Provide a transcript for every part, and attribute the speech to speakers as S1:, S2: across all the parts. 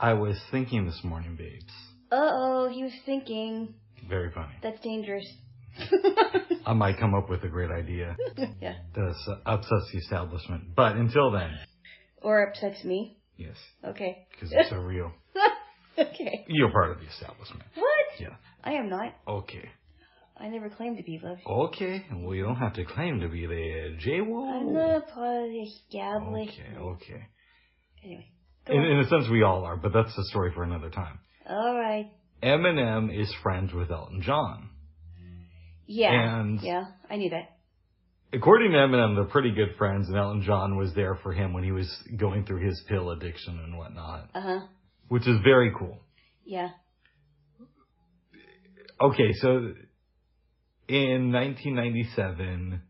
S1: I was thinking this morning, babes.
S2: Uh-oh, he was thinking.
S1: Very funny.
S2: That's dangerous.
S1: I might come up with a great idea.
S2: Yeah.
S1: That upsets the establishment. But until then.
S2: Or upsets me.
S1: Yes.
S2: Okay.
S1: Because it's so real.
S2: Okay.
S1: You're part of the establishment.
S2: What?
S1: Yeah.
S2: I am not.
S1: Okay.
S2: I never claimed to be, love.
S1: Okay. Well, you don't have to claim to be there, Jaylo.
S2: I'm not a part of the establishment.
S1: Okay.
S2: Anyway.
S1: In a sense, we all are, but that's a story for another time.
S2: All right.
S1: Eminem is friends with Elton John.
S2: Yeah.
S1: And
S2: yeah, I knew that.
S1: According to Eminem, they're pretty good friends, and Elton John was there for him when he was going through his pill addiction and whatnot.
S2: Uh-huh.
S1: Which is very cool.
S2: Yeah.
S1: Okay, so in 1997,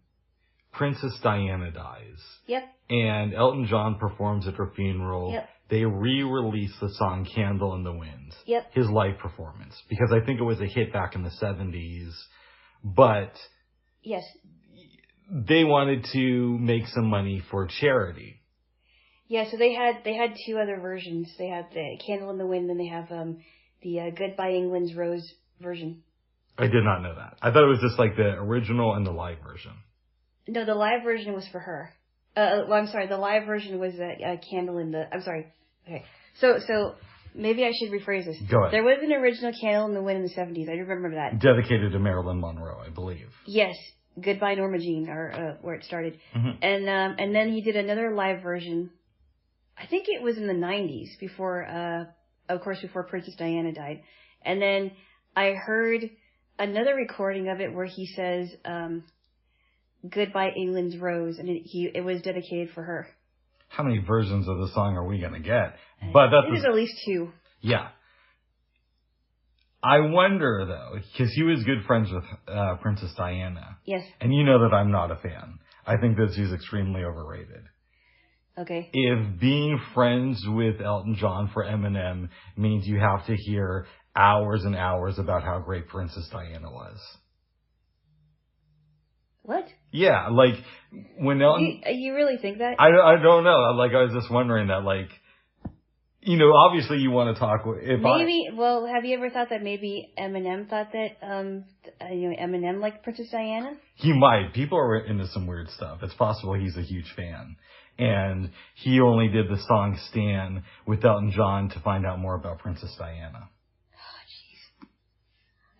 S1: Princess Diana dies.
S2: Yep.
S1: And Elton John performs at her funeral.
S2: Yep.
S1: They re-release the song Candle in the Wind.
S2: Yep.
S1: His live performance. Because I think it was a hit back in the 70s. But
S2: yes,
S1: they wanted to make some money for charity.
S2: Yeah, so they had two other versions. They have the Candle in the Wind, and they have the Goodbye England's Rose version.
S1: I did not know that. I thought it was just like the original and the live version.
S2: No, the live version was for her. Well, I'm sorry. The live version was a Candle in the... I'm sorry. Okay. So maybe I should rephrase this.
S1: Go ahead.
S2: There was an original Candle in the Wind in the 70s. I remember that.
S1: Dedicated to Marilyn Monroe, I believe.
S2: Yes. Goodbye Norma Jean, or where it started.
S1: Mm-hmm.
S2: And then he did another live version. I think it was in the 90s, before Princess Diana died. And then I heard another recording of it where he says, Goodbye England's Rose, and it was dedicated for her.
S1: How many versions of the song are we going to get? But that's
S2: at least two.
S1: Yeah. I wonder, though, because he was good friends with Princess Diana.
S2: Yes.
S1: And you know that I'm not a fan. I think that she's extremely overrated.
S2: Okay.
S1: If being friends with Elton John for Eminem means you have to hear hours and hours about how great Princess Diana was.
S2: What?
S1: Yeah, like, when Elton...
S2: You really think that?
S1: I don't know. Like, I was just wondering that, like, you know, obviously you want to talk...
S2: Well, have you ever thought that maybe Eminem thought that, Eminem liked Princess Diana?
S1: He might. People are into some weird stuff. It's possible he's a huge fan. And he only did the song Stan with Elton John to find out more about Princess Diana.
S2: Oh, jeez.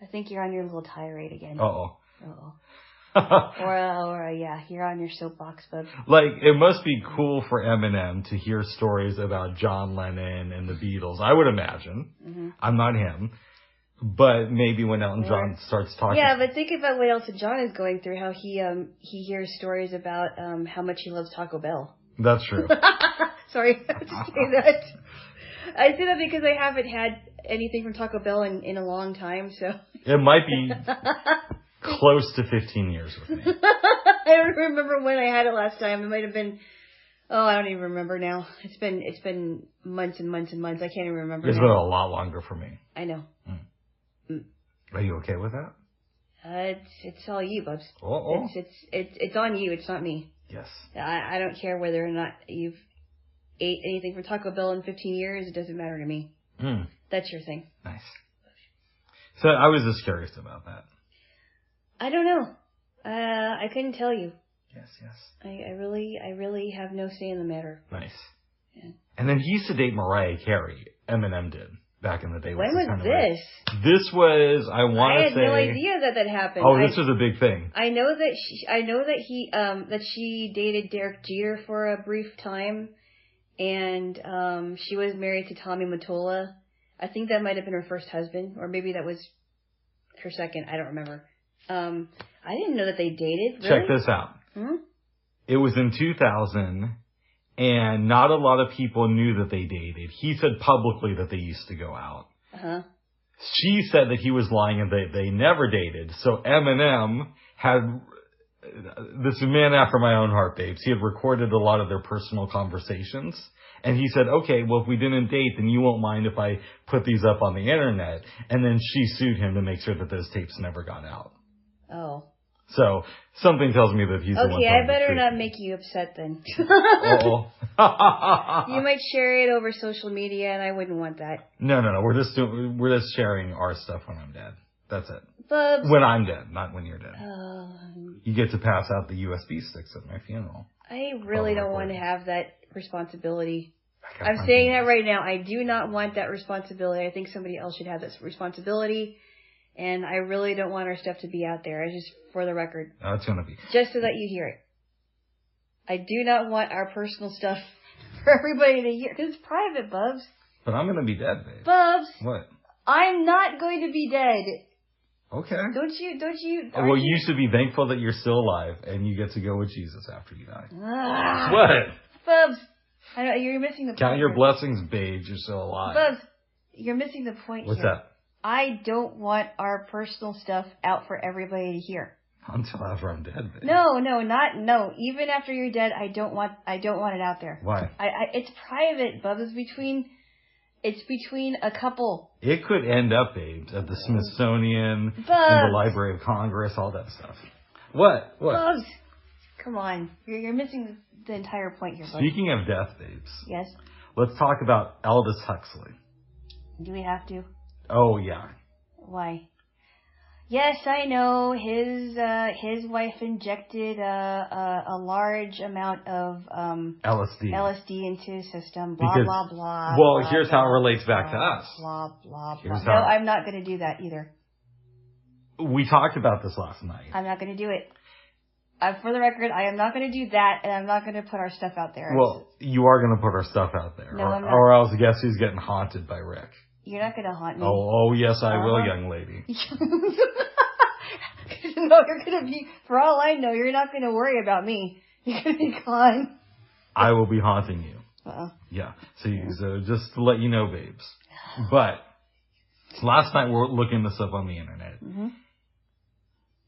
S2: I think you're on your little tirade again.
S1: Uh-oh.
S2: Uh-oh. Yeah, you're on your soapbox, bud.
S1: Like, it must be cool for Eminem to hear stories about John Lennon and the Beatles, I would imagine. Mm-hmm. I'm not him. But maybe when Elton John starts talking...
S2: Yeah, but think about what Elton John is going through, how he hears stories about how much he loves Taco Bell.
S1: That's true.
S2: Sorry, I have to say that. I say that because I haven't had anything from Taco Bell in a long time, so... It
S1: might be close to 15 years with me.
S2: I don't remember when I had it last time. It might have been... Oh, I don't even remember now. It's been months and months and months. I can't even remember.
S1: It's been a lot longer for me.
S2: I know.
S1: Are you okay with that?
S2: It's all you, Bubs.
S1: Oh.
S2: It's on you. It's not me.
S1: Yes.
S2: I don't care whether or not you've ate anything from Taco Bell in 15 years. It doesn't matter to me. That's your thing.
S1: Nice. So I was just curious about that.
S2: I don't know. I couldn't tell you.
S1: Yes.
S2: I really have no say in the matter.
S1: Nice.
S2: Yeah.
S1: And then he used to date Mariah Carey. Eminem did back in the day.
S2: When was this?
S1: This was, I want to say...
S2: I had no idea that happened.
S1: Oh, this was a big thing.
S2: I know that she dated Derek Jeter for a brief time, and she was married to Tommy Mottola. I think that might have been her first husband, or maybe that was her second. I don't remember. I didn't know that they dated. Really?
S1: Check this out. It was in 2000, and not a lot of people knew that they dated. He said publicly that they used to go out.
S2: Uh-huh.
S1: She said that he was lying and they never dated. So Eminem had... This man after my own heart, babes. He had recorded a lot of their personal conversations. And he said, okay, well, if we didn't date, then you won't mind if I put these up on the internet. And then she sued him to make sure that those tapes never got out.
S2: Oh.
S1: So something tells me that he's the one.
S2: Okay, I better not make you upset then.
S1: Oh.
S2: You might share it over social media, and I wouldn't want that.
S1: No. We're just sharing our stuff when I'm dead. That's it.
S2: Bubs.
S1: When I'm dead, not when you're dead. You get to pass out the USB sticks at my funeral.
S2: I really don't want to have that responsibility. I'm saying that right now. I do not want that responsibility. I think somebody else should have this responsibility. And I really don't want our stuff to be out there. I just, for the record.
S1: Oh, it's going to be.
S2: Just so that you hear it. I do not want our personal stuff for everybody to hear. Because it's private, Bubs.
S1: But I'm going to be dead, babe.
S2: Bubs.
S1: What?
S2: I'm not going to be dead.
S1: Okay.
S2: Don't you?
S1: Well, you should be thankful that you're still alive and you get to go with Jesus after you die.
S2: Ah.
S1: What?
S2: Bubs. I know, you're missing the point.
S1: Count your blessings, babe. You're still alive.
S2: Bubs, you're missing the point
S1: What's
S2: here.
S1: that?
S2: I don't want our personal stuff out for everybody to hear.
S1: Until after I'm dead, babe.
S2: No. Even after you're dead, I don't want it out there.
S1: Why?
S2: It's private, Bubs. It's between a couple.
S1: It could end up, babes, at the Smithsonian, in the Library of Congress, all that stuff. What?
S2: Bubs, come on. You're missing the entire point here, Bubs.
S1: Speaking of death, babes.
S2: Yes?
S1: Let's talk about Aldous Huxley.
S2: Do we have to?
S1: Oh, yeah.
S2: Why? Yes, I know. His wife injected a large amount of LSD into his system. Blah blah blah.
S1: Well,
S2: blah,
S1: here's
S2: blah,
S1: how it relates back to us.
S2: Blah blah blah. No, I'm not going to do that either.
S1: We talked about this last night.
S2: I'm not going to do it. For the record, I am not going to do that, and I'm not going to put our stuff out there.
S1: Well, you are going to put our stuff out there,
S2: no, I'm not.
S1: Or else guess who's getting haunted by Rick?
S2: You're not going to haunt me.
S1: Oh, yes, I will, young lady.
S2: No, you're going to be, for all I know, you're not going to worry about me. You're going to be gone.
S1: I will be haunting you.
S2: Uh-oh.
S1: Yeah. So just to let you know, babes. But last night we were looking this up on the internet.
S2: Mm-hmm.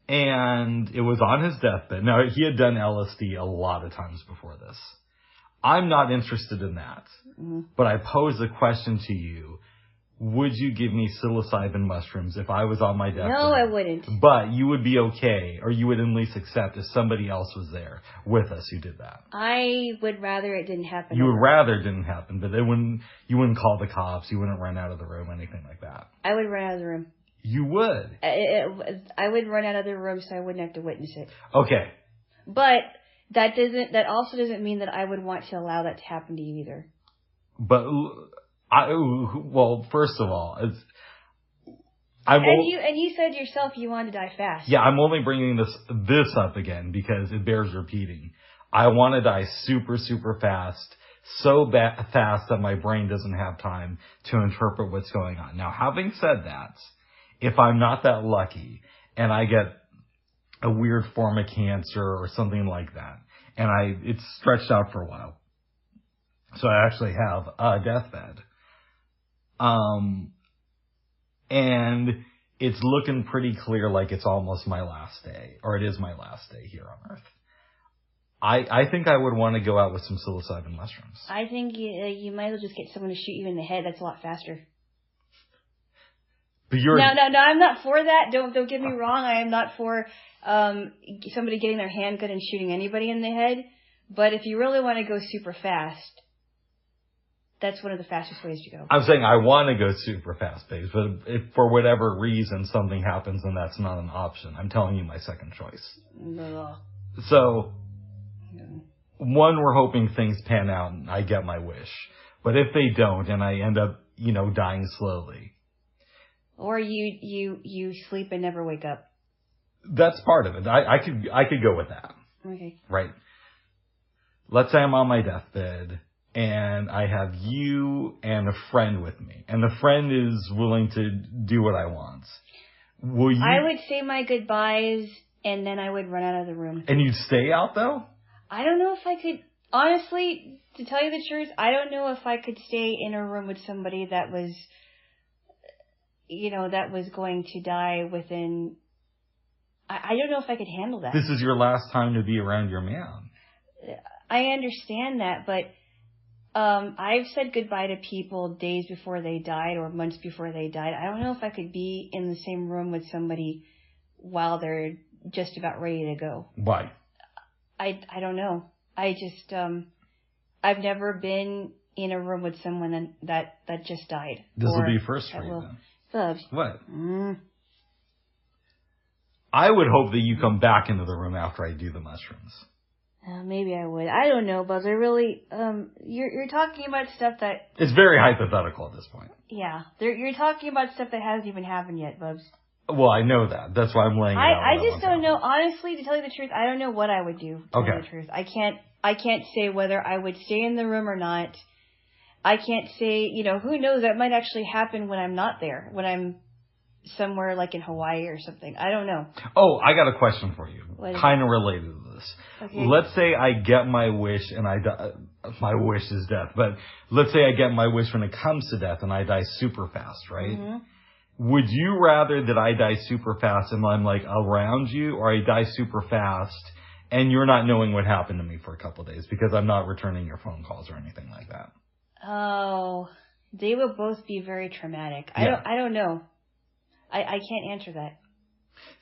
S1: And it was on his deathbed. Now, he had done LSD a lot of times before this. I'm not interested in that. Mm-hmm. But I pose a question to you. Would you give me psilocybin mushrooms if I was on my deathbed?
S2: No, I wouldn't.
S1: But you would be okay, or you would at least accept if somebody else was there with us who did that.
S2: I would rather it didn't happen.
S1: You would rather it didn't happen, but you wouldn't call the cops, you wouldn't run out of the room, anything like that.
S2: I would run out of the room.
S1: You would?
S2: I would run out of the room so I wouldn't have to witness it.
S1: Okay.
S2: But that also doesn't mean that I would want to allow that to happen to you either.
S1: But well, first of all, and
S2: you said yourself you wanted to die fast.
S1: Yeah, I'm only bringing this up again because it bears repeating. I want to die super, super fast, so fast that my brain doesn't have time to interpret what's going on. Now, having said that, if I'm not that lucky and I get a weird form of cancer or something like that, and it's stretched out for a while, so I actually have a deathbed. And it's looking pretty clear like it's almost my last day, or it is my last day here on Earth. I think I would want to go out with some psilocybin mushrooms. I
S2: think you might as well just get someone to shoot you in the head. That's a lot faster.
S1: But you're...
S2: No, I'm not for that. Don't get me wrong. I am not for somebody getting their handgun and shooting anybody in the head. But if you really want to go super fast, that's one of the fastest ways to go. I'm
S1: saying I want to go super fast, babes, but if for whatever reason something happens and that's not an option, I'm telling you my second choice.
S2: No.
S1: So, one, we're hoping things pan out and I get my wish. But if they don't and I end up, dying slowly.
S2: Or you sleep and never wake up.
S1: That's part of it. I could go with that.
S2: Okay.
S1: Right. Let's say I'm on my deathbed. And I have you and a friend with me. And the friend is willing to do what I want. Will you...
S2: I would say my goodbyes, and then I would run out of the room.
S1: And you'd stay out, though?
S2: I don't know if I could... Honestly, to tell you the truth, I don't know if I could stay in a room with somebody that was... that was going to die within... I don't know if I could handle that.
S1: This is your last time to be around your man.
S2: I understand that, but... I've said goodbye to people days before they died or months before they died. I don't know if I could be in the same room with somebody while they're just about ready to go.
S1: Why?
S2: I don't know. I just, I've never been in a room with someone that just died.
S1: This will be first for you then.
S2: Bubs.
S1: What? I would hope that you come back into the room after I do the mushrooms.
S2: Maybe I would. I don't know, Bubs. I really, you're talking about stuff that...
S1: It's very hypothetical at this point.
S2: Yeah. You're talking about stuff that hasn't even happened yet, Bubs.
S1: Well, I know that. That's why I'm laying it out.
S2: I just don't know. Honestly, to tell you the truth, I don't know what I would do, to tell you the truth. I can't say whether I would stay in the room or not. I can't say, who knows, that might actually happen when I'm not there, when I'm somewhere like in Hawaii or something. I don't know.
S1: Oh, I got a question for you. Kind of related to this.
S2: Okay.
S1: Let's say I get my wish and I die. My wish is death, but let's say I get my wish when it comes to death and I die super fast, right? Mm-hmm. Would you rather that I die super fast and I'm like around you, or I die super fast and you're not knowing what happened to me for a couple of days because I'm not returning your phone calls or anything like that?
S2: Oh, they would both be very traumatic. Yeah. I don't know. I can't answer that.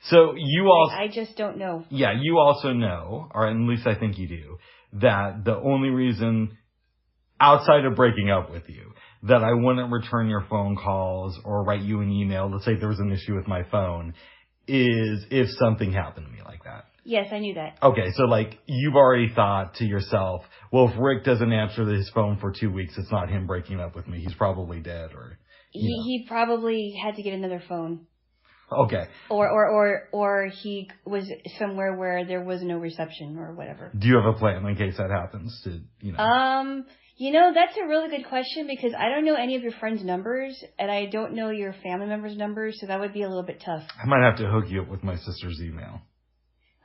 S1: So you also...
S2: I just don't know.
S1: Yeah, you also know, or at least I think you do, that the only reason, outside of breaking up with you, that I wouldn't return your phone calls or write you an email, let's say there was an issue with my phone, is if something happened to me like that.
S2: Yes, I knew that.
S1: Okay, so like you've already thought to yourself, well, if Rick doesn't answer his phone for 2 weeks, it's not him breaking up with me. He's probably dead, or...
S2: He probably had to get another phone.
S1: Okay.
S2: Or he was somewhere where there was no reception or whatever.
S1: Do you have a plan in case that happens to,
S2: that's a really good question because I don't know any of your friends' numbers and I don't know your family members' numbers, so that would be a little bit tough.
S1: I might have to hook you up with my sister's email.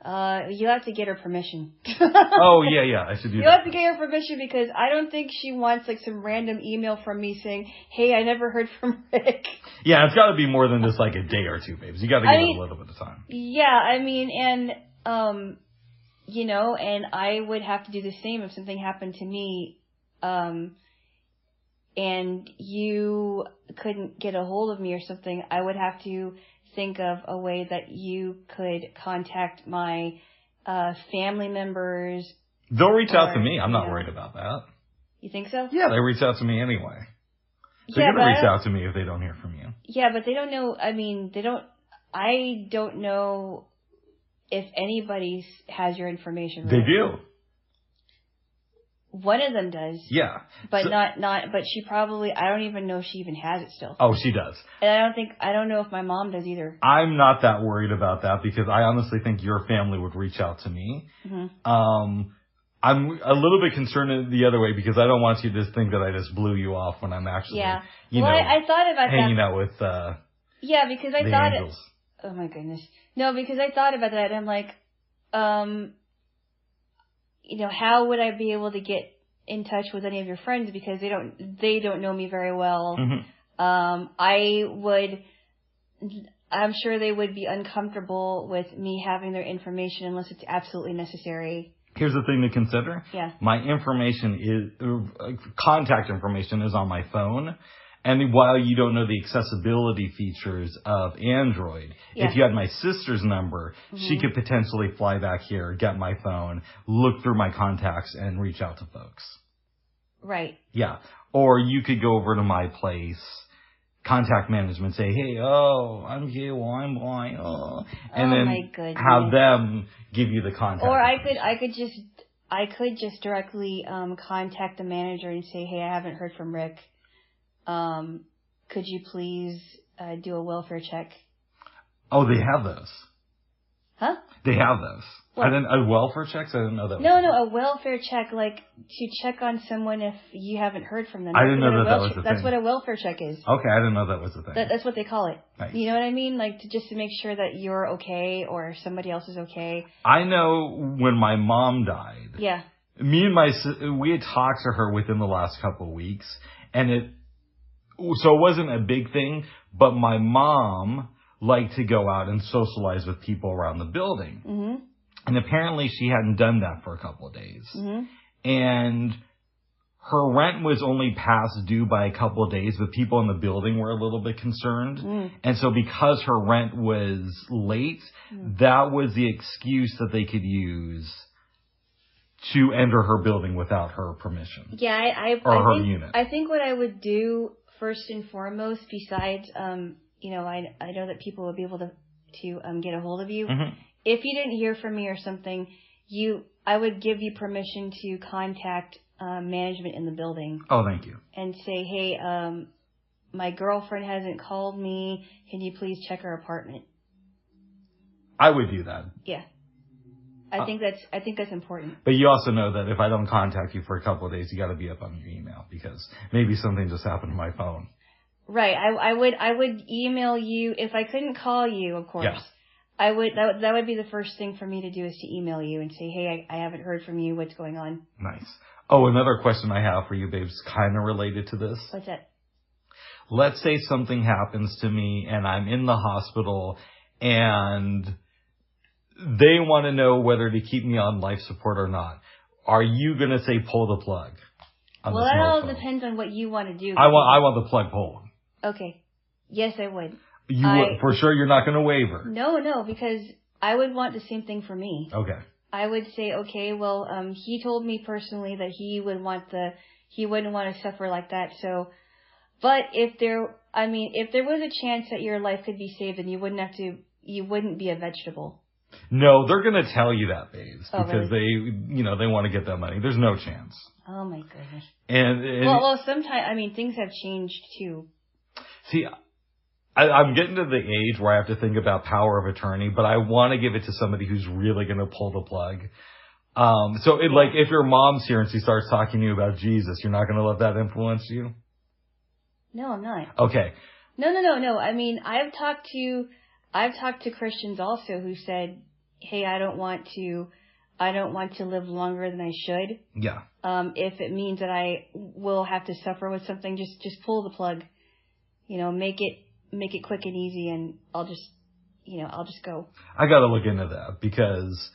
S2: You have to get her permission.
S1: Oh, yeah, I should do that.
S2: You have to get her permission because I don't think she wants like some random email from me saying, hey, I never heard from Rick.
S1: Yeah, it's got to be more than just like a day or two, babes. You got to give it a little bit of time.
S2: Yeah, and and I would have to do the same if something happened to me, and you couldn't get a hold of me or something. I would have to think of a way that you could contact my family members.
S1: They'll reach out to me. I'm not worried about that.
S2: You think so?
S1: Yeah, they reach out to me anyway. They're going to reach out to me if they don't hear from you.
S2: Yeah, but they don't know. I don't know if anybody has your information.
S1: They do.
S2: One of them does.
S1: Yeah.
S2: But but she probably, I don't even know if she even has it still.
S1: Oh, she does.
S2: And I don't know if my mom does either.
S1: I'm not that worried about that because I honestly think your family would reach out to me. Mm-hmm. I'm a little bit concerned the other way because I don't want you to think that I just blew you off when I'm actually,
S2: I thought about
S1: hanging out with,
S2: because I
S1: the
S2: thought
S1: angels.
S2: Oh my goodness. No, because I thought about that and I'm like, how would I be able to get in touch with any of your friends because they don't know me very well. Mm-hmm. I'm sure they would be uncomfortable with me having their information unless it's absolutely necessary.
S1: Here's the thing to consider.
S2: Yeah.
S1: My information contact information is on my phone. And while you don't know the accessibility features of Android, if you had my sister's number, mm-hmm. she could potentially fly back here, get my phone, look through my contacts, and reach out to folks.
S2: Right.
S1: Yeah. Or you could go over to my place, contact management, say, hey, I'm here, I'm blind, and then have them give you the contact.
S2: Or I could just directly contact the manager and say, hey, I haven't heard from Rick. Could you please do a welfare check?
S1: Oh, they have those.
S2: Huh?
S1: They have those. What? Welfare checks? I didn't know that.
S2: No, a welfare check, like to check on someone if you haven't heard from them.
S1: I didn't know that was the thing.
S2: That's what a welfare check is.
S1: Okay, I didn't know that was the thing.
S2: That's what they call it.
S1: Nice.
S2: You know what I mean? Like just to make sure that you're okay or somebody else is okay.
S1: I know when my mom died.
S2: Yeah.
S1: Me and we had talked to her within the last couple of weeks, and so it wasn't a big thing, but my mom liked to go out and socialize with people around the building. Mm-hmm. And apparently she hadn't done that for a couple of days. Mm-hmm. And her rent was only past due by a couple of days, but people in the building were a little bit concerned. And so because her rent was late, that was the excuse that they could use to enter her building without her permission.
S2: Yeah,
S1: her unit.
S2: I think what I would do first and foremost, besides, you know, I know that people would be able to get a hold of you. If you didn't hear from me or something, I would give you permission to contact management in the building.
S1: Oh, thank you.
S2: And say, hey, my girlfriend hasn't called me. Can you please check her apartment?
S1: I would do that.
S2: Yeah. I think that's important.
S1: But you also know that if I don't contact you for a couple of days, you got to be up on your email because maybe something just happened to my phone.
S2: Right. I would email you if I couldn't call you, of course.
S1: Yeah.
S2: That would be the first thing for me to do is to email you and say, hey, I haven't heard from you. What's going on?
S1: Nice. Oh, another question I have for you, babes, kind of related to this.
S2: What's that?
S1: Let's say something happens to me and I'm in the hospital and they want to know whether to keep me on life support or not. Are you going to say pull the plug?
S2: Well, that all depends on what you want to do.
S1: I want the plug pulled.
S2: Okay. Yes, I would.
S1: Would, for sure you're not going to waver.
S2: No, because I would want the same thing for me.
S1: Okay.
S2: I would say, okay, well, he told me personally that he wouldn't want to suffer like that. So, but if there was a chance that your life could be saved, then you wouldn't be a vegetable.
S1: No, they're going to tell you that, babes, because
S2: really?
S1: they want to get that money. There's no chance.
S2: Oh my goodness.
S1: And
S2: well, sometimes, things have changed too.
S1: See, I'm getting to the age where I have to think about power of attorney, but I want to give it to somebody who's really going to pull the plug. Like, if your mom's here and she starts talking to you about Jesus, you're not going to let that influence you?
S2: No, I'm not.
S1: Okay.
S2: No. I've talked to Christians also who said, hey, I don't want to live longer than I should.
S1: Yeah.
S2: If it means that I will have to suffer with something, just pull the plug. Make it quick and easy, and I'll just go.
S1: I got to look into that because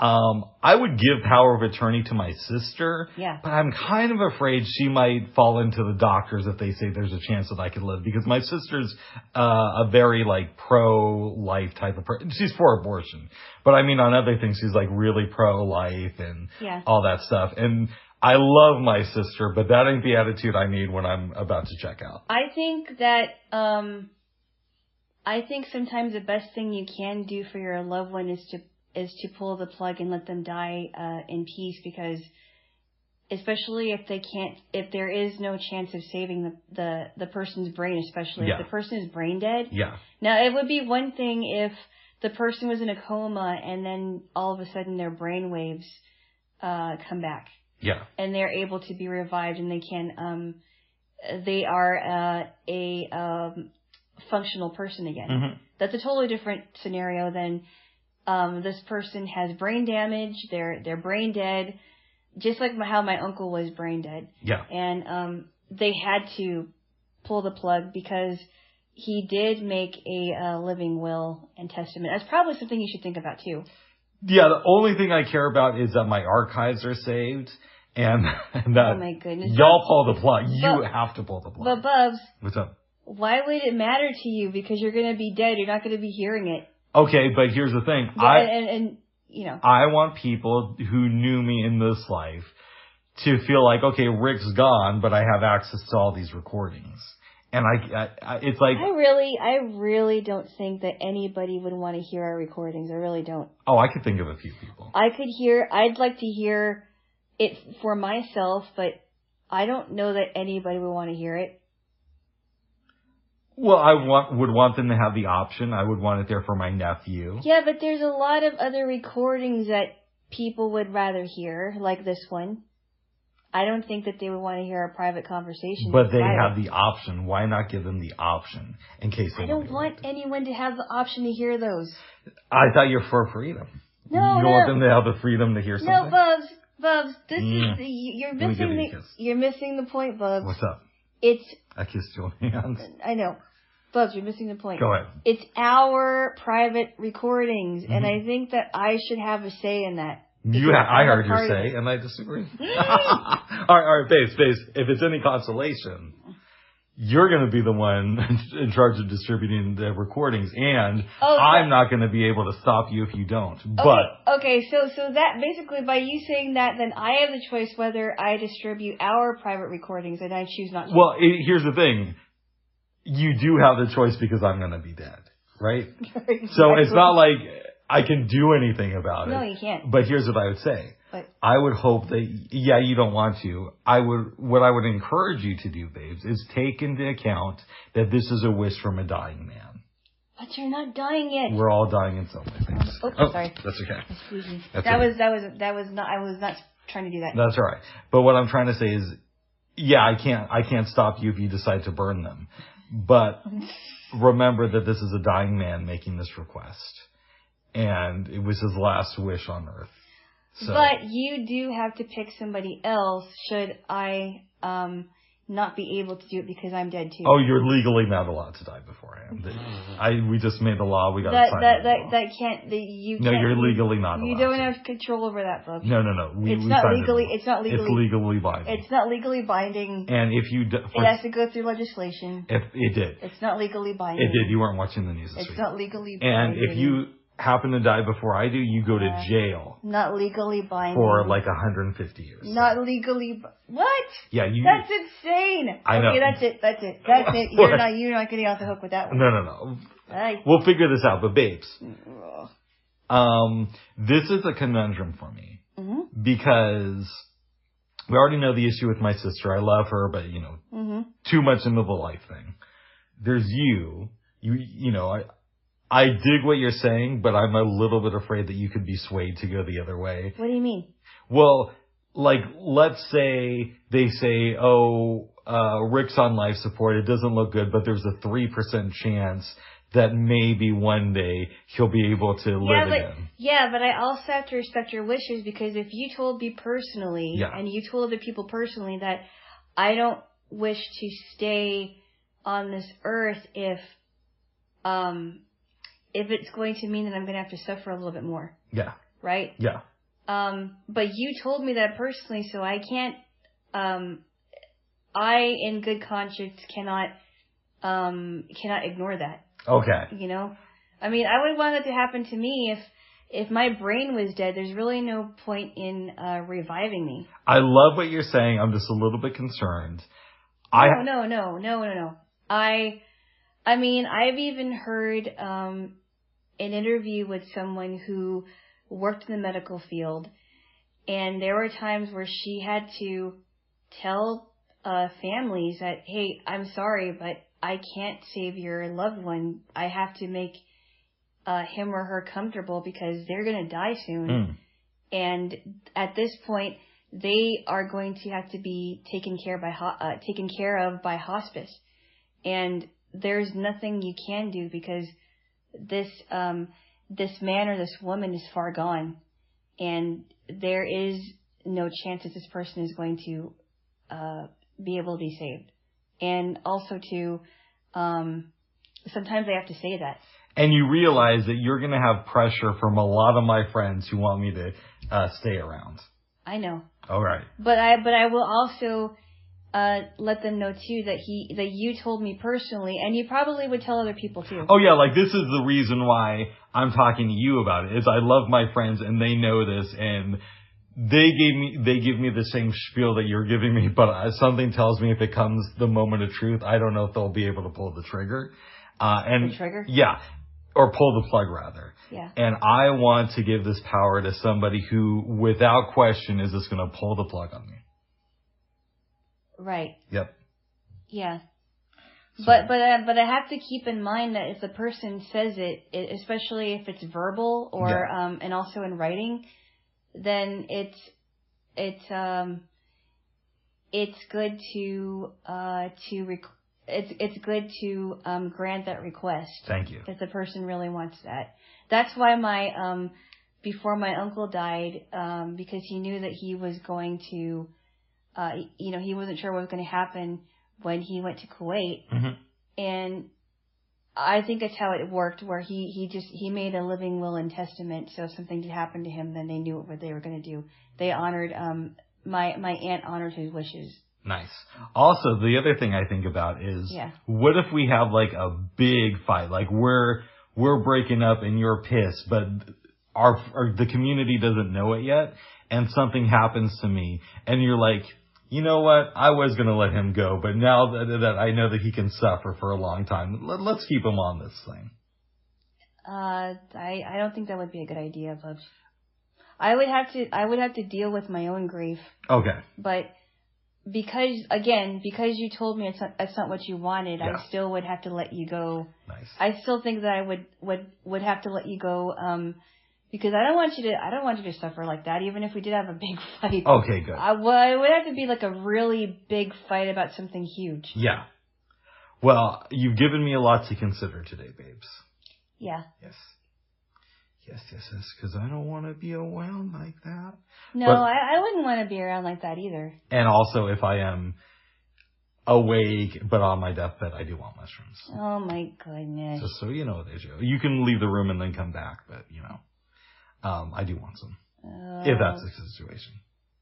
S1: I would give power of attorney to my sister.
S2: Yeah.
S1: But I'm kind of afraid she might fall into the doctors if they say there's a chance that I could live, because my sister's a very pro-life type of person. She's for abortion, but on other things she's really pro-life and all that stuff. And I love my sister, but that ain't the attitude I need when I'm about to check out.
S2: I think that sometimes the best thing you can do for your loved one is to pull the plug and let them die in peace, because especially if there is no chance of saving the person's brain, especially if the person is brain dead.
S1: Yeah.
S2: Now, it would be one thing if the person was in a coma and then all of a sudden their brain waves come back.
S1: Yeah.
S2: And they're able to be revived, and they are a functional person again. Mm-hmm. That's a totally different scenario than this person has brain damage. They're brain dead, just like how my uncle was brain dead.
S1: Yeah.
S2: And they had to pull the plug because he did make a living will and testament. That's probably something you should think about too. Yeah,
S1: the only thing I care about is that my archives are saved, and that
S2: oh my goodness,
S1: y'all pull the plug. You have to pull the plug.
S2: But Bubs,
S1: what's up?
S2: Why would it matter to you? Because you're going to be dead. You're not going to be hearing it.
S1: Okay, but here's the thing.
S2: Yeah,
S1: I want people who knew me in this life to feel like, okay, Rick's gone, but I have access to all these recordings. And it's like...
S2: I really don't think that anybody would want to hear our recordings. I really don't.
S1: Oh, I could think of a few people.
S2: I'd like to hear it for myself, but I don't know that anybody would want to hear it.
S1: Well, I would want them to have the option. I would want it there for my nephew.
S2: Yeah, but there's a lot of other recordings that people would rather hear, like this one. I don't think that they would want to hear our private conversation.
S1: But they have the option. Why not give them the option in case they
S2: I don't want anyone to have the option to hear those.
S1: I thought you're for freedom.
S2: No,
S1: you don't want them to have the freedom to hear something?
S2: No, Bubs, this is you're missing the point, Bubs.
S1: What's up? I kissed your hands.
S2: I know. Bubs, you're missing the point.
S1: Go ahead.
S2: It's our private recordings, and I think that I should have a say in that.
S1: I heard your say, and I disagree. All right, babes. If it's any consolation, you're going to be the one in charge of distributing the recordings, and I'm not going to be able to stop you if you don't.
S2: Okay, so that basically by you saying that, then I have the choice whether I distribute our private recordings, and I choose not to.
S1: Well, here's the thing: you do have the choice because I'm going to be dead, right? Exactly. So it's not like I can do anything about it.
S2: No, you can't.
S1: But here's what I would say. I would hope that, you don't want to. What I would encourage you to do, babes, is take into account that this is a wish from a dying man.
S2: But you're not dying yet.
S1: We're all dying in some way, babes.
S2: Sorry.
S1: That's okay.
S2: Excuse me.
S1: That
S2: was not, I was not trying to do that.
S1: That's all right. But what I'm trying to say is, I can't stop you if you decide to burn them. But remember that this is a dying man making this request. And it was his last wish on earth. So.
S2: But you do have to pick somebody else should I not be able to do it because I'm dead too.
S1: Oh, you're legally not allowed to die beforehand. We just made the law. We got to sign
S2: that can't.
S1: No, you're legally not allowed.
S2: You don't have control over that, book.
S1: No.
S2: It's not legally
S1: binding.
S2: It's not legally binding.
S1: And if you,
S2: it has to go through legislation.
S1: If it did.
S2: It's not legally binding.
S1: It did. You weren't watching the news this week.
S2: It's not legally binding.
S1: And if you happen to die before I do, you go to jail.
S2: Not legally binding.
S1: For like 150 years.
S2: Not legally. What?
S1: Yeah,
S2: That's insane.
S1: I know.
S2: Okay, that's it. You're not getting off the hook with that one.
S1: No. We'll figure this out. But babes, this is a conundrum for me because we already know the issue with my sister. I love her, but too much into the life thing. There's you. I dig what you're saying, but I'm a little bit afraid that you could be swayed to go the other way.
S2: What do you mean?
S1: Well, like, let's say they say, Rick's on life support. It doesn't look good, but there's a 3% chance that maybe one day he'll be able to live again.
S2: Yeah, but I also have to respect your wishes because if you told me personally and you told other people personally that I don't wish to stay on this earth if it's going to mean that I'm going to have to suffer a little bit more.
S1: Yeah.
S2: Right?
S1: Yeah.
S2: But you told me that personally, so I can't, I in good conscience cannot ignore that.
S1: Okay.
S2: I mean, I would want that to happen to me if my brain was dead. There's really no point in reviving me.
S1: I love what you're saying. I'm just a little bit concerned.
S2: No. I mean, I've even heard an interview with someone who worked in the medical field, and there were times where she had to tell families that, hey, I'm sorry, but I can't save your loved one. I have to make him or her comfortable because they're going to die soon. And at this point, they are going to have to be taken care of by hospice. And there's nothing you can do because this man or this woman is far gone, and there is no chance that this person is going to be able to be saved. And also sometimes I have to say that. And
S1: you realize that you're going to have pressure from a lot of my friends who want me to stay around.
S2: I know.
S1: All right.
S2: But I will also let them know too that you told me personally, and you probably would tell other people too.
S1: Oh yeah, like this is the reason why I'm talking to you about it. Is I love my friends and they know this, and they give me the same spiel that you're giving me, but something tells me if it comes the moment of truth, I don't know if they'll be able to pull the trigger.
S2: The trigger?
S1: Yeah. Or pull the plug, rather.
S2: Yeah.
S1: And I want to give this power to somebody who, without question, is just going to pull the plug on me.
S2: Right.
S1: Yep.
S2: Yeah. So. But I have to keep in mind that if the person says it, especially if it's verbal or and also in writing, then it's good to it's good to grant that request.
S1: Thank you.
S2: If the person really wants that. That's why my before my uncle died, because he knew that he was going to he wasn't sure what was going to happen when he went to Kuwait.
S1: Mm-hmm.
S2: And I think that's how it worked, where he made a living will and testament, so if something did happen to him, then they knew what they were going to do. They honored, my aunt honored his wishes.
S1: Nice. Also, the other thing I think about is, what if we have like a big fight? Like we're breaking up and you're pissed, but the community doesn't know it yet, and something happens to me, and you're like, you know what? I was going to let him go, but now that I know that he can suffer for a long time, let's keep him on this thing.
S2: I don't think that would be a good idea, Bubs. I would have to deal with my own grief.
S1: Okay.
S2: But because you told me it's not what you wanted, I still would have to let you go.
S1: Nice.
S2: I still think that I would have to let you go, because I don't want you to suffer like that, even if we did have a big fight.
S1: Okay, good.
S2: It would have to be like a really big fight about something huge.
S1: Yeah. Well, you've given me a lot to consider today, babes.
S2: Yeah.
S1: Yes, because I don't want to be around like that.
S2: No, I wouldn't want to be around like that either. And
S1: also, if I am awake but on my deathbed, I do want mushrooms.
S2: Oh, my goodness.
S1: Just so you know, Dejo. You can leave the room and then come back, but, I do want some. If that's the situation.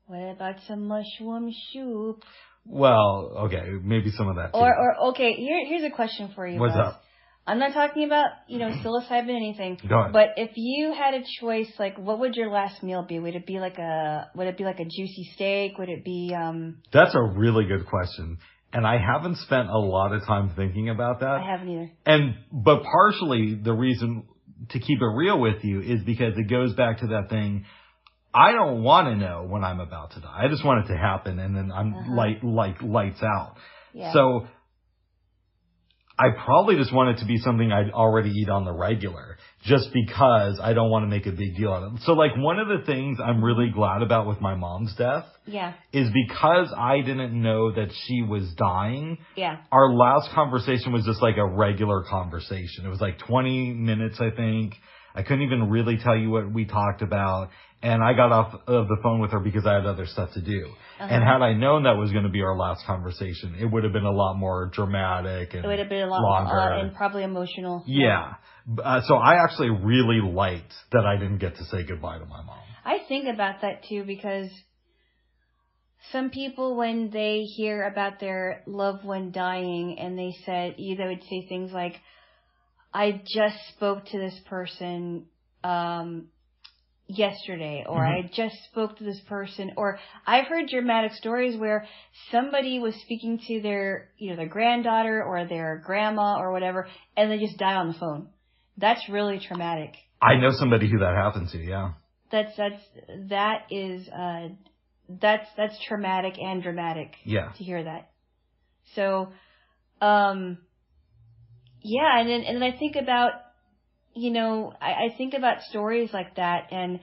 S2: What about some mushroom soup?
S1: Well, okay, maybe some of that too.
S2: Or okay, here's a question for you.
S1: What's
S2: Buzz.
S1: up?
S2: I'm not talking about, psilocybin or anything.
S1: Go ahead.
S2: But if you had a choice, like, what would your last meal be? Would it be like a juicy steak? Would it be
S1: That's a really good question. And I haven't spent a lot of time thinking about that.
S2: I haven't either.
S1: But partially the reason to keep it real with you is because it goes back to that thing. I don't want to know when I'm about to die. I just want it to happen, and then I'm lights out.
S2: Yeah.
S1: So I probably just want it to be something I'd already eat on the regular, just because I don't want to make a big deal out of it. So, like, one of the things I'm really glad about with my mom's death is because I didn't know that she was dying, our last conversation was just like a regular conversation. It was like 20 minutes, I think. I couldn't even really tell you what we talked about. And I got off of the phone with her because I had other stuff to do. And had I known that was going to be our last conversation, it would have been a lot more dramatic and
S2: it would have been a lot
S1: longer.
S2: And probably emotional.
S1: Yeah. So I actually really liked that I didn't get to say goodbye to my mom.
S2: I think about that too, because some people, when they hear about their loved one dying, and they would say things like, I just spoke to this person yesterday, or I just spoke to this person, or I've heard dramatic stories where somebody was speaking to their granddaughter or their grandma or whatever, and they just die on the phone. That's really traumatic.
S1: I know somebody who that happened to, yeah.
S2: That's traumatic and dramatic.
S1: Yeah.
S2: To hear that. So, yeah, and then I think about, I think about stories like that, and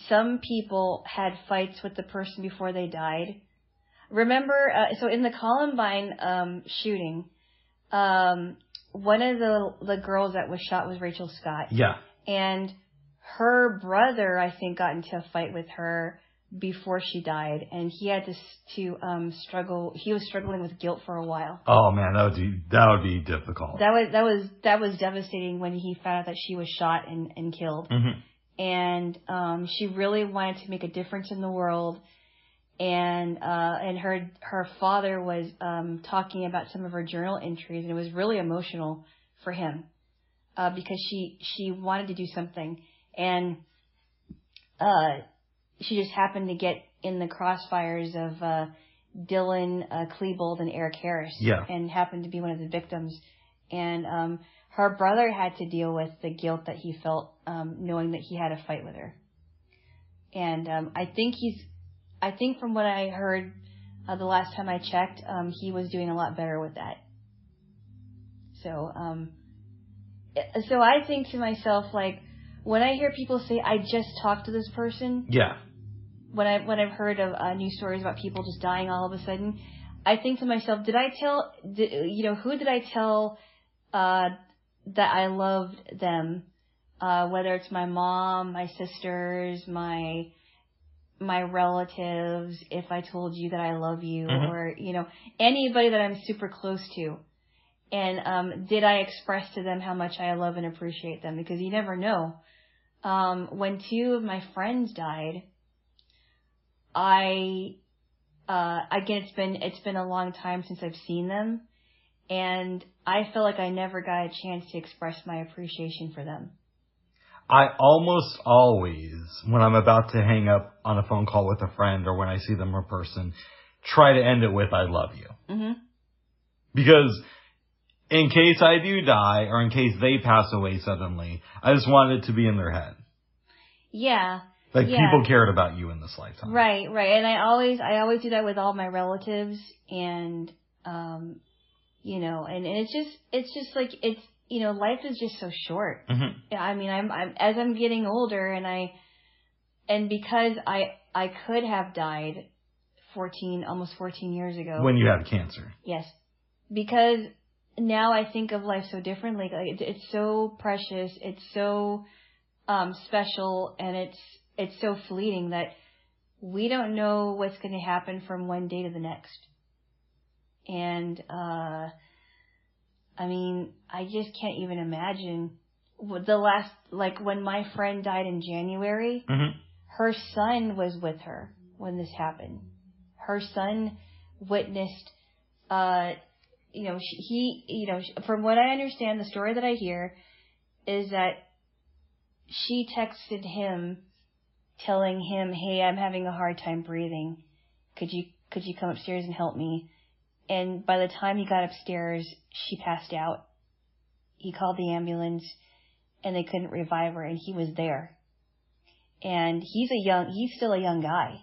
S2: some people had fights with the person before they died. Remember, so in the Columbine shooting, one of the girls that was shot was Rachel Scott.
S1: Yeah.
S2: And her brother, I think, got into a fight with her before she died, and he had to struggle. He was struggling with guilt for a while.
S1: Oh man, that would be difficult.
S2: That was devastating when he found out that she was shot and killed. Mm-hmm. And she really wanted to make a difference in the world. And her father was talking about some of her journal entries, and it was really emotional for him because she wanted to do something, and she just happened to get in the crossfires of Dylan Klebold and Eric Harris, and happened to be one of the victims. And her brother had to deal with the guilt that he felt knowing that he had a fight with her. And I think from what I heard the last time I checked, he was doing a lot better with that. So I think to myself, like, when I hear people say, I just talked to this person. Yeah. When I've heard of news stories about people just dying all of a sudden, I think to myself, who did I tell that I loved them? Whether it's my mom, my sisters, my relatives, if I told you that I love you, or, anybody that I'm super close to. And did I express to them how much I love and appreciate them? Because you never know. When 2 of my friends died, again, it's been a long time since I've seen them, and I feel like I never got a chance to express my appreciation for them.
S1: I almost always, when I'm about to hang up on a phone call with a friend or when I see them in person, try to end it with "I love you." Mm-hmm. Because in case I do die or in case they pass away suddenly, I just want it to be in their head.
S2: Yeah.
S1: Like, people cared about you in this lifetime.
S2: Right. And I always do that with all my relatives, and, and it's just like, life is just so short. Mm-hmm. I mean, as I'm getting older, and because I could have died almost 14 years ago.
S1: When you had cancer.
S2: Yes. Because now I think of life so differently. Like, it's so precious. It's so, special, and it's so fleeting that we don't know what's going to happen from one day to the next. And, I mean, I just can't even imagine when my friend died in January, mm-hmm. her son was with her when this happened. Her son witnessed, from what I understand, the story that I hear is that she texted him telling him, "Hey, I'm having a hard time breathing. Could you come upstairs and help me?" And by the time he got upstairs, she passed out. He called the ambulance, and they couldn't revive her, and he was there. And he's still a young guy,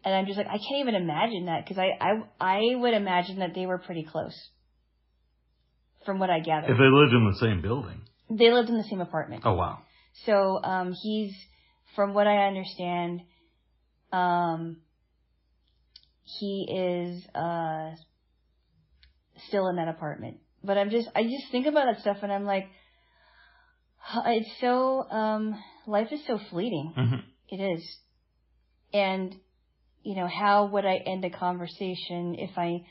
S2: And I'm just like, I can't even imagine that, because I would imagine that they were pretty close, from what I gathered.
S1: If they lived in the same building.
S2: They lived in the same apartment.
S1: Oh, wow.
S2: So, from what I understand, he is still in that apartment. But I just think about that stuff, and I'm like, it's so, life is so fleeting. Mm-hmm. It is. And, how would I end a conversation if I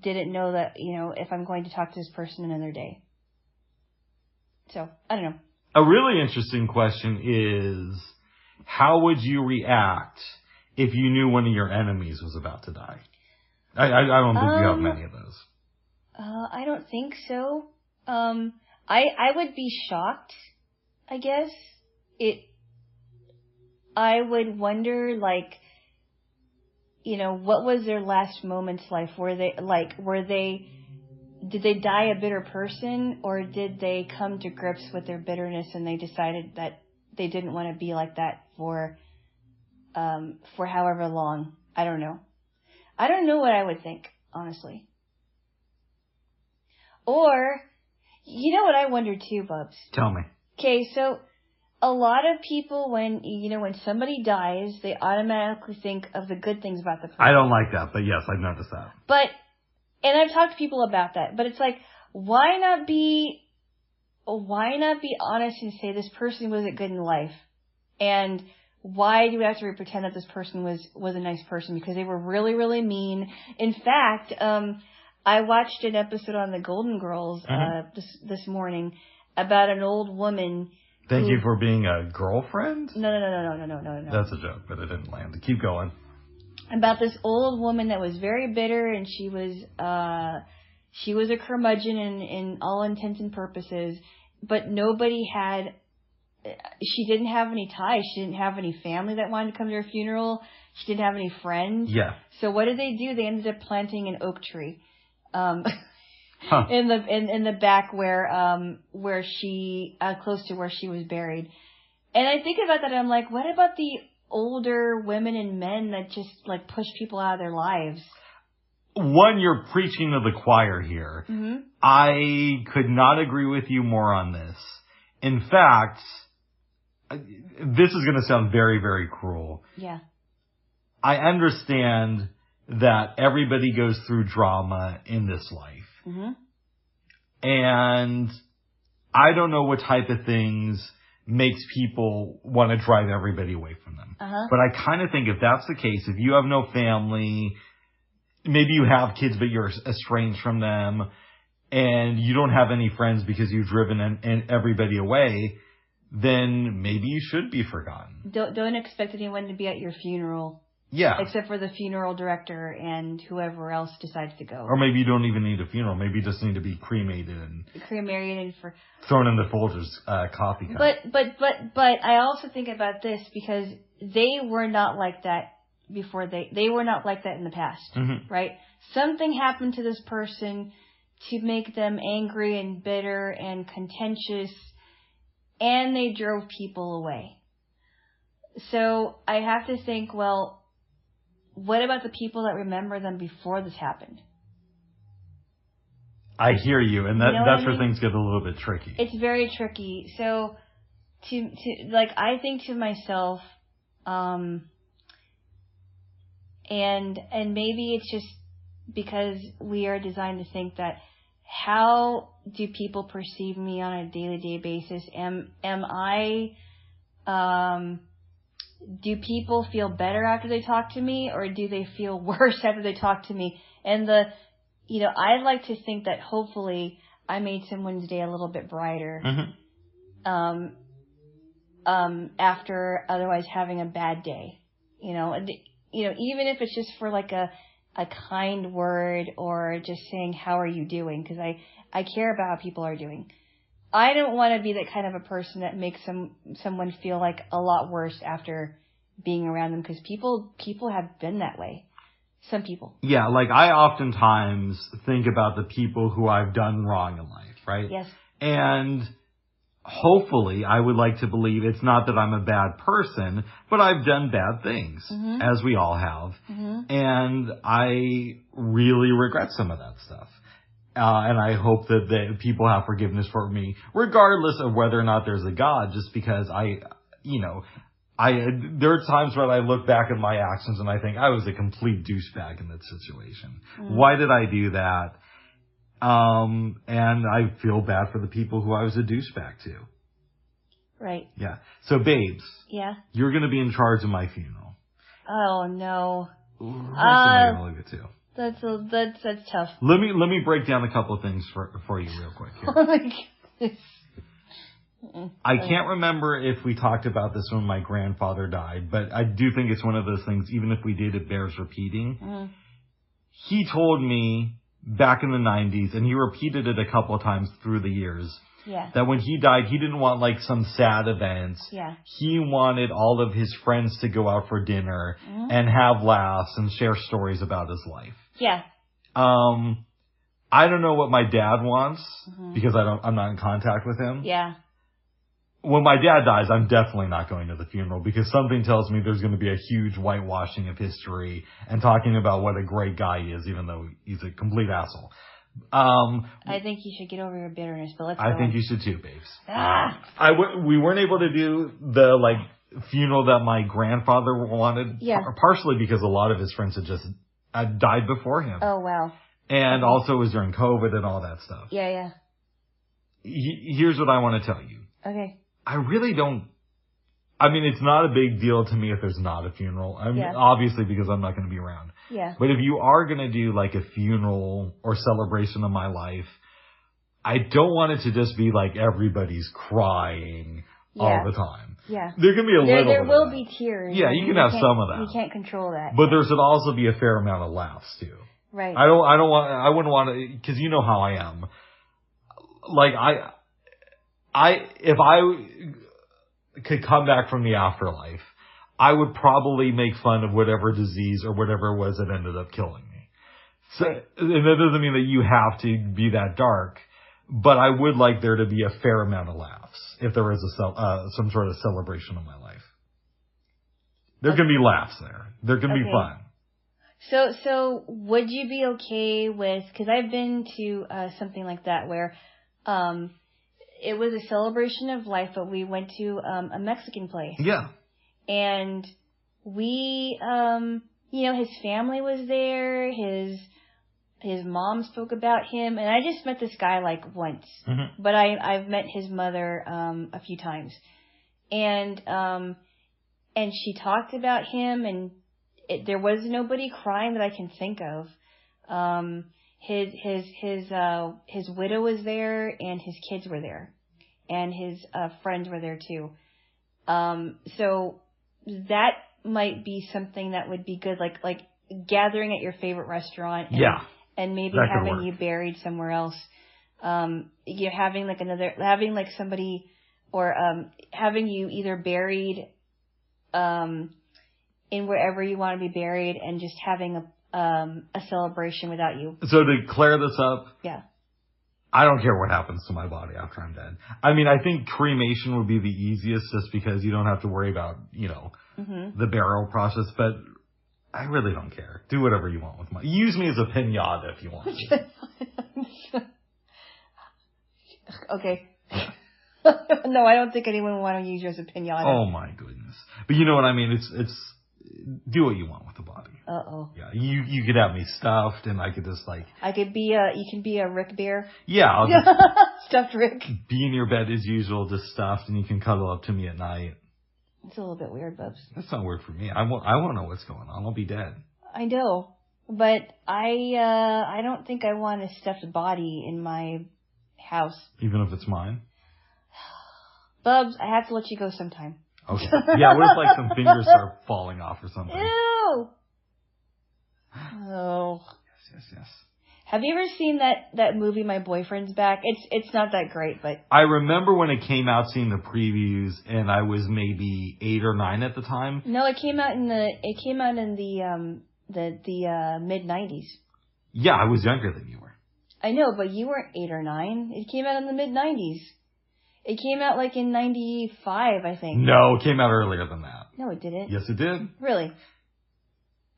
S2: didn't know that, if I'm going to talk to this person another day? So, I don't know.
S1: A really interesting question is, how would you react if you knew one of your enemies was about to die? I don't think you have many of those.
S2: I don't think so. I would be shocked, I guess. I would wonder, what was their last moments like? Did they die a bitter person, or did they come to grips with their bitterness and they decided that they didn't want to be like that for however long? I don't know. I don't know what I would think, honestly. Or, what I wonder too, Bubs?
S1: Tell me.
S2: Okay, so a lot of people, when somebody dies, they automatically think of the good things about the person.
S1: I don't like that, but yes, I've noticed that.
S2: And I've talked to people about that, but it's like, why not be honest and say this person wasn't good in life? And why do we have to pretend that this person was a nice person? Because they were really, really mean. In fact, I watched an episode on the Golden Girls, mm-hmm. this morning about an old woman.
S1: Thank you for being a girlfriend?
S2: No.
S1: That's a joke, but it didn't land. Keep going.
S2: About this old woman that was very bitter, and she was a curmudgeon in all intents and purposes, but she didn't have any ties. She didn't have any family that wanted to come to her funeral. She didn't have any friends.
S1: Yeah.
S2: So what did they do? They ended up planting an oak tree, in the back where she close to where she was buried. And I think about that, and I'm like, what about the older women and men that just push people out of their lives?
S1: One, you're preaching to the choir here. Mm-hmm. I could not agree with you more on this. In fact, this is going to sound very, very cruel.
S2: Yeah.
S1: I understand that everybody goes through drama in this life. Mm-hmm. And I don't know what type of things makes people want to drive everybody away from them. Uh-huh. But I kind of think if that's the case, if you have no family, maybe you have kids but you're estranged from them, and you don't have any friends because you've driven and everybody away, then maybe you should be forgotten.
S2: Don't expect anyone to be at your funeral.
S1: Yeah.
S2: Except for the funeral director and whoever else decides to go.
S1: Or maybe you don't even need a funeral. Maybe you just need to be cremated and thrown in the Folgers coffee cup.
S2: But I also think about this because they were not like that before. They were not like that in the past, right? Something happened to this person to make them angry and bitter and contentious, and they drove people away. So I have to think, well, what about the people that remember them before this happened?
S1: I hear you, and that's where things get a little bit tricky.
S2: It's very tricky. So, I think to myself, and maybe it's just because we are designed to think that how do people perceive me on a day-to-day basis? Am I do people feel better after they talk to me, or do they feel worse after they talk to me? And I'd like to think that hopefully I made someone's day a little bit brighter, after otherwise having a bad day. Even if it's just for like a kind word or just saying, how are you doing? Because I care about how people are doing. I don't want to be that kind of a person that makes someone feel like a lot worse after being around them, because people have been that way. Some people. Yeah,
S1: like I oftentimes think about the people who I've done wrong in life, right?
S2: Yes.
S1: And hopefully I would like to believe it's not that I'm a bad person, but I've done bad things, as we all have. And I really regret some of that stuff. And I hope that people have forgiveness for me, regardless of whether or not there's a God, just because there are times when I look back at my actions and I think I was a complete douchebag in that situation. Why did I do that? And I feel bad for the people who I was a douchebag to.
S2: Right.
S1: Yeah. So, babes.
S2: Yeah.
S1: You're going to be in charge of my funeral.
S2: Oh, no.
S1: Who else am I going to look at too?
S2: That's tough.
S1: Let me break down a couple of things for you real quick here.
S2: Oh my goodness.
S1: I can't remember if we talked about this when my grandfather died, but I do think it's one of those things, even if we did, it bears repeating. He told me back in the 90s, and he repeated it a couple of times through the years, that when he died, he didn't want like some sad events.
S2: Yeah.
S1: He wanted all of his friends to go out for dinner and have laughs and share stories about his life.
S2: Yeah.
S1: I don't know what my dad wants because I'm not in contact with him.
S2: Yeah.
S1: When my dad dies, I'm definitely not going to the funeral because something tells me there's going to be a huge whitewashing of history and talking about what a great guy he is, even though he's a complete asshole.
S2: I think you should get over your bitterness, but let's go
S1: I think
S2: on.
S1: You should too, babes. We weren't able to do the funeral that my grandfather wanted, partially because a lot of his friends had just died before him.
S2: Oh, wow.
S1: And also it was during COVID and all that stuff.
S2: Yeah.
S1: Here's what I want to tell you.
S2: Okay.
S1: I really don't. I mean, it's not a big deal to me if there's not a funeral. Obviously, because I'm not going to be around.
S2: Yeah.
S1: But if you are going to do like a funeral or celebration of my life, I don't want it to just be like everybody's crying all the time.
S2: Yeah.
S1: There can be a little.
S2: There will be tears.
S1: Yeah, you can have some of that.
S2: You can't control that.
S1: But there should also be a fair amount of laughs too.
S2: Right.
S1: I wouldn't want to, because you know how I am. Like if I could come back from the afterlife, I would probably make fun of whatever disease or whatever it was that ended up killing me. So, and that doesn't mean that you have to be that dark, but I would like there to be a fair amount of laughs if there is some sort of celebration of my life. There can be laughs there. There can be fun.
S2: So would you be okay with, because I've been to something like that where it was a celebration of life, but we went to a Mexican place.
S1: Yeah.
S2: And we, his family was there, his mom spoke about him, and I just met this guy like once, but I've met his mother a few times, and she talked about him, and there was nobody crying that I can think of. his widow was there, and his kids were there, and his friends were there too. So that might be something that would be good, like gathering at your favorite restaurant. And maybe having you buried somewhere else. You're having having somebody, or having you either buried in wherever you want to be buried, and just having a celebration without you.
S1: So to clear this up,
S2: yeah,
S1: I don't care what happens to my body after I'm dead. I mean, I think cremation would be the easiest, just because you don't have to worry about the burial process. But I really don't care. Do whatever you want with my. Use me as a pinata if you want.
S2: Okay. No, I don't think anyone would want to use you as a pinata.
S1: Oh my goodness! But you know what I mean. It's do what you want with the body. Yeah, you could have me stuffed, and I could just I could be
S2: you can be a Rick bear.
S1: Yeah, I'll just
S2: stuffed Rick.
S1: Be in your bed as usual, just stuffed, and you can cuddle up to me at night.
S2: It's a little bit weird, Bubs.
S1: That's not weird for me. I won't know what's going on. I'll be dead.
S2: I know, but I don't think I want a stuffed body in my house.
S1: Even if it's mine?
S2: Bubs, I have to let you go sometime.
S1: Okay. Yeah, what if some fingers start falling off or something?
S2: Ew! Oh.
S1: Yes.
S2: Have you ever seen that movie, My Boyfriend's Back? It's not that great, but
S1: I remember when it came out, seeing the previews, and I was maybe 8 or 9 at the time.
S2: No, it came out in the mid-90s.
S1: Yeah, I was younger than you were.
S2: I know, but you weren't 8 or 9. It came out in the mid-90s. It came out in 95, I think.
S1: No, it came out earlier than that.
S2: No, it didn't.
S1: Yes, it did.
S2: Really?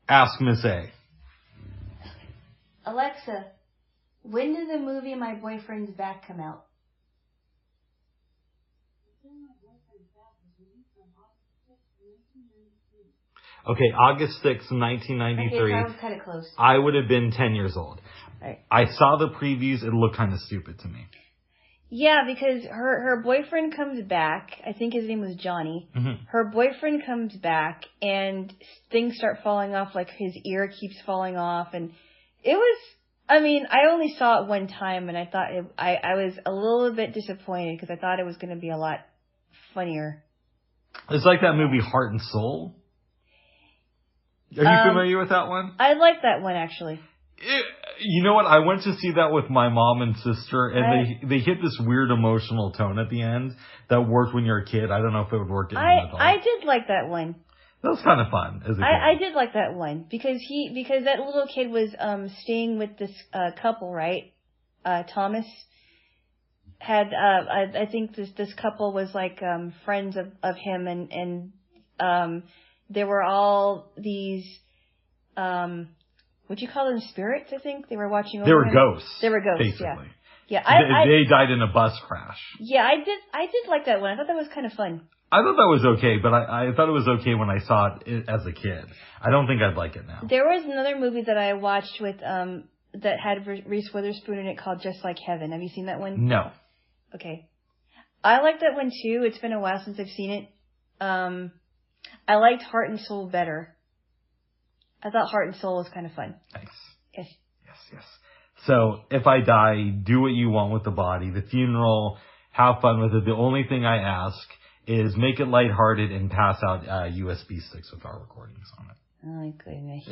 S1: Ask Miss A.
S2: Alexa, when did the movie My Boyfriend's Back come out?
S1: Okay, August 6th, 1993.
S2: Okay, so I was kind of close.
S1: I would have been 10 years old.
S2: Right.
S1: I saw the previews. It looked kind of stupid to me.
S2: Yeah, because her boyfriend comes back. I think his name was Johnny.
S1: Mm-hmm.
S2: Her boyfriend comes back, and things start falling off. His ear keeps falling off, and it was. I mean, I only saw it one time, and I thought I was a little bit disappointed because I thought it was going to be a lot funnier.
S1: It's like that movie Heart and Soul. Are you familiar with that one?
S2: I like that one, actually.
S1: You know what? I went to see that with my mom and sister, and they hit this weird emotional tone at the end that worked when you're a kid. I don't know if it would work as an adult.
S2: I did like that one.
S1: That was kind of fun as a kid.
S2: I did like that one because that little kid was staying with this couple, right? Thomas had I think this couple was friends of him, and there were all these would you call them spirits? I think they were watching over
S1: They were
S2: him.
S1: ghosts.
S2: They were ghosts.
S1: Basically.
S2: Yeah.
S1: They died in a bus crash.
S2: Yeah, I did like that one. I thought that was kind of fun.
S1: I thought that was okay, but I thought it was okay when I saw it as a kid. I don't think I'd like it now.
S2: There was another movie that I watched with that had Reese Witherspoon in it called Just Like Heaven. Have you seen that one?
S1: No.
S2: Okay. I like that one too. It's been a while since I've seen it. I liked Heart and Soul better. I thought Heart and Soul was kind of fun.
S1: Nice.
S2: Yes.
S1: Yes. So, if I die, do what you want with the body. The funeral, have fun with it. The only thing I ask is make it lighthearted and pass out USB sticks with our recordings on it.
S2: Oh, goodness.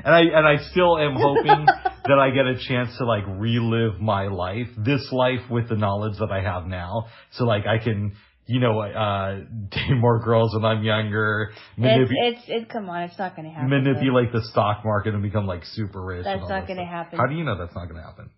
S1: And I still am hoping that I get a chance to relive my life, this life with the knowledge that I have now. So I can, date more girls when I'm younger.
S2: Come on, it's not going to happen.
S1: Manipulate the stock market and become super rich.
S2: That's not going to happen.
S1: How do you know that's not going to happen?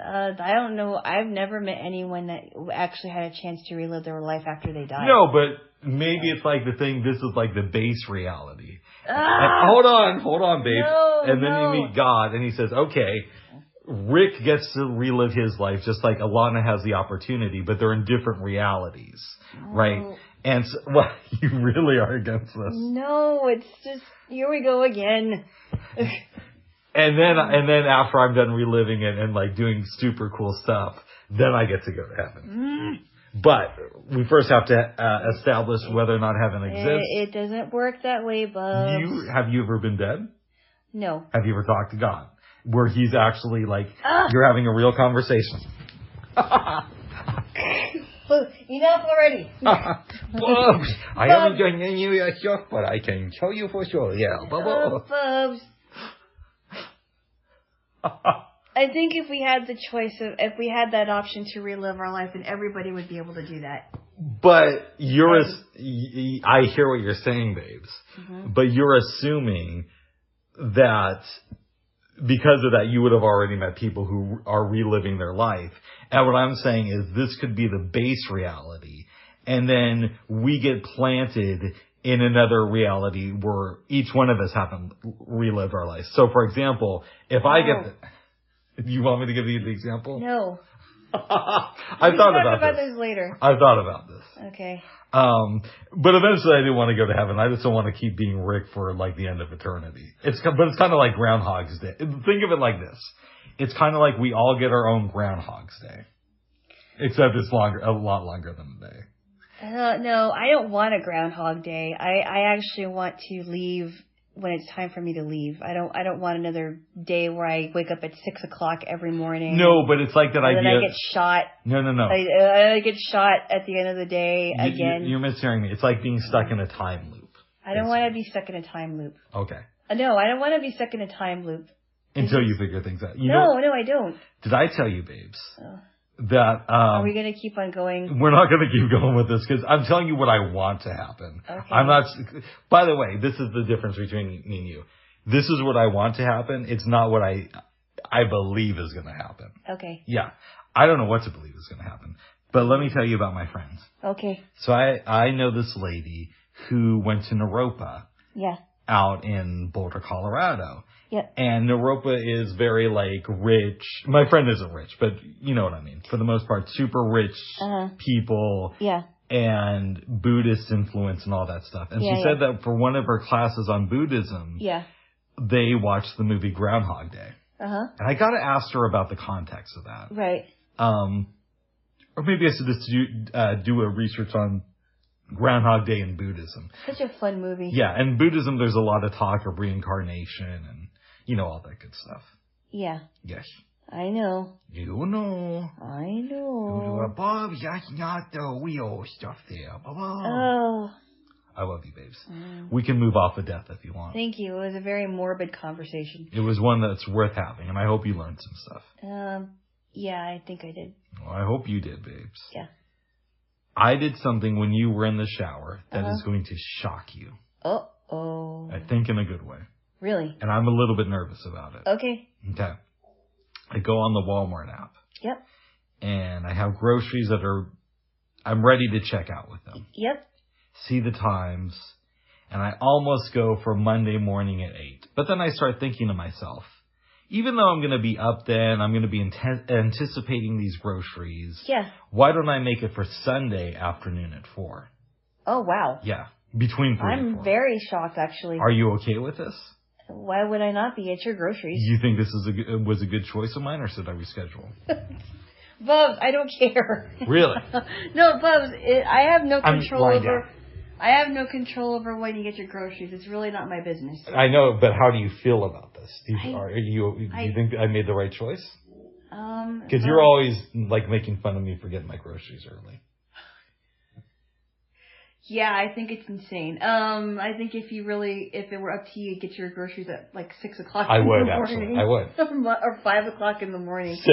S2: I don't know. I've never met anyone that actually had a chance to relive their life after they died.
S1: No, but maybe it's the thing. This is the base reality. Hold on, babe. And then you meet God, and he says, okay, Rick gets to relive his life just like Alana has the opportunity, but they're in different realities, right? And so, you really are against this.
S2: No, it's just, here we go again.
S1: And then after I'm done reliving it and doing super cool stuff, then I get to go to heaven. But we first have to establish whether or not heaven exists.
S2: It doesn't work that way, Bubs.
S1: Have you ever been dead?
S2: No.
S1: Have you ever talked to God? Where he's actually like, you're having a real conversation.
S2: Enough already.
S1: Bubs, I haven't done any of your stuff, but I can tell you for sure. Yeah,
S2: Bubs. I think if we had if we had that option to relive our life, then everybody would be able to do that.
S1: But I hear what you're saying, babes. Mm-hmm. But you're assuming that because of that, you would have already met people who are reliving their life. And what I'm saying is this could be the base reality. And then we get planted in another reality where each one of us haven't relived our life. So, for example, if I get... Do you want me to give you the example?
S2: No.
S1: I thought about
S2: this later.
S1: I thought about this.
S2: Okay.
S1: But eventually I do want to go to heaven. I just don't want to keep being Rick for like the end of eternity. But it's kind of like Groundhog's Day. Think of it like this. It's kind of like we all get our own Groundhog's Day. Except it's a lot longer than a day.
S2: No, I don't want a Groundhog Day. I actually want to leave when it's time for me to leave. I don't want another day where I wake up at 6 o'clock every morning.
S1: No, but it's like that idea.
S2: And then I get shot.
S1: No.
S2: I get shot at the end of the day again.
S1: You're mishearing me. It's like being stuck in a time loop.
S2: I don't want to be stuck in a time loop.
S1: Okay.
S2: No, I don't want to be stuck in a time loop.
S1: Until you figure things out.
S2: No, I don't.
S1: Did I tell you, babes? That
S2: are we going to keep on going?
S1: We're not going to keep going with this because I'm telling you what I want to happen.
S2: Okay.
S1: I'm not. By the way, this is the difference between me and you. This is what I want to happen. It's not what I believe is going to happen.
S2: Okay.
S1: Yeah, I don't know what to believe is going to happen, but let me tell you about my friends.
S2: Okay.
S1: So I know this lady who went to Naropa.
S2: Yeah.
S1: Out in Boulder, Colorado.
S2: Yeah.
S1: And Naropa is very, like, rich. My friend isn't rich, but you know what I mean. For the most part, super rich people.
S2: Yeah.
S1: And Buddhist influence and all that stuff. And she said that for one of her classes on Buddhism, they watched the movie Groundhog Day.
S2: Uh-huh.
S1: And I got to ask her about the context of that.
S2: Right.
S1: Or maybe I should just do a research on Groundhog Day in Buddhism.
S2: Such a fun movie.
S1: Yeah, and Buddhism, there's a lot of talk of reincarnation and, you know, all that good stuff.
S2: Yeah.
S1: Yes.
S2: I know.
S1: You know.
S2: I know.
S1: Bob, that's not the real stuff there.
S2: Oh.
S1: I love you, babes. We can move off of death if you want.
S2: Thank you. It was a very morbid conversation.
S1: It was one that's worth having, and I hope you learned some stuff.
S2: Yeah, I think I did.
S1: Well, I hope you did, babes.
S2: Yeah.
S1: I did something when you were in the shower that is going to shock you.
S2: Uh-oh.
S1: I think in a good way.
S2: Really?
S1: And I'm a little bit nervous about it.
S2: Okay.
S1: Okay. I go on the Walmart app.
S2: Yep.
S1: And I have groceries I'm ready to check out with them.
S2: Yep. See
S1: the times. And I almost go for Monday morning at 8. But then I start thinking to myself, even though I'm going to be up then, I'm going to be anticipating these groceries.
S2: Yeah.
S1: Why don't I make it for Sunday afternoon at 4?
S2: Oh, wow.
S1: Yeah. Between 3 and 4.
S2: I'm very shocked, actually.
S1: Are you okay with this?
S2: Why would I not be? It's your groceries.
S1: You think this was a good choice of mine, or should I reschedule?
S2: Bubs, I don't care.
S1: Really?
S2: No, Bubs, I have no control over... I have no control over when you get your groceries. It's really not my business.
S1: I know, but how do you feel about this? Do you think I made the right choice? Because you're always like making fun of me for getting my groceries early. Yeah,
S2: I think it's insane. I think if it were up to you, you'd get your groceries at like 6 o'clock in the morning.
S1: Actually. I would.
S2: Or 5 o'clock in the morning.
S1: 6.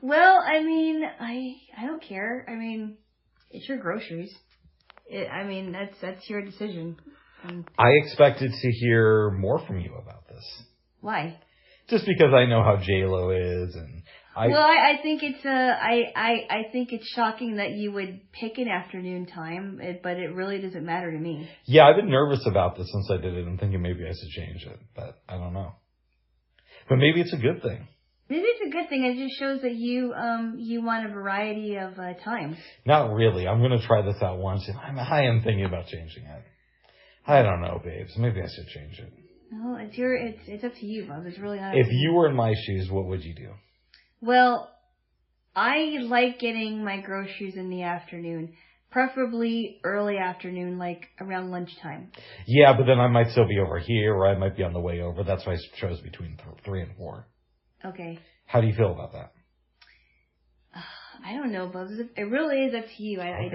S2: Well, I mean, I don't care. I mean, it's your groceries. That's your decision.
S1: I expected to hear more from you about this.
S2: Why?
S1: Just because I know how Jaylo is, and
S2: I think it's I think it's shocking that you would pick an afternoon time, but it really doesn't matter to me.
S1: Yeah, I've been nervous about this since I did it. I'm thinking maybe I should change it, but I don't know. But maybe it's a good thing.
S2: Maybe it's a good thing. It just shows that you want a variety of times.
S1: Not really. I'm going to try this out once. I am thinking about changing it. I don't know, babes. Maybe I should change it.
S2: No, it's up to you, Bob. It's really not.
S1: If you were in my shoes, what would you do?
S2: Well, I like getting my groceries in the afternoon. Preferably early afternoon, like around lunchtime.
S1: Yeah, but then I might still be over here, or I might be on the way over. That's why I chose between 3 and 4.
S2: Okay.
S1: How do you feel about that?
S2: I don't know, Bubs. It really is up to you. I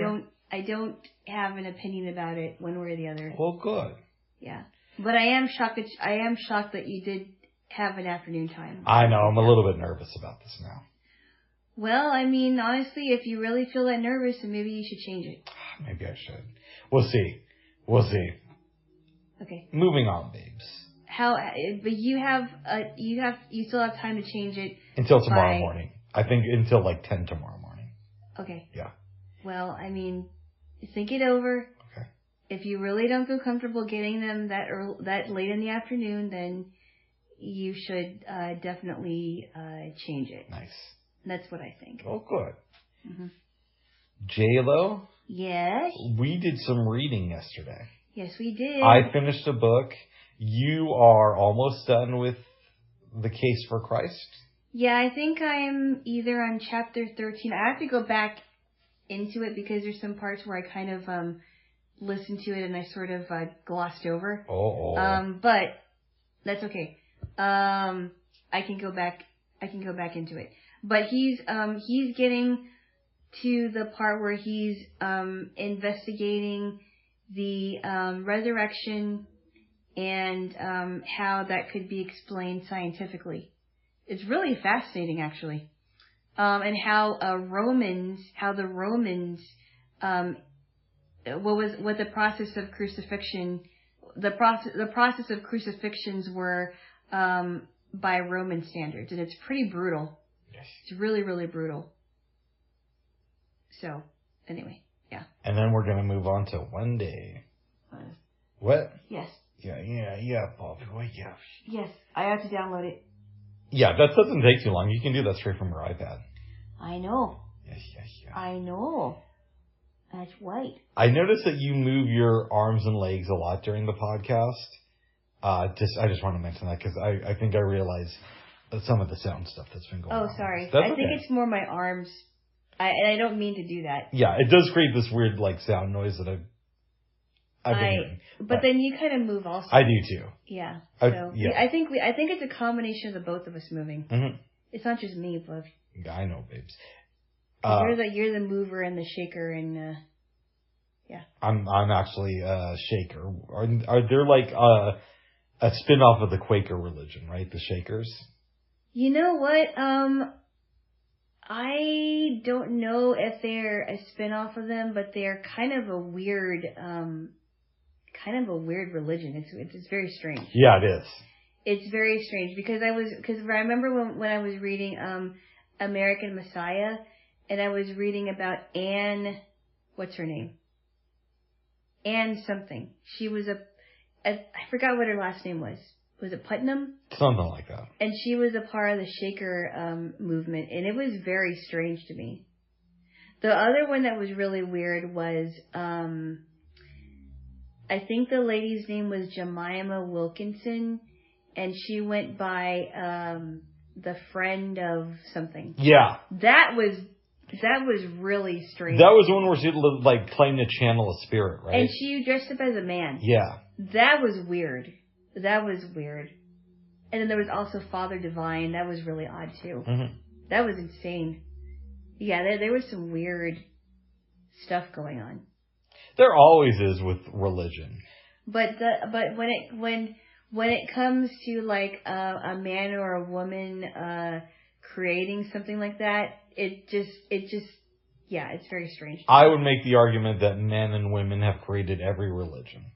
S2: don't have an opinion about it one way or the other.
S1: Well, good.
S2: Yeah, but I am shocked that you did have an afternoon time.
S1: I know. I'm a little bit nervous about this now.
S2: Well, I mean, honestly, if you really feel that nervous, then maybe you should change it.
S1: Maybe I should. We'll see. We'll see.
S2: Okay.
S1: Moving on, babes.
S2: But you still have time to change it
S1: until tomorrow morning. I think until like 10 tomorrow morning.
S2: Okay.
S1: Yeah.
S2: Well, I mean, think it over.
S1: Okay.
S2: If you really don't feel comfortable getting them that late in the afternoon, then you should definitely change it.
S1: Nice.
S2: That's what I think.
S1: Oh, good.
S2: Mm-hmm.
S1: Jaylo?
S2: Yes?
S1: We did some reading yesterday.
S2: Yes, we did.
S1: I finished a book. You are almost done with The Case for Christ?
S2: Yeah, I think I'm either on chapter 13. I have to go back into it because there's some parts where I kind of listened to it and I sort of glossed over. But that's okay. I can go back into it. But he's getting to the part where he's investigating the resurrection and how that could be explained scientifically. It's really fascinating, actually, and how the Romans, what the process of crucifixion, the process of crucifixions were by Roman standards, and it's pretty brutal.
S1: Yes.
S2: It's really, really brutal. So, anyway, yeah.
S1: And then we're gonna move on to One Day. What?
S2: Yes.
S1: Yeah, Bob. Oh, yeah.
S2: Yes, I have to download it.
S1: Yeah, that doesn't take too long. You can do that straight from your iPad.
S2: I know.
S1: Yes.
S2: I know. That's right.
S1: I noticed that you move your arms and legs a lot during the podcast. I just want to mention that because I think I realize some of the sound stuff that's been going on.
S2: Oh, sorry.
S1: I
S2: think it's more my arms. And I don't mean to do that.
S1: Yeah, it does create this weird sound noise that I've been hearing.
S2: But then you kind of move also.
S1: I do too.
S2: Yeah. So
S1: yeah.
S2: I think it's a combination of the both of us moving.
S1: Mm-hmm.
S2: It's not just me, but
S1: yeah, I know, babes.
S2: You're the mover and the shaker, and yeah. I'm
S1: actually a shaker. Are there a spin-off of the Quaker religion, right? The Shakers. You
S2: know what? I don't know if they're a spin-off of them, but they're kind of a weird religion. It's very strange.
S1: Yeah, it is.
S2: It's very strange because I remember when I was reading American Messiah, and I was reading about Anne. What's her name? Anne something. She was I forgot what her last name was. Was it Putnam?
S1: Something like that.
S2: And she was a part of the Shaker movement, and it was very strange to me. The other one that was really weird was, I think the lady's name was Jemima Wilkinson, and she went by the friend of something.
S1: Yeah.
S2: That was really strange.
S1: That was one where she claimed to channel a spirit, right?
S2: And she dressed up as a man.
S1: Yeah.
S2: That was weird. And then there was also Father Divine. That was really odd too.
S1: Mm-hmm.
S2: That was insane. Yeah, there was some weird stuff going on.
S1: There always is with religion.
S2: But when it comes to a man or a woman creating something like that, it's very strange.
S1: I would make the argument that men and women have created every religion.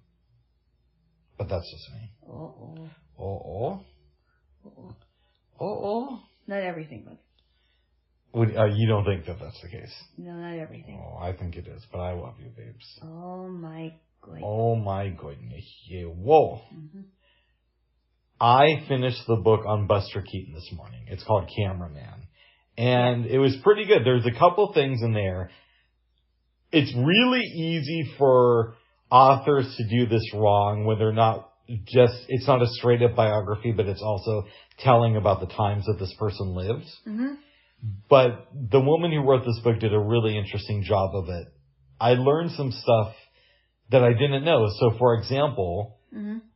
S1: But that's just me.
S2: Not everything, but.
S1: You don't think that that's the case?
S2: No, not everything.
S1: Oh, I think it is, but I love you, babes.
S2: Oh my goodness.
S1: Oh my goodness. Yeah. Whoa.
S2: Mm-hmm.
S1: I finished the book on Buster Keaton this morning. It's called Cameraman. And it was pretty good. There's a couple things in there. It's really easy for authors to do this wrong when they're not it's not a straight up biography, but it's also telling about the times that this person lived.
S2: Mm-hmm.
S1: But the woman who wrote this book did a really interesting job of it. I learned some stuff that I didn't know. So, for example,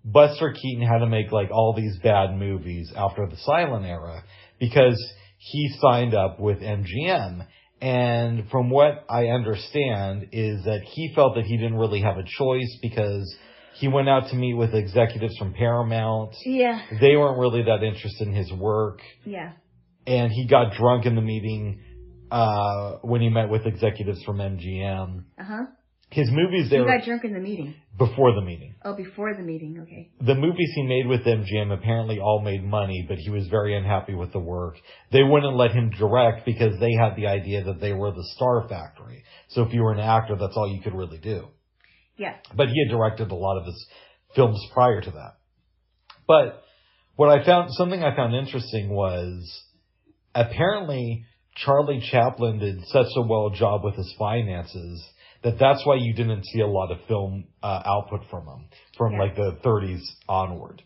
S1: Buster Keaton had to make like all these bad movies after the silent era because he signed up with MGM. And from what I understand is that he felt that he didn't really have a choice because he went out to meet with executives from Paramount.
S2: Yeah.
S1: They weren't really that interested in his work.
S2: Yeah.
S1: And he got drunk in the meeting when he met with executives from MGM.
S2: Uh-huh.
S1: His movies there...
S2: He got drunk in the meeting.
S1: Before the meeting.
S2: Oh, before the meeting, okay.
S1: The movies he made with MGM apparently all made money, but he was very unhappy with the work. They wouldn't let him direct because they had the idea that they were the star factory. So if you were an actor, that's all you could really do.
S2: Yeah.
S1: But he had directed a lot of his films prior to that. But something I found interesting was apparently Charlie Chaplin did such a well job with his finances that's why you didn't see a lot of film output from him from like the 30s onward.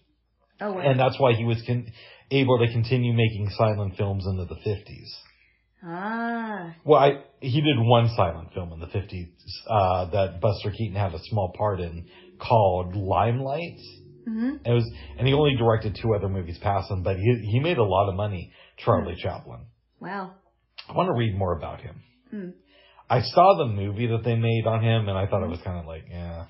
S2: Oh, wow.
S1: And that's why he was able to continue making silent films into the 50s.
S2: Ah.
S1: Well, he did one silent film in the 50s that Buster Keaton had a small part in called Limelight. Mm-hmm. And he only directed 2 other movies past him, but he made a lot of money, Charlie Chaplin.
S2: Wow.
S1: I want to read more about him. I saw the movie that they made on him, and I thought it was kind of like, yeah.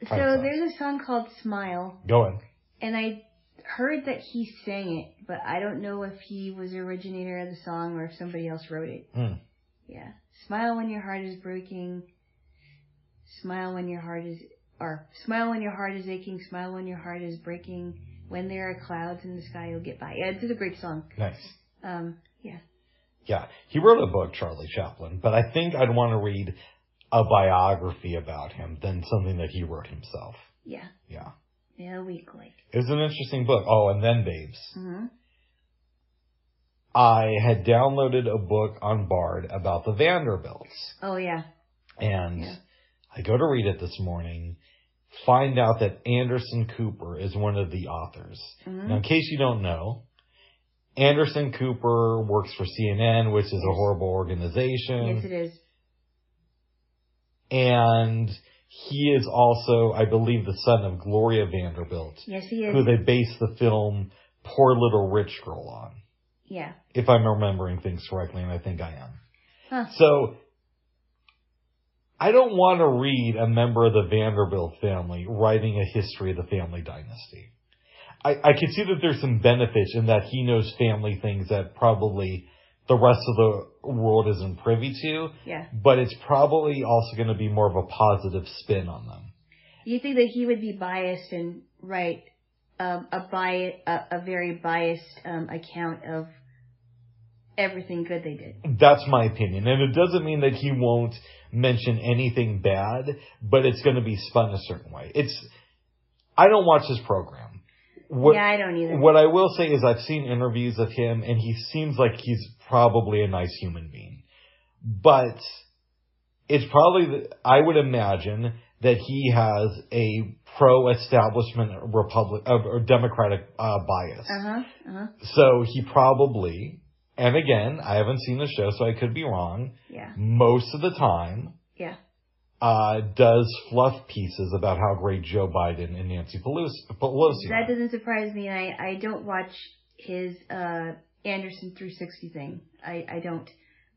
S2: So there's a song called Smile.
S1: Go ahead.
S2: And I heard that he sang it, but I don't know if he was the originator of the song or if somebody else wrote it. Yeah. Smile when your heart is breaking. Smile when your heart is... Or smile when your heart is aching. Smile when your heart is breaking. When there are clouds in the sky, you'll get by. Yeah, it's a great song.
S1: Nice.
S2: Yeah.
S1: Yeah, he wrote a book, Charlie Chaplin, but I think I'd want to read a biography about him than something that he wrote himself.
S2: Yeah.
S1: Yeah.
S2: Yeah, weekly.
S1: It was an interesting book. Oh, and then, babes.
S2: Mm-hmm.
S1: I had downloaded a book on Bard about the Vanderbilts.
S2: Oh, yeah.
S1: And I go to read it this morning, find out that Anderson Cooper is one of the authors. Mm-hmm. Now, in case you don't know, Anderson Cooper works for CNN, which is a horrible organization.
S2: Yes, it is.
S1: And he is also, I believe, the son of Gloria Vanderbilt.
S2: Yes, he is.
S1: Who they based the film Poor Little Rich Girl on.
S2: Yeah.
S1: If I'm remembering things correctly, and I think I am.
S2: Huh.
S1: So, I don't want to read a member of the Vanderbilt family writing a history of the family dynasty. I can see that there's some benefits in that he knows family things that probably the rest of the world isn't privy to.
S2: Yeah.
S1: But it's probably also going to be more of a positive spin on them.
S2: You think that he would be biased and write a very biased account of everything good they did?
S1: That's my opinion. And it doesn't mean that he won't mention anything bad, but it's going to be spun a certain way. I don't watch his program.
S2: Yeah, I don't either.
S1: What I will say is I've seen interviews of him, and he seems like he's probably a nice human being. But it's probably, I would imagine that he has a pro-establishment or Democratic bias. So he probably, and again, I haven't seen the show, so I could be wrong.
S2: Yeah.
S1: Most of the time.
S2: Yeah.
S1: Does fluff pieces about how great Joe Biden and Nancy Pelosi are.
S2: That doesn't surprise me. I don't watch his Anderson 360 thing. I don't.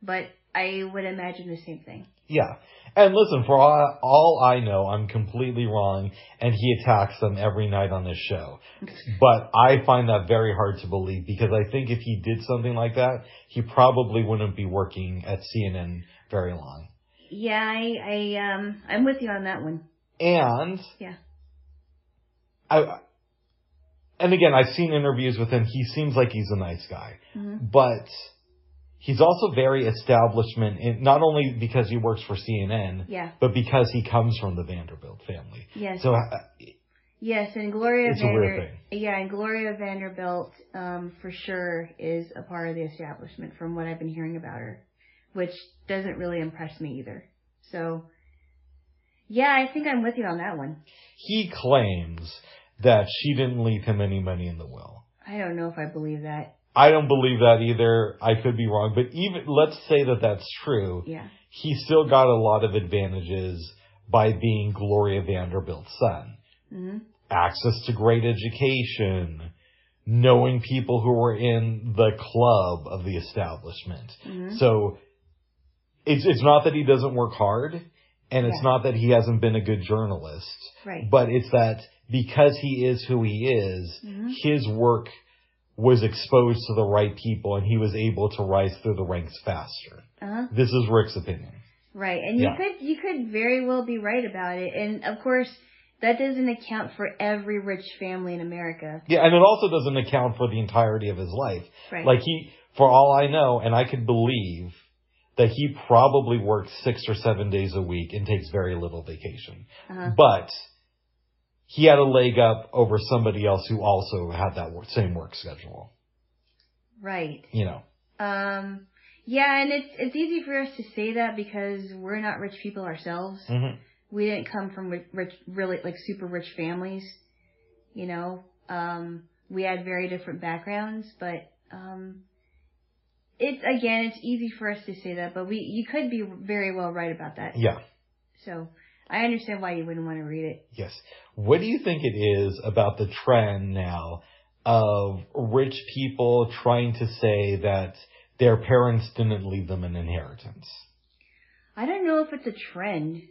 S2: But I would imagine the same thing.
S1: Yeah. And listen, for all I know, I'm completely wrong, and he attacks them every night on this show. But I find that very hard to believe, because I think if he did something like that, he probably wouldn't be working at CNN very long.
S2: Yeah, I'm with you on that one.
S1: And
S2: yeah,
S1: and again, I've seen interviews with him. He seems like he's a nice guy, but he's also very establishment. Not only because he works for CNN, but because he comes from the Vanderbilt family.
S2: Yes.
S1: So
S2: yes, and Gloria
S1: it's a weird thing.
S2: Yeah, and Gloria Vanderbilt for sure is a part of the establishment from what I've been hearing about her, which doesn't really impress me either. So, yeah, I think I'm with you on that one.
S1: He claims that she didn't leave him any money in the will.
S2: I don't know if I believe that.
S1: I don't believe that either. I could be wrong. But even, let's say that that's true.
S2: Yeah.
S1: He still got a lot of advantages by being Gloria Vanderbilt's son. Mm-hmm. Access to great education, knowing people who were in the club of the establishment. Mm-hmm. So it's not that he doesn't work hard, and it's not that he hasn't been a good journalist.
S2: Right.
S1: But it's that because he is who he is, his work was exposed to the right people, and he was able to rise through the ranks faster. Uh-huh. This is Rick's opinion.
S2: Right, and you could very well be right about it, and of course, that doesn't account for every rich family in America.
S1: Yeah, and it also doesn't account for the entirety of his life.
S2: Right.
S1: Like for all I know, and I could believe that he probably works 6 or 7 days a week and takes very little vacation. Uh-huh. But he had a leg up over somebody else who also had that same work schedule.
S2: Right.
S1: You know.
S2: Yeah, and it's easy for us to say that because we're not rich people ourselves. Mm-hmm. We didn't come from rich, really like super rich families. You know, we had very different backgrounds, but it's easy for us to say that, but you could be very well right about that.
S1: Yeah.
S2: So I understand why you wouldn't want to read it.
S1: Yes. What do you think it is about the trend now of rich people trying to say that their parents didn't leave them an inheritance?
S2: I don't know if it's a trend,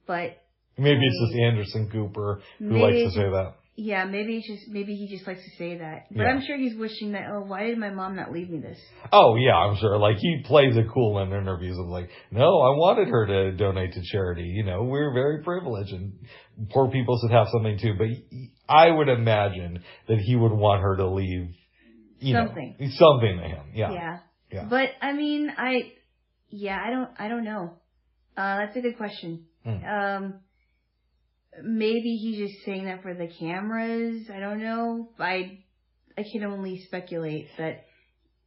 S2: but
S1: maybe it's just Anderson Cooper who likes to say that.
S2: Yeah, maybe he just likes to say that. But I'm sure he's wishing that, why did my mom not leave me this?
S1: Oh, yeah, I'm sure. Like, he plays it cool in interviews of like, no, I wanted her to donate to charity. You know, we're very privileged and poor people should have something too. But I would imagine that he would want her to leave, something to him. Yeah. Yeah. But,
S2: I mean, I don't know. That's a good question. Maybe he's just saying that for the cameras. I don't know. I can only speculate that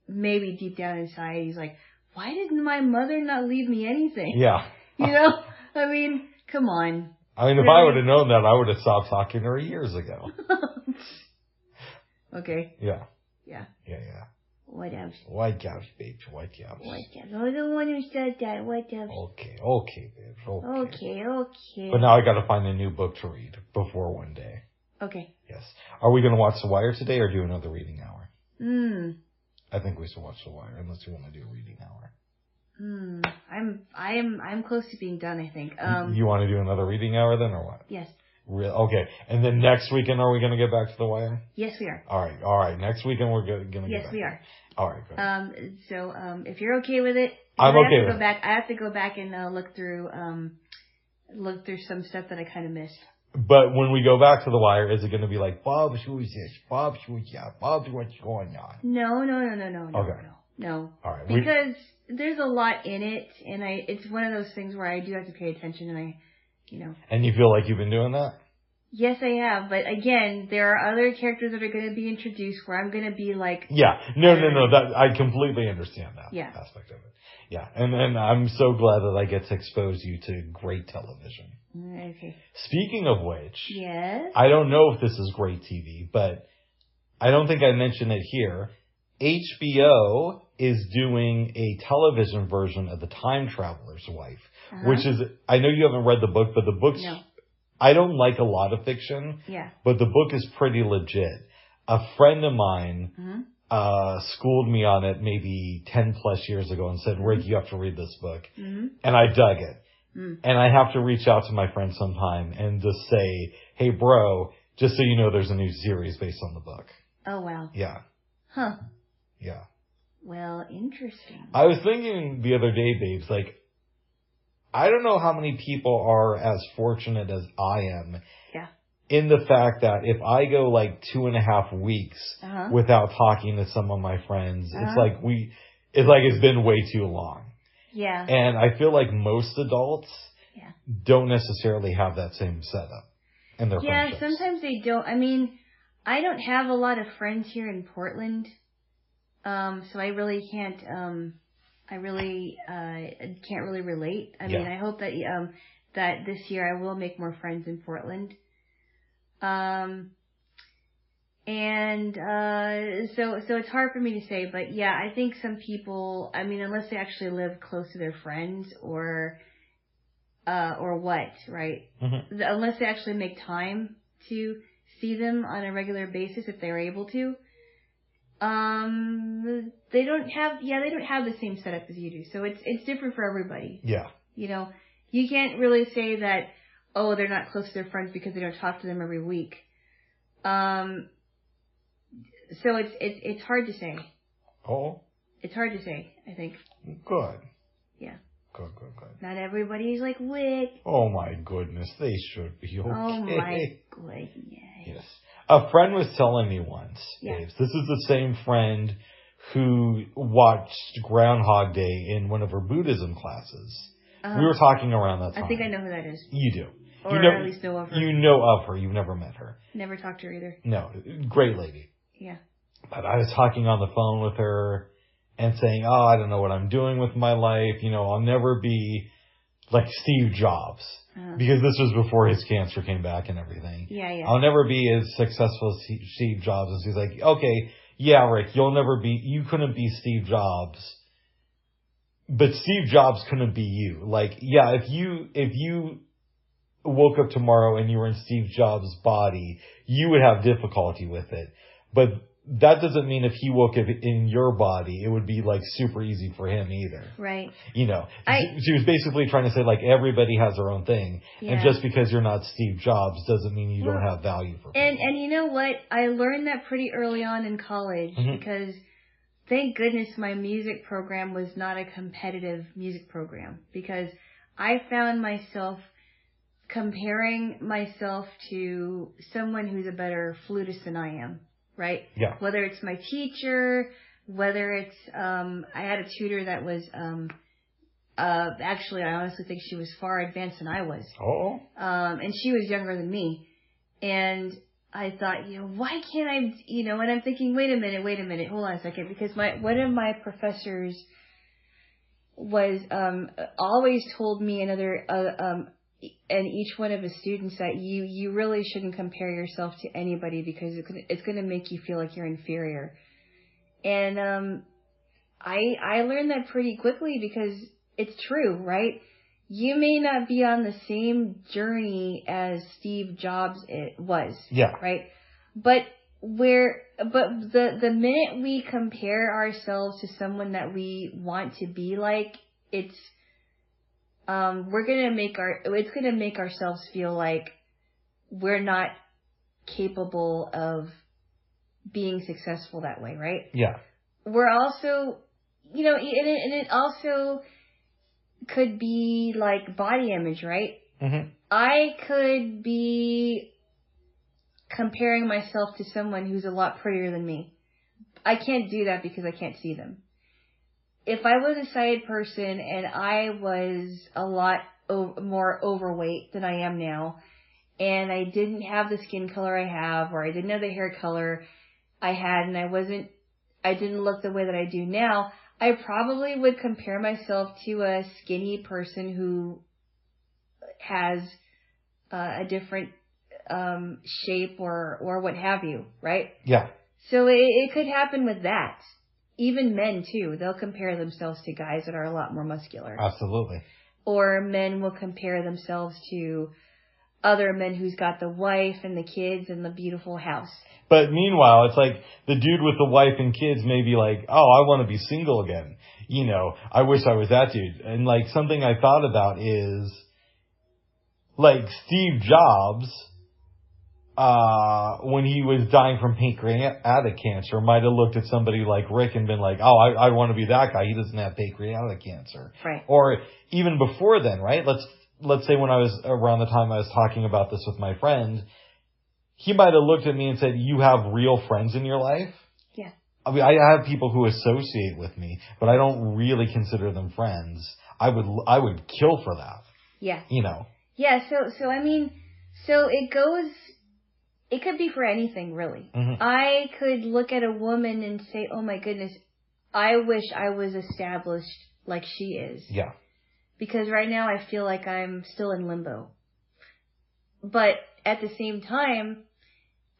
S2: maybe deep down inside he's like, why didn't my mother not leave me anything?
S1: Yeah.
S2: You know? I mean, come on.
S1: I mean, if I would have known that, I would have stopped talking to her years ago.
S2: Okay.
S1: Yeah.
S2: Yeah.
S1: Yeah.
S2: What else?
S1: White House, babes. White House.
S2: I'm the one who said that. White House.
S1: Okay, babes.
S2: Okay.
S1: But now I got to find a new book to read before one day.
S2: Okay.
S1: Yes. Are we going to watch The Wire today or do another reading hour? I think we should watch The Wire unless you want to do a reading hour.
S2: I'm close to being done, I think.
S1: You want to do another reading hour then or what?
S2: Yes.
S1: Okay. And then next weekend, are we going to get back to The Wire?
S2: Yes, we are.
S1: All right. Next weekend, we're going to get back.
S2: Yes, we are.
S1: All right, good.
S2: So, if you're okay with it,
S1: I'm okay with it.
S2: I have to go back and look through some stuff that I kind of missed.
S1: But when we go back to The Wire, is it going to be like, Bob, who's this? Bob, who's that? Bob, what's going on?
S2: No.
S1: Okay.
S2: No.
S1: All right.
S2: Because there's a lot in it, and it's one of those things where I do have to pay attention, and
S1: And you feel like you've been doing that?
S2: Yes, I have. But again, there are other characters that are going to be introduced where I'm going to be like...
S1: Yeah. No. That I completely understand that aspect of it. Yeah. And I'm so glad that I get to expose you to great television.
S2: Okay.
S1: Speaking of which...
S2: Yes?
S1: I don't know if this is great TV, but I don't think I mentioned it here. HBO is doing a television version of The Time Traveler's Wife, which is... I know you haven't read the book, but the book's...
S2: No.
S1: I don't like a lot of fiction, but the book is pretty legit. A friend of mine schooled me on it maybe 10 plus years ago and said, Rick, you have to read this book. And I dug it. And I have to reach out to my friend sometime and just say, hey, bro, just so you know, there's a new series based on the book.
S2: Oh, wow.
S1: Yeah.
S2: Huh.
S1: Yeah.
S2: Well, interesting.
S1: I was thinking the other day, babes, like, I don't know how many people are as fortunate as I am in the fact that if I go like 2.5 weeks without talking to some of my friends, it's like it's been way too long.
S2: Yeah.
S1: And I feel like most adults don't necessarily have that same setup in their friendships.
S2: Yeah, sometimes they don't. I mean, I don't have a lot of friends here in Portland, so I really can't... can't really relate. I mean, I hope that that this year I will make more friends in Portland. And And so it's hard for me to say, but yeah, I think some people, I mean, unless they actually live close to their friends or what, right?
S1: Mm-hmm.
S2: Unless they actually make time to see them on a regular basis, if they're able to, they don't have the same setup as you do. So it's different for everybody.
S1: Yeah.
S2: You know, you can't really say that, oh, they're not close to their friends because they don't talk to them every week. So it's hard to say.
S1: Oh.
S2: It's hard to say, I think.
S1: Good.
S2: Yeah.
S1: Good.
S2: Not everybody's like Wick.
S1: Oh my goodness, they should be okay.
S2: Oh my goodness.
S1: Yes. A friend was telling me once,
S2: Yeah.
S1: Dave, this is the same friend who watched Groundhog Day in one of her Buddhism classes. We were talking around that time.
S2: I think I know who that is.
S1: You do.
S2: Or
S1: you know,
S2: at least know of her.
S1: You know of her. You've never met her.
S2: Never talked to her either.
S1: No. Great lady.
S2: Yeah.
S1: But I was talking on the phone with her and saying, oh, I don't know what I'm doing with my life. You know, I'll never be like Steve Jobs. Because this was before his cancer came back and everything.
S2: Yeah.
S1: I'll never be as successful as Steve Jobs. And she's like, okay, yeah, Rick, you couldn't be Steve Jobs. But Steve Jobs couldn't be you. Like, yeah, if you woke up tomorrow and you were in Steve Jobs' body, you would have difficulty with it. But that doesn't mean if he woke up in your body, it would be like super easy for him either.
S2: Right.
S1: You know, she was basically trying to say like everybody has their own thing. Yeah. And just because you're not Steve Jobs doesn't mean you don't have value for people.
S2: And you know what? I learned that pretty early on in college because thank goodness my music program was not a competitive music program, because I found myself comparing myself to someone who's a better flutist than I am, right?
S1: Yeah.
S2: Whether it's my teacher, whether it's, I had a tutor that was, actually, I honestly think she was far advanced than I was.
S1: Oh.
S2: And she was younger than me. And I thought, why can't I, and I'm thinking, wait a minute, hold on a second, because one of my professors was, always told me and each one of his students that you really shouldn't compare yourself to anybody, because it's going to make you feel like you're inferior. And, I learned that pretty quickly, because it's true, right? You may not be on the same journey as Steve Jobs was.
S1: Yeah.
S2: Right? But the minute we compare ourselves to someone that we want to be like, it's going to make ourselves feel like we're not capable of being successful that way, right?
S1: Yeah.
S2: We're also, and it also could be like body image, right?
S1: Mm-hmm.
S2: I could be comparing myself to someone who's a lot prettier than me. I can't do that because I can't see them. If I was a sighted person and I was a lot more overweight than I am now, and I didn't have the skin color I have, or I didn't have the hair color I had, and I didn't look the way that I do now, I probably would compare myself to a skinny person who has a different shape or what have you, right?
S1: Yeah.
S2: So it could happen with that. Even men, too. They'll compare themselves to guys that are a lot more muscular.
S1: Absolutely.
S2: Or men will compare themselves to other men who's got the wife and the kids and the beautiful house.
S1: But meanwhile, it's like the dude with the wife and kids may be like, oh, I want to be single again. I wish I was that dude. And like something I thought about is like Steve Jobs, when he was dying from pancreatic cancer, might have looked at somebody like Rick and been like, oh, I want to be that guy. He doesn't have pancreatic cancer.
S2: Right.
S1: Or even before then, right? Let's say when I was around the time I was talking about this with my friend, he might have looked at me and said, you have real friends in your life?
S2: Yeah.
S1: I mean, I have people who associate with me, but I don't really consider them friends. I would kill for that.
S2: Yeah.
S1: Yeah,
S2: so I mean, it could be for anything, really.
S1: Mm-hmm.
S2: I could look at a woman and say, oh my goodness, I wish I was established like she is.
S1: Yeah.
S2: Because right now I feel like I'm still in limbo. But at the same time,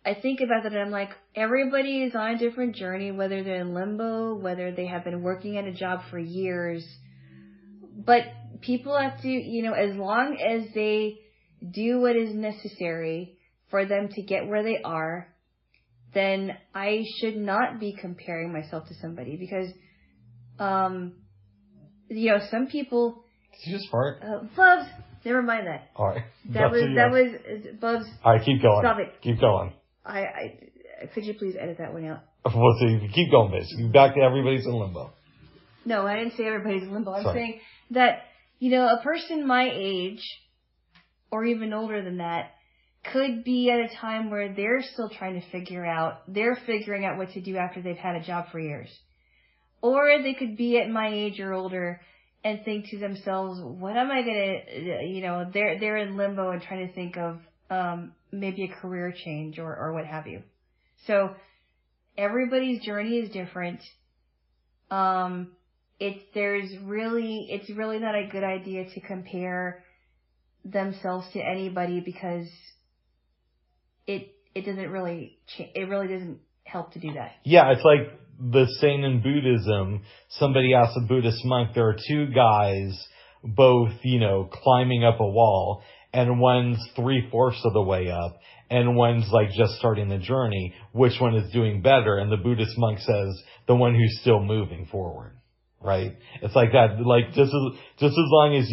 S2: I think about that and I'm like, everybody is on a different journey, whether they're in limbo, whether they have been working at a job for years. But people have to, as long as they do what is necessary for them to get where they are, then I should not be comparing myself to somebody because, some people.
S1: Did you just fart?
S2: Bubs, never mind that.
S1: All right.
S2: That was Bubs.
S1: All right, keep going.
S2: Stop it.
S1: Keep going.
S2: Could you please edit that one out?
S1: Well, so you keep going, bitch. Back to everybody's in limbo.
S2: No, I didn't say everybody's in limbo. I'm
S1: Sorry.
S2: saying that, a person my age, or even older than that, could be at a time where they're still trying to figuring out what to do after they've had a job for years. Or they could be at my age or older and think to themselves, what am I going to, they're in limbo and trying to think of maybe a career change or what have you. So everybody's journey is different. It's really not a good idea to compare themselves to anybody because it doesn't really doesn't help to do that.
S1: Yeah, it's like the saying in Buddhism. Somebody asked a Buddhist monk, there are two guys both, climbing up a wall, and one's 3/4 of the way up, and one's like just starting the journey. Which one is doing better? And the Buddhist monk says, the one who's still moving forward. Right? It's like that, like just as long as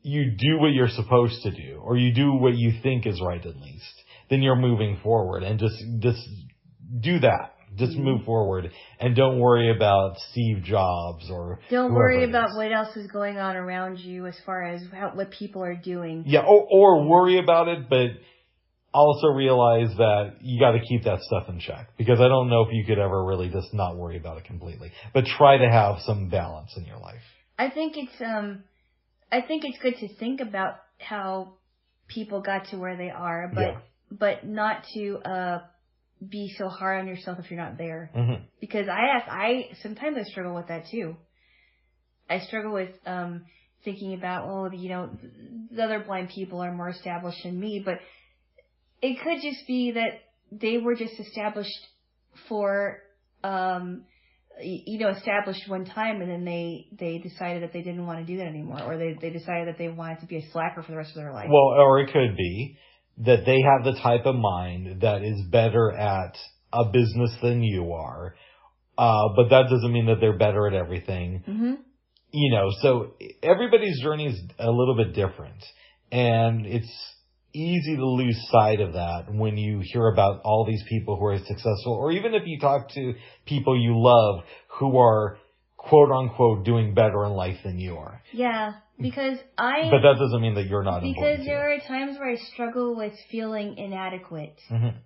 S1: you do what you're supposed to do, or you do what you think is right at least, then you're moving forward, and just do that. Just move forward and don't worry about Steve Jobs or
S2: don't worry about what else is going on around you as far as what people are doing.
S1: Yeah, or worry about it, but also realize that you got to keep that stuff in check, because I don't know if you could ever really just not worry about it completely, but try to have some balance in your life.
S2: I think it's good to think about how people got to where they are, but not to be so hard on yourself if you're not there. Mm-hmm. Because sometimes I struggle with that too. I struggle with thinking about, the other blind people are more established than me, but it could just be that they were just established for, established one time, and then they decided that they didn't want to do that anymore, or they decided that they wanted to be a slacker for the rest of their life.
S1: Well, or it could be that they have the type of mind that is better at a business than you are, but that doesn't mean that they're better at everything. Mm-hmm. So everybody's journey is a little bit different, and it's easy to lose sight of that when you hear about all these people who are successful, or even if you talk to people you love who are quote unquote doing better in life than you are.
S2: Yeah, because
S1: but that doesn't mean that you're not important.
S2: Because there are times where I struggle with feeling inadequate. Mm-hmm.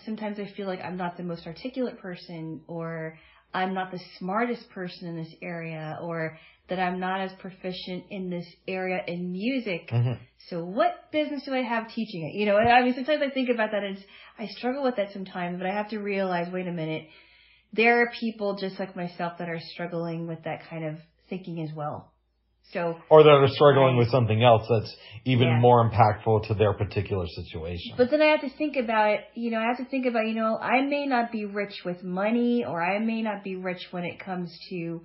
S2: Sometimes I feel like I'm not the most articulate person, or I'm not the smartest person in this area, or that I'm not as proficient in this area in music. Mm-hmm. So what business do I have teaching it? Sometimes I think about that, and I struggle with that sometimes, but I have to realize, wait a minute, there are people just like myself that are struggling with that kind of thinking as well.
S1: Or that are struggling with something else that's even more impactful to their particular situation.
S2: But then I have to think about it, I may not be rich with money, or I may not be rich when it comes to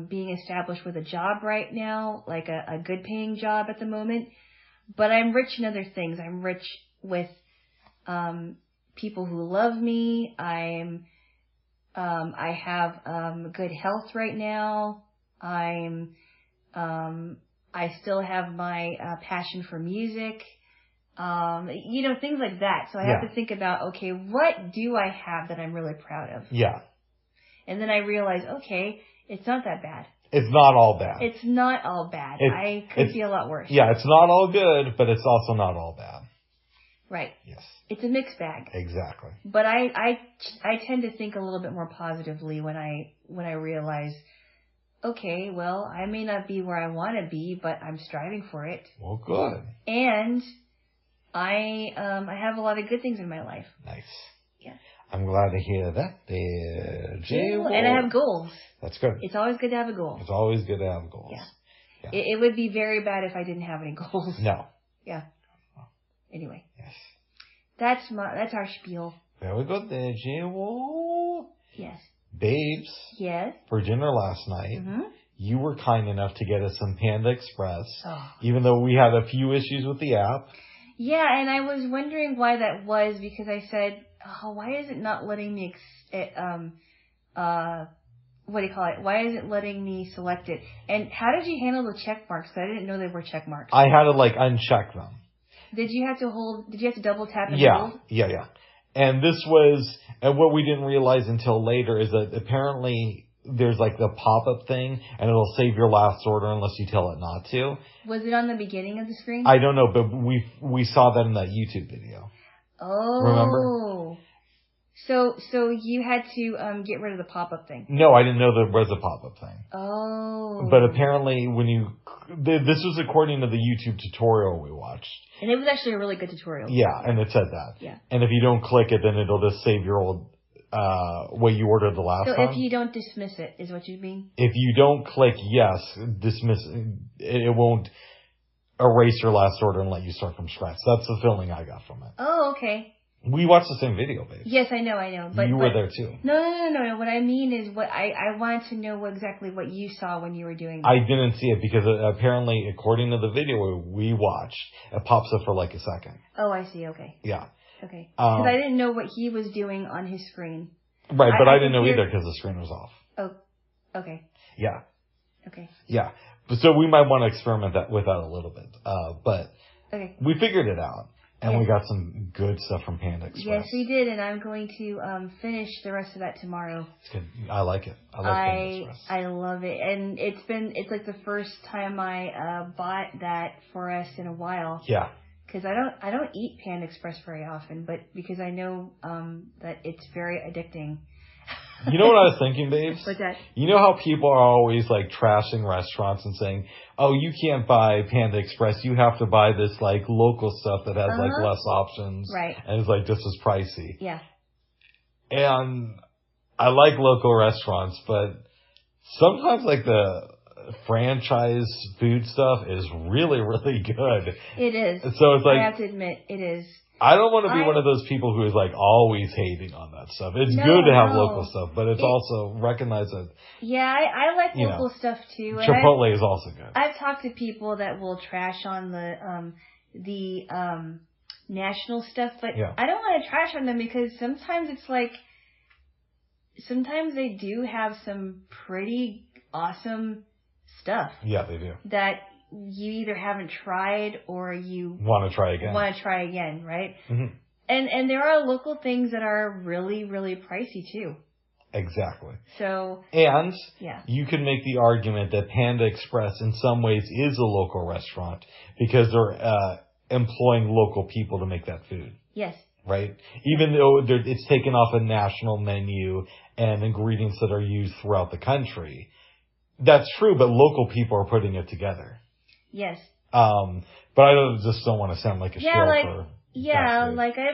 S2: being established with a job right now, like a good paying job at the moment. But I'm rich in other things. I'm rich with people who love me. I have good health right now. I still have my passion for music. Things like that. So I have to think about, okay, what do I have that I'm really proud of? Yeah. And then I realize, okay, it's not that bad.
S1: It's not all bad.
S2: It's not all bad. I could be a lot worse.
S1: Yeah, it's not all good, but it's also not all bad.
S2: Right.
S1: Yes.
S2: It's a mixed bag.
S1: Exactly.
S2: But I tend to think a little bit more positively when I realize, okay, well, I may not be where I want to be, but I'm striving for it.
S1: Well, good.
S2: And I have a lot of good things in my life.
S1: Nice.
S2: Yeah.
S1: I'm glad to hear that, Jaylo.
S2: And I have goals.
S1: That's good.
S2: It's always good to have a goal.
S1: It's always good to have goals.
S2: Yeah. It would be very bad if I didn't have any goals.
S1: No.
S2: Yeah. Anyway.
S3: Yes.
S2: That's our spiel.
S3: Very good there, Jaylo.
S2: Yes.
S3: Babes.
S2: Yes.
S3: For dinner last night, you were kind enough to get us some Panda Express, even though we had a few issues with the app.
S2: Yeah, and I was wondering why that was, because I said, why is it not letting me, what do you call it? Why is it letting me select it? And how did you handle the check marks? I didn't know they were check marks.
S3: I had to uncheck them.
S2: Did you have to double tap and hold?
S3: Yeah. And this was, and what we didn't realize until later is that apparently there's the pop-up thing, and it'll save your last order unless you tell it not to.
S2: Was it on the beginning of the screen?
S3: I don't know, but we saw that in that YouTube video.
S2: Oh.
S3: Remember?
S2: So you had to get rid of the pop-up thing.
S3: No, I didn't know there was a pop-up thing.
S2: Oh.
S3: But apparently this was according to the YouTube tutorial we watched.
S2: And it was actually a really good tutorial.
S3: Yeah, and it said that.
S2: Yeah.
S3: And if you don't click it, then it'll just save your old what you ordered the last time.
S2: So if you don't dismiss it, is what you mean?
S3: If you don't click yes, dismiss it won't erase your last order and let you start from scratch. That's the feeling I got from it.
S2: Oh, okay.
S3: We watched the same video, babe.
S2: Yes, I know. But
S3: you were there too.
S2: No. What I mean is I wanted to know exactly what you saw when you were doing that.
S3: I didn't see it because apparently, according to the video we watched, it pops up for a second.
S2: Oh, I see. Okay.
S3: Yeah.
S2: Okay. Because I didn't know what he was doing on his screen.
S3: Right, but I didn't know either because the screen was off.
S2: Oh, okay.
S3: Yeah.
S2: Okay.
S3: Yeah. So we might want to experiment with that a little bit. But
S2: okay.
S3: We figured it out. And we got some good stuff from Panda Express.
S2: Yes, we did, and I'm going to finish the rest of that tomorrow.
S3: It's good. I like it. I like Panda Express.
S2: I love it, and it's like the first time I bought that for us in a while.
S3: Yeah.
S2: Because I don't eat Panda Express very often, but because I know that it's very addicting.
S3: You know what I was thinking, babes?
S2: What's that?
S3: You know how people are always trashing restaurants and saying, "Oh, you can't buy Panda Express. You have to buy this local stuff that has less options,
S2: right?
S3: And it's just as pricey."
S2: Yeah.
S3: And I like local restaurants, but sometimes the franchise food stuff is really, really good.
S2: It is.
S3: So it's
S2: I have to admit, it is.
S3: I don't want to be one of those people who is always hating on that stuff. It's good to have local stuff, but it's also recognize that.
S2: Yeah, I like local stuff too.
S3: Chipotle is also good.
S2: I've talked to people that will trash on the national stuff, but I don't want to trash on them because sometimes it's sometimes they do have some pretty awesome stuff.
S3: Yeah, they do.
S2: That you either haven't tried or you
S3: want to try again,
S2: right?
S3: Mm-hmm.
S2: And there are local things that are really, really pricey too.
S3: Exactly.
S2: So
S3: you can make the argument that Panda Express in some ways is a local restaurant because they're employing local people to make that food.
S2: Yes.
S3: Right? Even though it's taken off a national menu and ingredients that are used throughout the country. That's true, but local people are putting it together.
S2: Yes.
S3: But I just don't want to sound like a shill for
S2: I've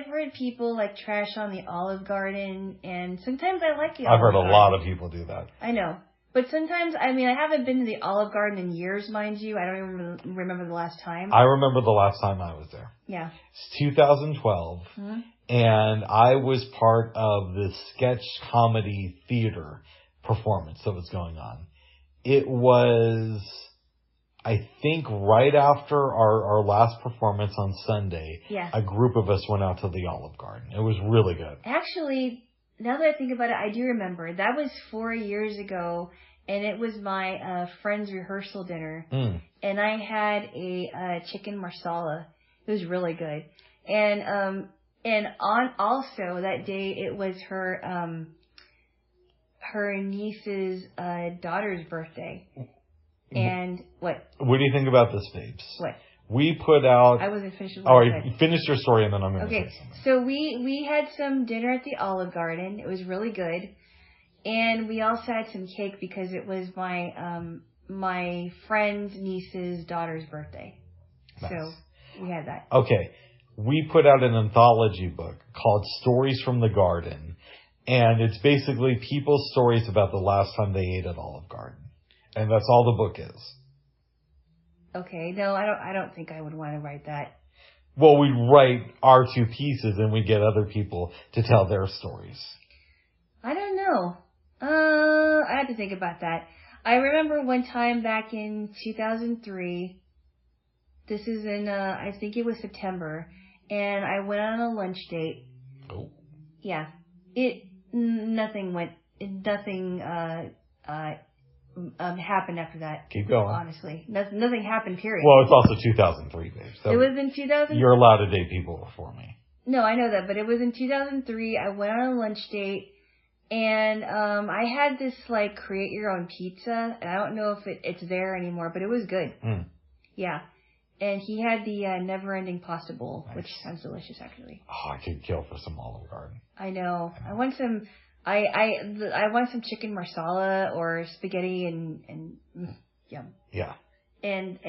S2: heard people trash on the Olive Garden, and sometimes I like the Olive Garden.
S3: I've heard a lot of people do that.
S2: I know. But sometimes, I haven't been to the Olive Garden in years, mind you. I don't even remember the last time.
S3: I remember the last time I was there.
S2: Yeah.
S3: It's 2012, and I was part of the sketch comedy theater performance that was going on. It was, I think, right after our last performance on Sunday, a group of us went out to the Olive Garden. It was really good.
S2: Actually, now that I think about it, I do remember. That was 4 years ago, and it was my friend's rehearsal dinner. And I had a chicken marsala. It was really good. And on also that day, it was her niece's daughter's birthday. And what?
S3: What do you think about this, babes?
S2: What?
S3: We put out...
S2: I wasn't finished with
S3: all right, finish your story and then I'm going to say something.
S2: So we had some dinner at the Olive Garden. It was really good. And we also had some cake because it was my friend's niece's daughter's birthday. Nice. So we had that.
S3: Okay. We put out an anthology book called Stories from the Garden. And it's basically people's stories about the last time they ate at Olive Garden. And that's all the book is.
S2: Okay. No, I don't think I would want to write that.
S3: Well, we'd write our two pieces and we'd get other people to tell their stories.
S2: I don't know. I have to think about that. I remember one time back in 2003, this is in, I think it was September, and I went on a lunch date.
S3: Oh.
S2: Yeah. Nothing happened after that.
S3: Keep going.
S2: Honestly. Nothing happened, period.
S3: Well, it's also 2003, babe. So
S2: it was in 2000?
S3: You're allowed to date people before me.
S2: No, I know that, but it was in 2003. I went on a lunch date, and I had this, like, create-your-own pizza, and I don't know if it's there anymore, but it was good. Mm. Yeah. And he had the never-ending pasta bowl, nice. Which sounds delicious, actually.
S3: Oh, I could kill for some Olive Garden.
S2: I know. I want some... I want some chicken marsala or spaghetti and yum.
S3: Yeah.
S2: And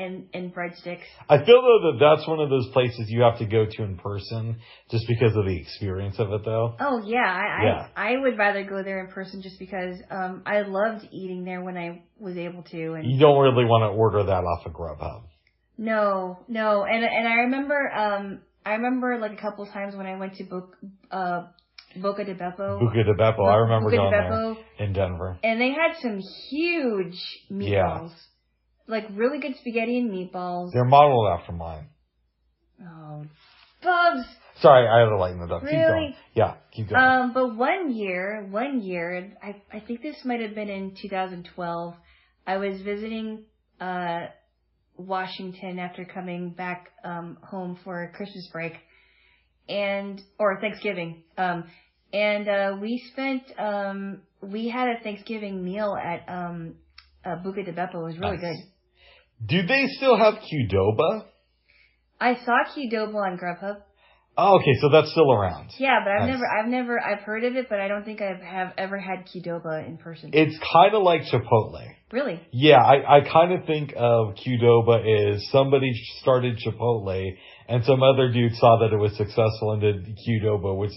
S2: breadsticks.
S3: I feel though that that's one of those places you have to go to in person just because of the experience of it though.
S2: Oh yeah. I would rather go there in person just because I loved eating there when I was able to. And
S3: you don't really want to order that off of Grubhub.
S2: No. And I remember like a couple times when I went to Boca de Beppo.
S3: I remember going there in Denver.
S2: And they had some huge meatballs. Yeah. Like really good spaghetti and meatballs.
S3: They're modeled after mine.
S2: Oh, Bubs!
S3: Sorry, I had to lighten it up.
S2: Really?
S3: Keep going. Yeah, keep going.
S2: But one year, I think this might have been in 2012, I was visiting Washington after coming back home for Christmas break. Or Thanksgiving. We had a Thanksgiving meal at Buca de Beppo. It was really good.
S3: Do they still have Qdoba?
S2: I saw Qdoba on Grubhub.
S3: Oh, okay, so that's still around.
S2: Yeah, but I've heard of it, but I don't think I have ever had Qdoba in person.
S3: It's kind of like Chipotle.
S2: Really?
S3: Yeah, I kind of think of Qdoba as somebody started Chipotle and some other dude saw that it was successful and did Qdoba, which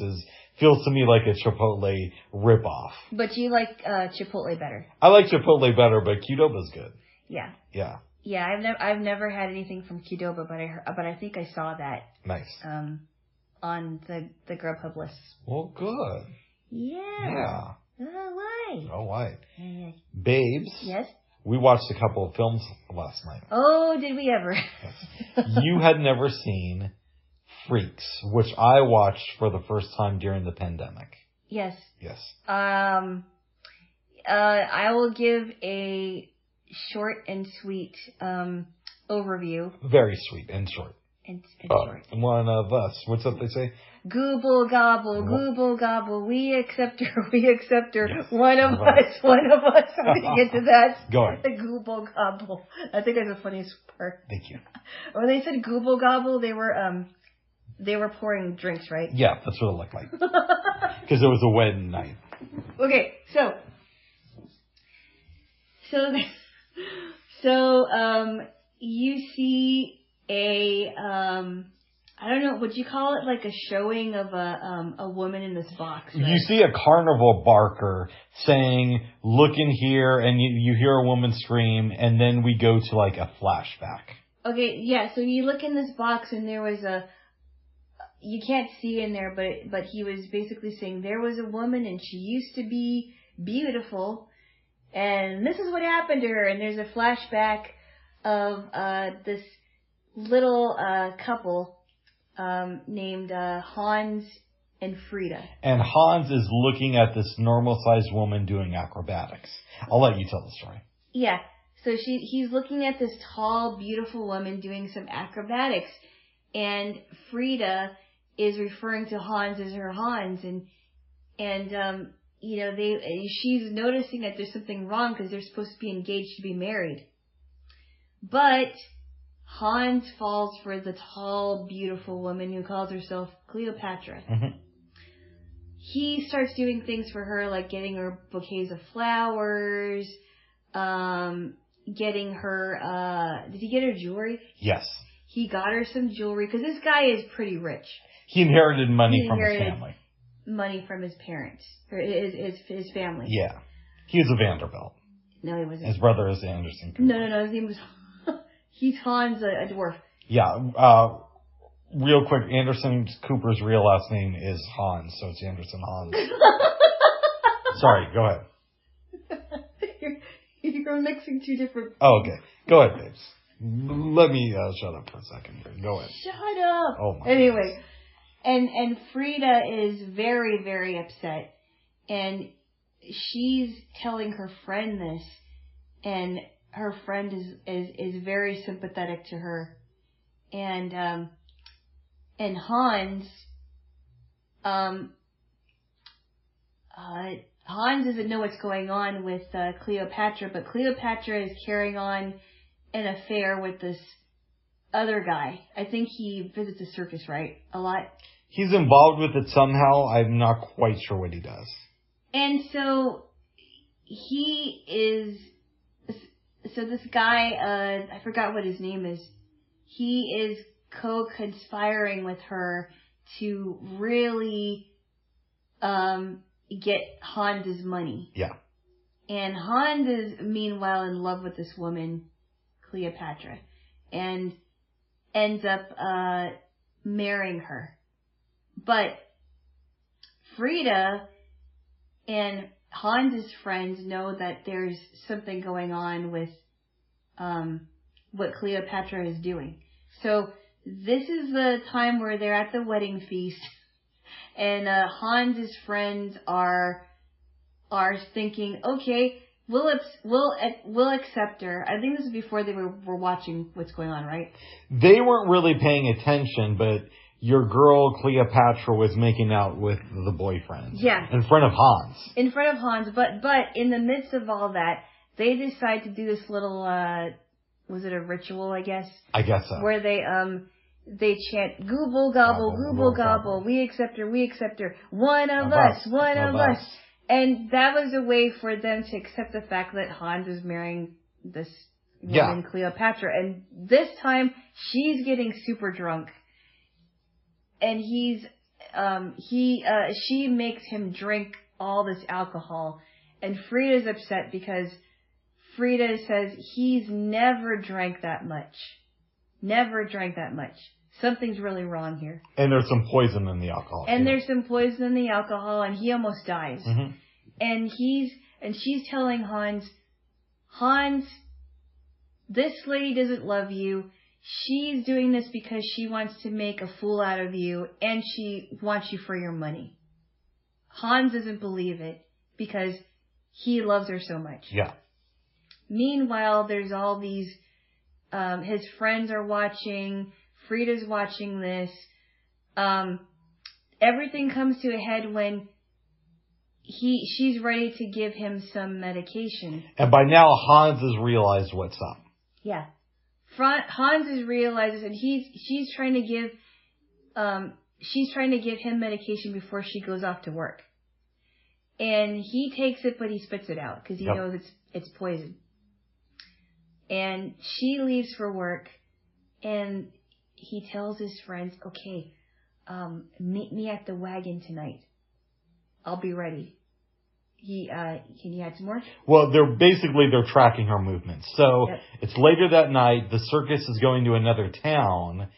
S3: feels to me like a Chipotle ripoff.
S2: But you like Chipotle better.
S3: I like Chipotle better, but Qdoba's good.
S2: Yeah.
S3: Yeah.
S2: Yeah, I've never had anything from Qdoba, but I think I saw that.
S3: Nice.
S2: On the Grubhub list.
S3: Well, good.
S2: Yeah.
S3: Yeah.
S2: Oh,
S3: why? Babes.
S2: Yes?
S3: We watched a couple of films last night.
S2: Oh, did we ever?
S3: Yes. You had never seen Freaks, which I watched for the first time during the pandemic.
S2: Yes.
S3: Yes.
S2: I will give a short and sweet overview.
S3: Very sweet and short.
S2: And short.
S3: One of us. What's that they say?
S2: Gooble gobble, gooble gobble. We accept her. Yes. One of us. I'm going to get to that.
S3: Go on.
S2: The gooble gobble. I think that's the funniest part.
S3: Thank you.
S2: When they said gooble gobble, they were pouring drinks, right?
S3: Yeah, that's what it looked like. Because it was a wedding night.
S2: Okay, so you see I don't know, would you call it like a showing of a woman in this box? Right?
S3: You see a carnival barker saying, look in here, and you hear a woman scream, and then we go to like a flashback.
S2: Okay, yeah, so you look in this box and there was you can't see in there, but he was basically saying there was a woman and she used to be beautiful, and this is what happened to her, and there's a flashback of this little couple named Hans and Frida. And
S3: Hans is looking at this normal-sized woman doing acrobatics. I'll let you tell the story.
S2: Yeah. So he's looking at this tall, beautiful woman doing some acrobatics, and Frida is referring to Hans as her Hans, and she's noticing that there's something wrong because they're supposed to be engaged to be married. But Hans falls for the tall, beautiful woman who calls herself Cleopatra. Mm-hmm. He starts doing things for her, like getting her bouquets of flowers, getting her, did he get her jewelry?
S3: Yes.
S2: He got her some jewelry, because this guy is pretty rich.
S3: He inherited money from his family.
S2: Money from his parents, or his family.
S3: Yeah. He was a Vanderbilt.
S2: No, he wasn't.
S3: His brother is Anderson Cooper.
S2: No, his name was... He's Hans, a dwarf.
S3: Yeah, real quick, Anderson Cooper's real last name is Hans, so it's Anderson Hans. Sorry, go ahead.
S2: You're mixing two different...
S3: Oh, okay. Go ahead, babes. Let me shut up for a second here. Go ahead.
S2: Shut up!
S3: Oh, my
S2: Anyway, and Frida is very, very upset. And she's telling her friend this. And her friend is very sympathetic to her. And Hans... Hans doesn't know what's going on with Cleopatra, but Cleopatra is carrying on an affair with this other guy. I think he visits a circus, right? A lot.
S3: He's involved with it somehow. I'm not quite sure what he does.
S2: And so he is... So this guy, I forgot what his name is. He is co-conspiring with her to really... get Hans' money.
S3: Yeah.
S2: And Hans is meanwhile in love with this woman, Cleopatra, and ends up marrying her. But Frida and Hans' friends know that there's something going on with what Cleopatra is doing. So this is the time where they're at the wedding feast. And Hans' friends are thinking, okay, we'll accept her. I think this is before they were watching what's going on, right?
S3: They weren't really paying attention, but your girl Cleopatra was making out with the boyfriend.
S2: Yeah.
S3: In front of Hans.
S2: In front of Hans, but in the midst of all that, they decide to do this little was it a ritual? I guess.
S3: I guess so.
S2: Where they chant, "Gooble gobble, gooble gobble, we accept her, one of us, one of us." And that was a way for them to accept the fact that Hans is marrying this woman, Cleopatra. And this time, she's getting super drunk. And she makes him drink all this alcohol. And Frida's upset because Frida says he's never drank that much. Never drank that much. Something's really wrong here.
S3: And there's some poison in the alcohol.
S2: And there's some poison in the alcohol, and he almost dies.
S3: Mm-hmm.
S2: And she's telling Hans, this lady doesn't love you. She's doing this because she wants to make a fool out of you, and she wants you for your money. Hans doesn't believe it because he loves her so much.
S3: Yeah.
S2: Meanwhile, there's all these, his friends are watching, Frida's watching this. Everything comes to a head when she's ready to give him some medication.
S3: And by now, Hans has realized what's up.
S2: Yeah. Hans realizes, and she's trying to give him medication before she goes off to work. And he takes it, but he spits it out because he knows it's poison. And she leaves for work, and he tells his friends, "Okay, meet me at the wagon tonight. I'll be ready." Can you add some more?
S3: Well, they're tracking her movements. So It's later that night. The circus is going to another town,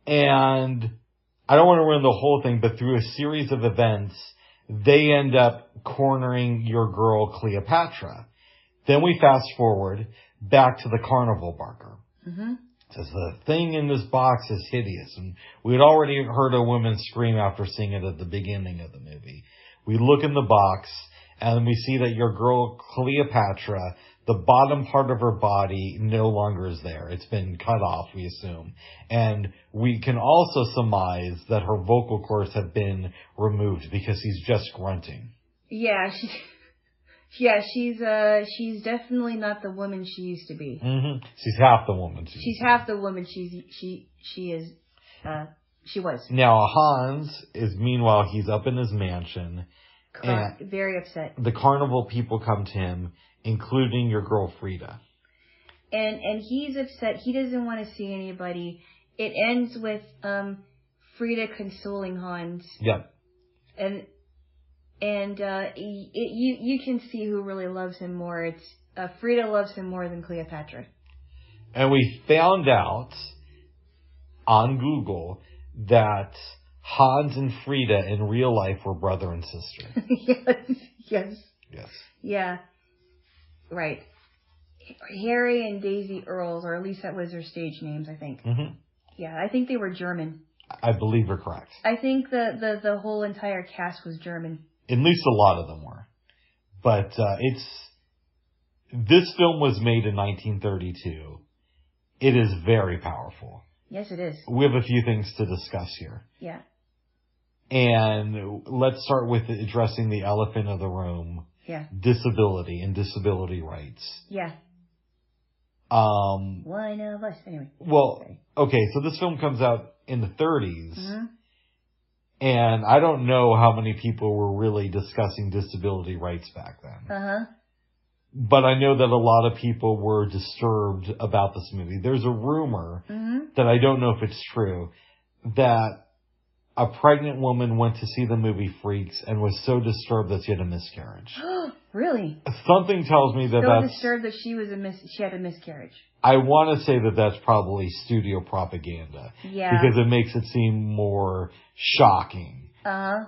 S3: and I don't want to ruin the whole thing, but through a series of events, they end up cornering your girl Cleopatra. Then we fast forward back to the carnival barker. Mm-hmm. Says the thing in this box is hideous, and we had already heard a woman scream after seeing it at the beginning of the movie. We look in the box, and we see that your girl Cleopatra, the bottom part of her body no longer is there. It's been cut off, we assume. And we can also surmise that her vocal cords have been removed because he's just grunting.
S2: Yeah, she's definitely not the woman she used to be.
S3: Mm-hmm. She's half the woman.
S2: She's half the woman she was.
S3: Now Hans is, meanwhile, he's up in his mansion.
S2: Very upset.
S3: The carnival people come to him, including your girl Frida.
S2: And he's upset. He doesn't want to see anybody. It ends with Frida consoling Hans.
S3: Yep.
S2: And you can see who really loves him more. It's Frida loves him more than Cleopatra.
S3: And we found out on Google that Hans and Frida in real life were brother and sister.
S2: Yes. Yeah. Right. Harry and Daisy Earls, or at least that was their stage names, I think.
S3: Mm-hmm.
S2: Yeah, I think they were German.
S3: I believe you're correct.
S2: I think the whole entire cast was German.
S3: At least a lot of them were. But this film was made in 1932. It is very powerful.
S2: Yes, it is.
S3: We have a few things to discuss here.
S2: Yeah.
S3: And let's start with addressing the elephant of the room.
S2: Yeah.
S3: Disability and disability rights.
S2: Yeah. One of us. Anyway.
S3: Well, okay, so this film comes out in the 30s.
S2: Mm-hmm.
S3: And I don't know how many people were really discussing disability rights back then.
S2: Uh-huh.
S3: But I know that a lot of people were disturbed about this movie. There's a rumor that I don't know if it's true, that a pregnant woman went to see the movie Freaks and was so disturbed that she had a miscarriage.
S2: Really?
S3: Something tells me that
S2: so
S3: that's...
S2: disturbed that she had a miscarriage.
S3: I want to say that that's probably studio propaganda.
S2: Yeah.
S3: Because it makes it seem more shocking.
S2: Uh-huh.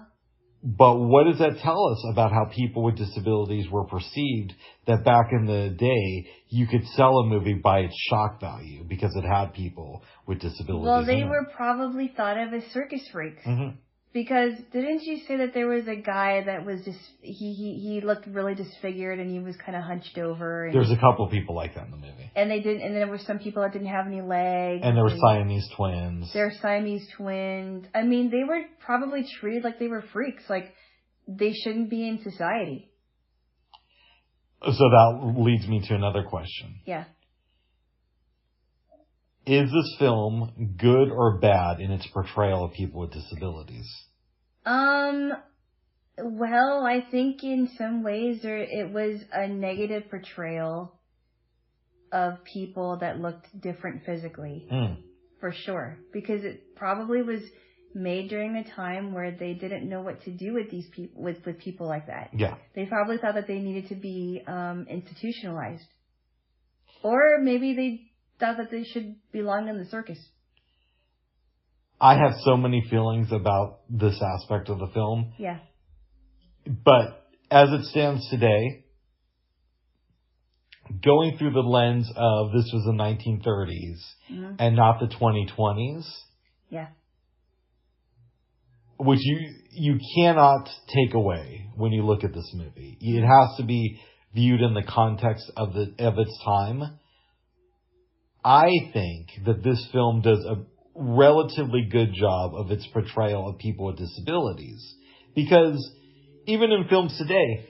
S3: But what does that tell us about how people with disabilities were perceived, that back in the day, you could sell a movie by its shock value because it had people with disabilities?
S2: Well, they were probably thought of as circus freaks.
S3: Mm-hmm.
S2: Because didn't you say that there was a guy that was just, he looked really disfigured and he was kind of hunched over? And
S3: there's a couple people like that in the movie.
S2: And there were some people that didn't have any legs.
S3: And there were Siamese twins.
S2: They're Siamese twins. I mean, they were probably treated like they were freaks. Like, they shouldn't be in society.
S3: So that leads me to another question.
S2: Yeah.
S3: Is this film good or bad in its portrayal of people with disabilities?
S2: Well, I think in some ways it was a negative portrayal of people that looked different physically. For sure. Because it probably was made during a time where they didn't know what to do with these people, with people like that.
S3: Yeah.
S2: They probably thought that they needed to be institutionalized. Or maybe they thought that they should belong in the circus.
S3: I have so many feelings about this aspect of the film.
S2: Yeah.
S3: But as it stands today, going through the lens of this was the 1930s and not the 2020s.
S2: Yeah.
S3: Which you cannot take away when you look at this movie. It has to be viewed in the context of its time. I think that this film does a relatively good job of its portrayal of people with disabilities. Because even in films today,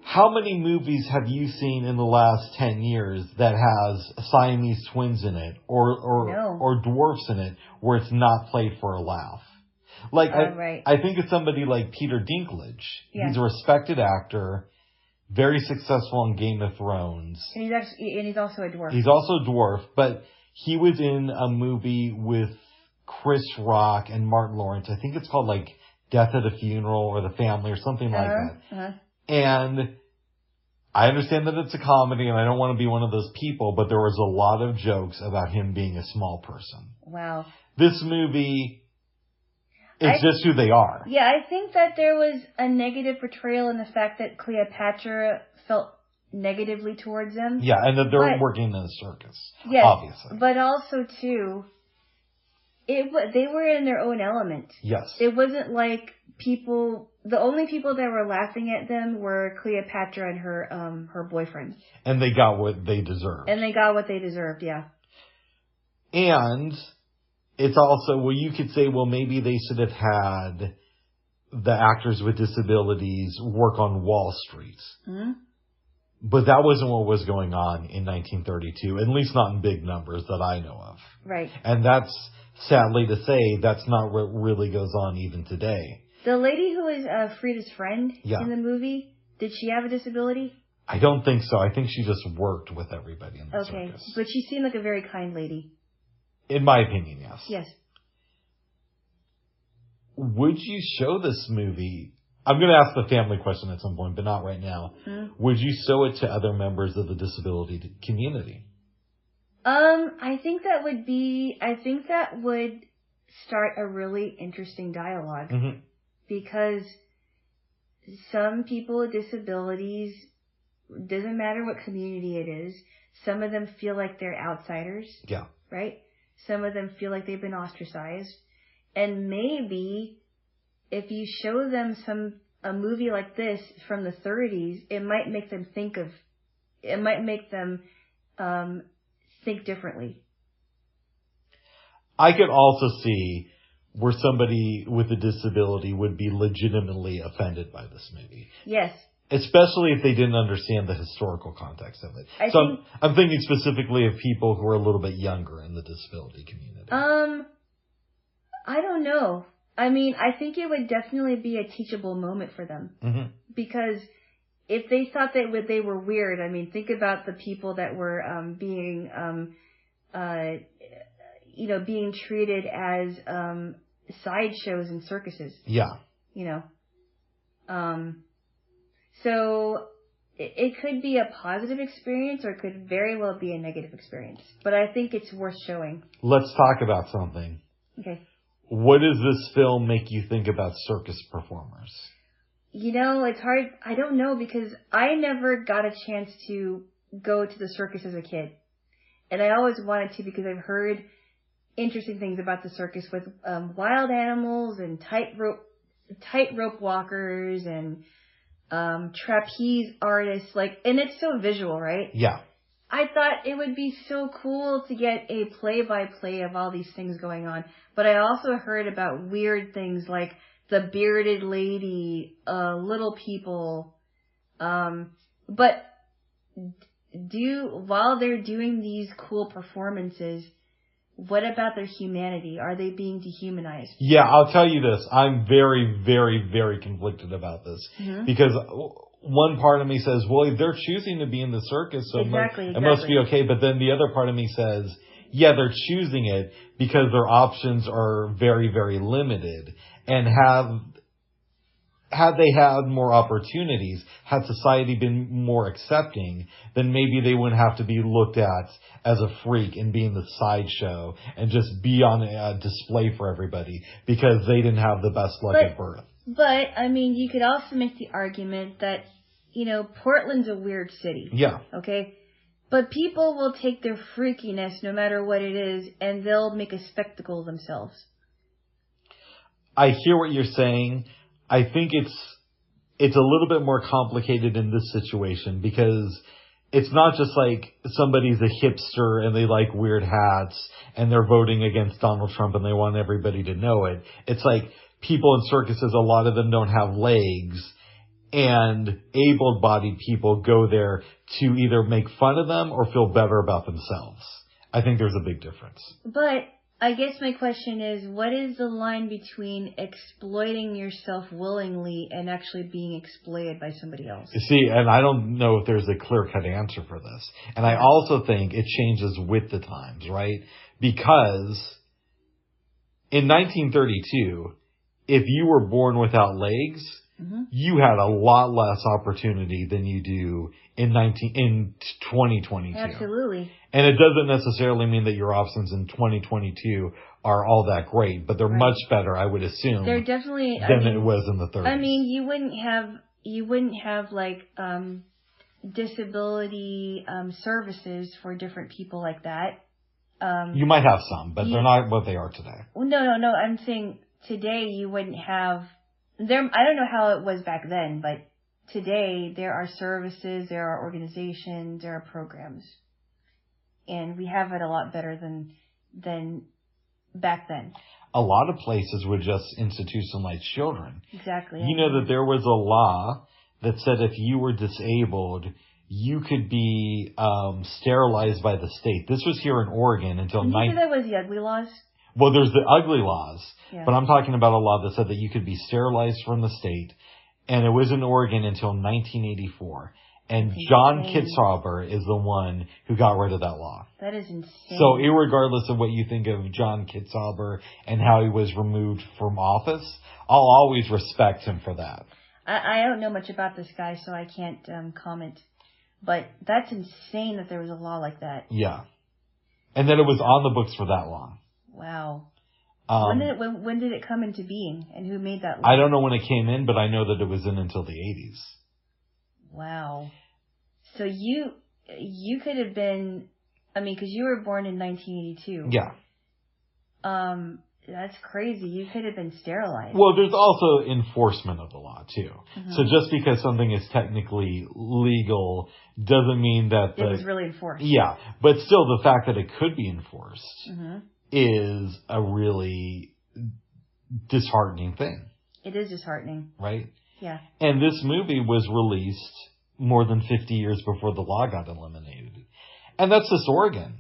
S3: how many movies have you seen in the last 10 years that has Siamese twins in it or dwarfs in it where it's not played for a laugh? Like, I think of somebody like Peter Dinklage. Yeah. He's a respected actor, very successful on Game of Thrones.
S2: And he's also a dwarf.
S3: He's also a dwarf, but he was in a movie with Chris Rock and Martin Lawrence. I think it's called like Death at a Funeral or The Family or something like that. And I understand that it's a comedy and I don't want to be one of those people, but there was a lot of jokes about him being a small person.
S2: Wow.
S3: This movie... It's just who they are.
S2: Yeah, I think that there was a negative portrayal in the fact that Cleopatra felt negatively towards them.
S3: Yeah, and that they're working in a circus, obviously.
S2: But also, too, they were in their own element.
S3: Yes.
S2: It wasn't like the only people that were laughing at them were Cleopatra and her boyfriend.
S3: And they got what they deserved.
S2: Yeah.
S3: And... it's also, well, you could say, well, maybe they should have had the actors with disabilities work on Wall Street. Mm-hmm. But that wasn't what was going on in 1932, at least not in big numbers that I know of.
S2: Right.
S3: And that's, sadly to say, that's not what really goes on even today.
S2: The lady who is Frida's friend in the movie, did she have a disability?
S3: I don't think so. I think she just worked with everybody in the circus.
S2: But she seemed like a very kind lady.
S3: In my opinion, yes.
S2: Yes.
S3: Would you show this movie? I'm going to ask the family question at some point, but not right now. Mm-hmm. Would you show it to other members of the disability community?
S2: I think that would start a really interesting dialogue.
S3: Mm-hmm.
S2: Because some people with disabilities, doesn't matter what community it is, some of them feel like they're outsiders.
S3: Yeah.
S2: Right? Some of them feel like they've been ostracized. And maybe if you show them a movie like this from the 30s, it might make them think differently.
S3: I could also see where somebody with a disability would be legitimately offended by this movie.
S2: Yes.
S3: Especially if they didn't understand the historical context of it. I'm thinking specifically of people who are a little bit younger in the disability community.
S2: I don't know. I mean, I think it would definitely be a teachable moment for them.
S3: Mm-hmm.
S2: Because if they thought that they were weird, I mean, think about the people that were being treated as sideshows in circuses.
S3: Yeah.
S2: So it could be a positive experience or it could very well be a negative experience. But I think it's worth showing.
S3: Let's talk about something.
S2: Okay.
S3: What does this film make you think about circus performers?
S2: It's hard. I don't know because I never got a chance to go to the circus as a kid. And I always wanted to because I've heard interesting things about the circus with wild animals and tightrope walkers and trapeze artists, and it's so visual, right?
S3: Yeah.
S2: I thought it would be so cool to get a play-by-play of all these things going on. But I also heard about weird things like the bearded lady, little people. But while they're doing these cool performances, what about their humanity? Are they being dehumanized?
S3: Yeah, I'll tell you this. I'm very, very, very conflicted about this. Mm-hmm. Because one part of me says, well, they're choosing to be in the circus, so it must be okay. But then the other part of me says, yeah, they're choosing it because their options are very, very limited. And had they had more opportunities, had society been more accepting, then maybe they wouldn't have to be looked at as a freak and be in the sideshow and just be on a display for everybody because they didn't have the best luck at birth.
S2: But, I mean, you could also make the argument that, Portland's a weird city.
S3: Yeah.
S2: Okay? But people will take their freakiness, no matter what it is, and they'll make a spectacle of themselves.
S3: I hear what you're saying. I think it's a little bit more complicated in this situation because it's not just like somebody's a hipster and they like weird hats and they're voting against Donald Trump and they want everybody to know it. It's like people in circuses, a lot of them don't have legs, and able-bodied people go there to either make fun of them or feel better about themselves. I think there's a big difference.
S2: But I guess my question is, what is the line between exploiting yourself willingly and actually being exploited by somebody else?
S3: You see, and I don't know if there's a clear-cut answer for this. And I also think it changes with the times, right? Because in 1932, if you were born without legs, mm-hmm. you had a lot less opportunity than you do in 2022.
S2: Absolutely.
S3: And it doesn't necessarily mean that your options in 2022 are all that great, but they're much better, I would assume.
S2: They're definitely
S3: than it was in the 30s.
S2: I mean, you wouldn't have like disability services for different people like that.
S3: You might have some, but they're not what they are today.
S2: No. I'm saying today you wouldn't have there. I don't know how it was back then, but today there are services, there are organizations, there are programs. And we have it a lot better than back then. A
S3: lot of places would just institutionalize children.
S2: Exactly.
S3: You know that there was a law that said if you were disabled, you could be sterilized by the state. This was here in Oregon until...
S2: Did you say that was the ugly laws?
S3: Well, there's the ugly laws. Yeah. But I'm talking about a law that said that you could be sterilized from the state. And it was in Oregon until 1984. And John Kitzhaber is the one who got rid of that law.
S2: That is insane.
S3: So irregardless of what you think of John Kitzhaber and how he was removed from office, I'll always respect him for that.
S2: I don't know much about this guy, so I can't comment. But that's insane that there was a law like that.
S3: Yeah. And that it was on the books for that long.
S2: Wow. When did it come into being, and who made that law?
S3: I don't know when it came in, but I know that it was in until the 80s.
S2: Wow. So you could have been, I mean, because you were born in 1982.
S3: Yeah.
S2: That's crazy. You could have been sterilized.
S3: Well, there's also enforcement of the law, too.
S2: Mm-hmm.
S3: So just because something is technically legal doesn't mean that
S2: it was really enforced.
S3: Yeah. But still, the fact that it could be enforced
S2: mm-hmm.
S3: is a really disheartening thing.
S2: It is disheartening.
S3: Right?
S2: Yeah.
S3: And this movie was released more than 50 years before the law got eliminated. And that's just Oregon.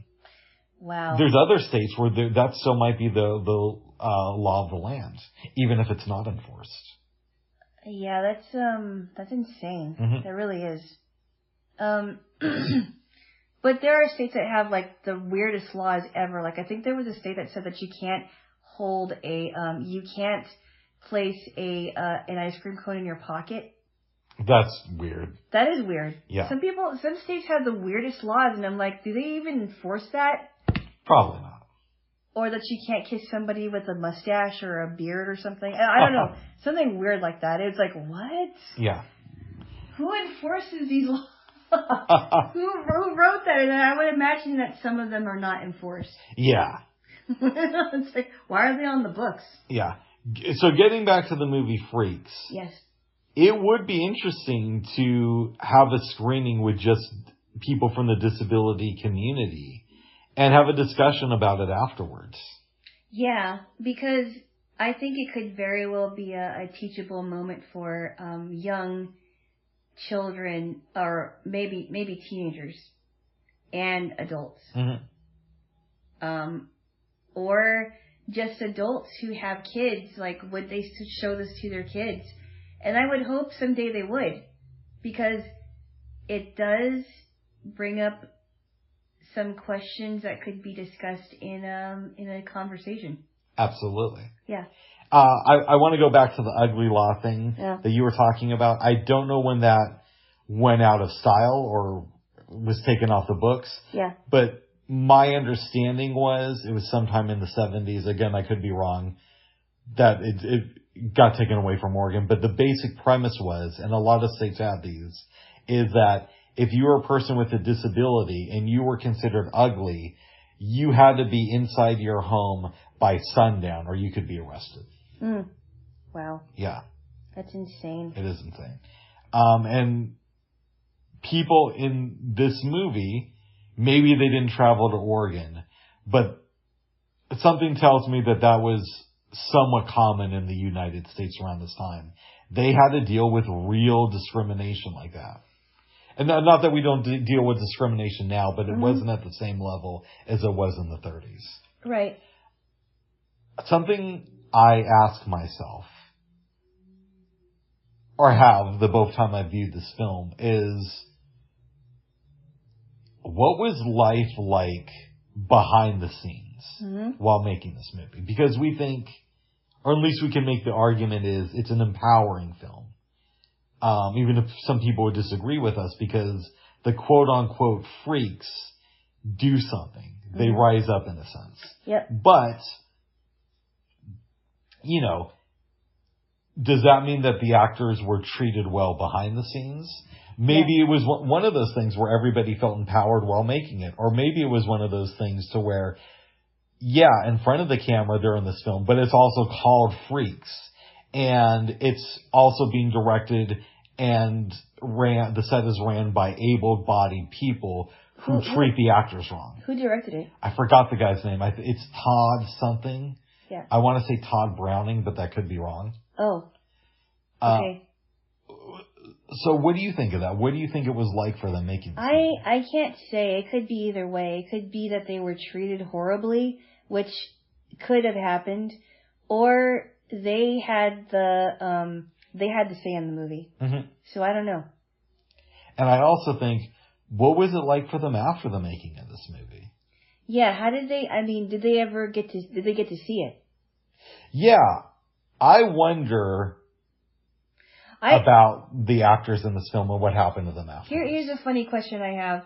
S2: Wow.
S3: There's other states where that still might be the law of the land, even if it's not enforced.
S2: Yeah, that's insane.
S3: Mm-hmm.
S2: That really is. But there are states that have like the weirdest laws ever. Like I think there was a state that said that you can't hold you can't place an ice cream cone in your pocket.
S3: That's weird.
S2: That is weird.
S3: Yeah.
S2: Some states have the weirdest laws, and I'm like, do they even enforce that?
S3: Probably not.
S2: Or that you can't kiss somebody with a mustache or a beard or something. I don't know. Something weird like that. It's like, what?
S3: Yeah.
S2: Who enforces these laws? Who wrote that? And I would imagine that some of them are not enforced.
S3: Yeah.
S2: It's like, why are they on the books?
S3: Yeah. So getting back to the movie Freaks.
S2: Yes.
S3: It would be interesting to have a screening with just people from the disability community and have a discussion about it afterwards. Yeah,
S2: because I think it could very well be a teachable moment for young children or maybe teenagers and adults.
S3: Mm-hmm.
S2: Or just adults who have kids. Like, would they show this to their kids? And I would hope someday they would, because it does bring up some questions that could be discussed in a conversation.
S3: Absolutely.
S2: Yeah.
S3: I want to go back to the ugly law thing that you were talking about. I don't know when that went out of style or was taken off the books.
S2: Yeah.
S3: But my understanding was it was sometime in the 70s. Again, I could be wrong. That it got taken away from Oregon. But the basic premise was, and a lot of states have these, is that if you were a person with a disability and you were considered ugly, you had to be inside your home by sundown or you could be arrested.
S2: Wow.
S3: Yeah.
S2: That's insane.
S3: It is insane. And people in this movie, maybe they didn't travel to Oregon, but something tells me that was somewhat common in the United States around this time. They had to deal with real discrimination like that. And not that we don't deal with discrimination now, but it wasn't at the same level as it was in the 30s.
S2: Right.
S3: Something I ask myself, or have the both time I viewed this film, is what was life like behind the scenes while making this movie? Because we think, or at least we can make the argument, is it's an empowering film. Even if some people would disagree with us, because the quote-unquote freaks do something. They rise up in a sense.
S2: Yep.
S3: But, does that mean that the actors were treated well behind the scenes? Maybe it was one of those things where everybody felt empowered while making it. Or maybe it was one of those things to where, in front of the camera they're in this film, but it's also called Freaks. And it's also being directed and the set is ran by able-bodied people who treat the actors wrong.
S2: Who directed it?
S3: I forgot the guy's name. It's Todd something.
S2: Yeah.
S3: I want to say Todd Browning, but that could be wrong.
S2: Oh. Okay.
S3: So what do you think of that? What do you think it was like for them making this movie?
S2: I can't say. It could be either way. It could be that they were treated horribly, which could have happened, or they had the say in the movie. Mm-hmm. So I don't know.
S3: And I also think, what was it like for them after the making of this movie?
S2: Yeah, how did they? I mean, did they get to see it?
S3: Yeah, I wonder about the actors in this film and what happened to them after.
S2: Here's a funny question I have: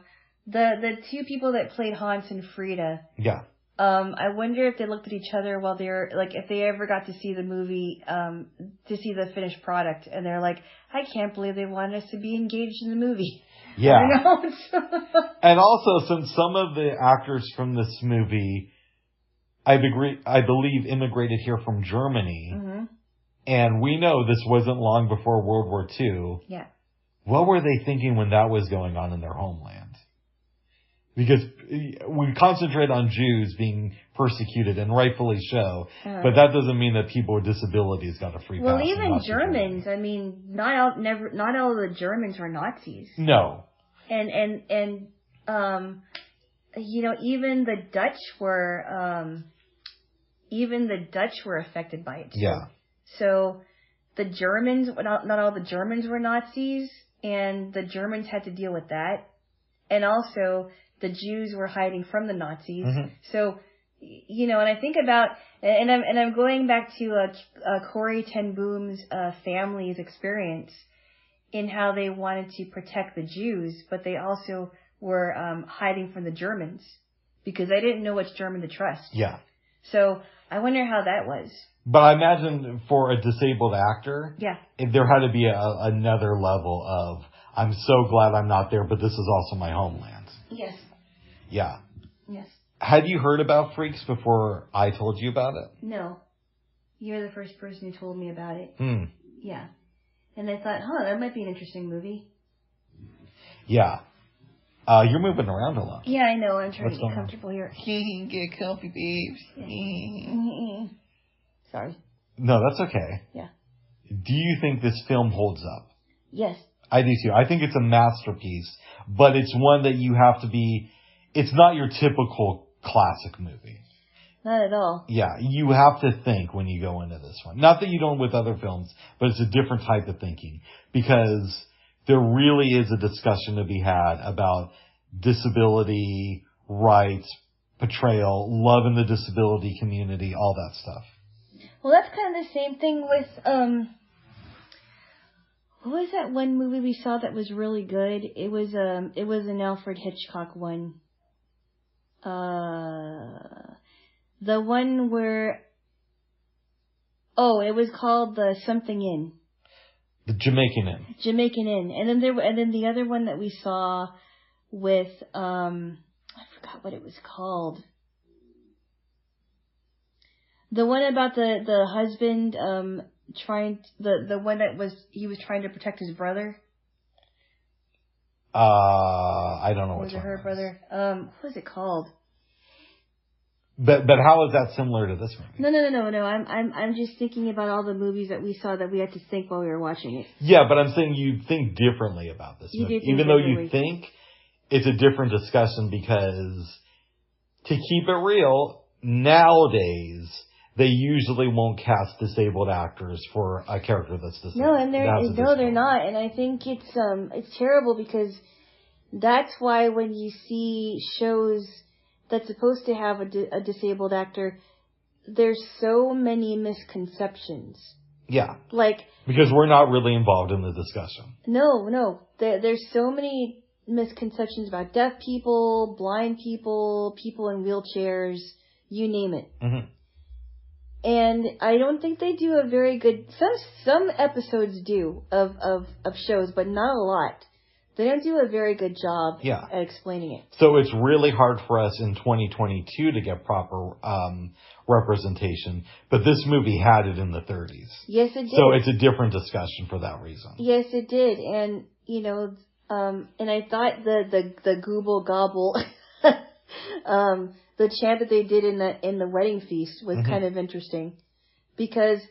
S2: the two people that played Hans and Frida.
S3: Yeah.
S2: I wonder if they looked at each other while they're like, if they ever got to see the movie, to see the finished product, and they're like, I can't believe they wanted us to be engaged in the movie.
S3: Yeah.
S2: I don't know.
S3: And also, since some of the actors from this movie, I believe immigrated here from Germany,
S2: Mm-hmm.
S3: and we know this wasn't long before World War II.
S2: Yeah.
S3: What were they thinking when that was going on in their homeland? Because we concentrate on Jews being persecuted, and rightfully so, but that doesn't mean that people with disabilities got a free pass.
S2: Well, even Germans. I mean, not all of the Germans were Nazis.
S3: No.
S2: And you know, even the Dutch were affected by it too.
S3: Yeah.
S2: So the Germans, not all the Germans were Nazis, and the Germans had to deal with that, and also the Jews were hiding from the Nazis. Mm-hmm. So, you know, and I think about, and I'm going back to Corrie ten Boom's family's experience in how they wanted to protect the Jews, but they also were hiding from the Germans because they didn't know which German to trust.
S3: Yeah.
S2: So I wonder how that was.
S3: But I imagine for a disabled actor,
S2: yeah,
S3: there had to be another level of, I'm so glad I'm not there, but this is also my homeland.
S2: Yes.
S3: Yeah.
S2: Yes.
S3: Had you heard about Freaks before I told you about it?
S2: No. You're the first person who told me about it. Yeah. And I thought, that might be an interesting movie.
S3: Yeah. You're moving around a lot.
S2: Yeah, I know. I'm trying to get comfortable here.
S4: Get comfy, babes.
S2: Sorry.
S3: No, that's okay.
S2: Yeah.
S3: Do you think this film holds up?
S2: Yes.
S3: I do too. I think it's a masterpiece, but it's one that you have to be, it's not your typical classic movie.
S2: Not at all.
S3: Yeah, you have to think when you go into this one. Not that you don't with other films, but it's a different type of thinking because there really is a discussion to be had about disability, rights, portrayal, love in the disability community, all that stuff.
S2: Well, that's kind of the same thing with, what was that one movie we saw that was really good? It was an Alfred Hitchcock one. The one where, it was called the Something Inn.
S3: The Jamaican Inn.
S2: Jamaican Inn. And then the other one that we saw with, I forgot what it was called. The one about the husband, the one that he was trying to protect his brother.
S3: I don't know what.
S2: Was it her brother? What was it called?
S3: But how is that similar to this movie?
S2: No. I'm just thinking about all the movies that we saw that we had to think while we were watching it.
S3: Yeah, but I'm saying you think differently about this movie. Even though you think it's a different discussion because to keep it real, nowadays they usually won't cast disabled actors for a character that's disabled.
S2: No, and they're not. And I think it's terrible because that's why when you see shows that's supposed to have a disabled actor, there's so many misconceptions.
S3: Yeah.
S2: Like,
S3: because we're not really involved in the discussion.
S2: No. There's so many misconceptions about deaf people, blind people, people in wheelchairs, you name it. Mm-hmm. And I don't think they do a very good. Some episodes do of shows, but not a lot. They don't do a very good job at explaining it.
S3: So it's really hard for us in 2022 to get proper representation. But this movie had it in the 30s.
S2: Yes, it did.
S3: So it's a different discussion for that reason.
S2: Yes, it did. And, and I thought the Gooble Gobble, the chant that they did in the wedding feast was kind of interesting. Because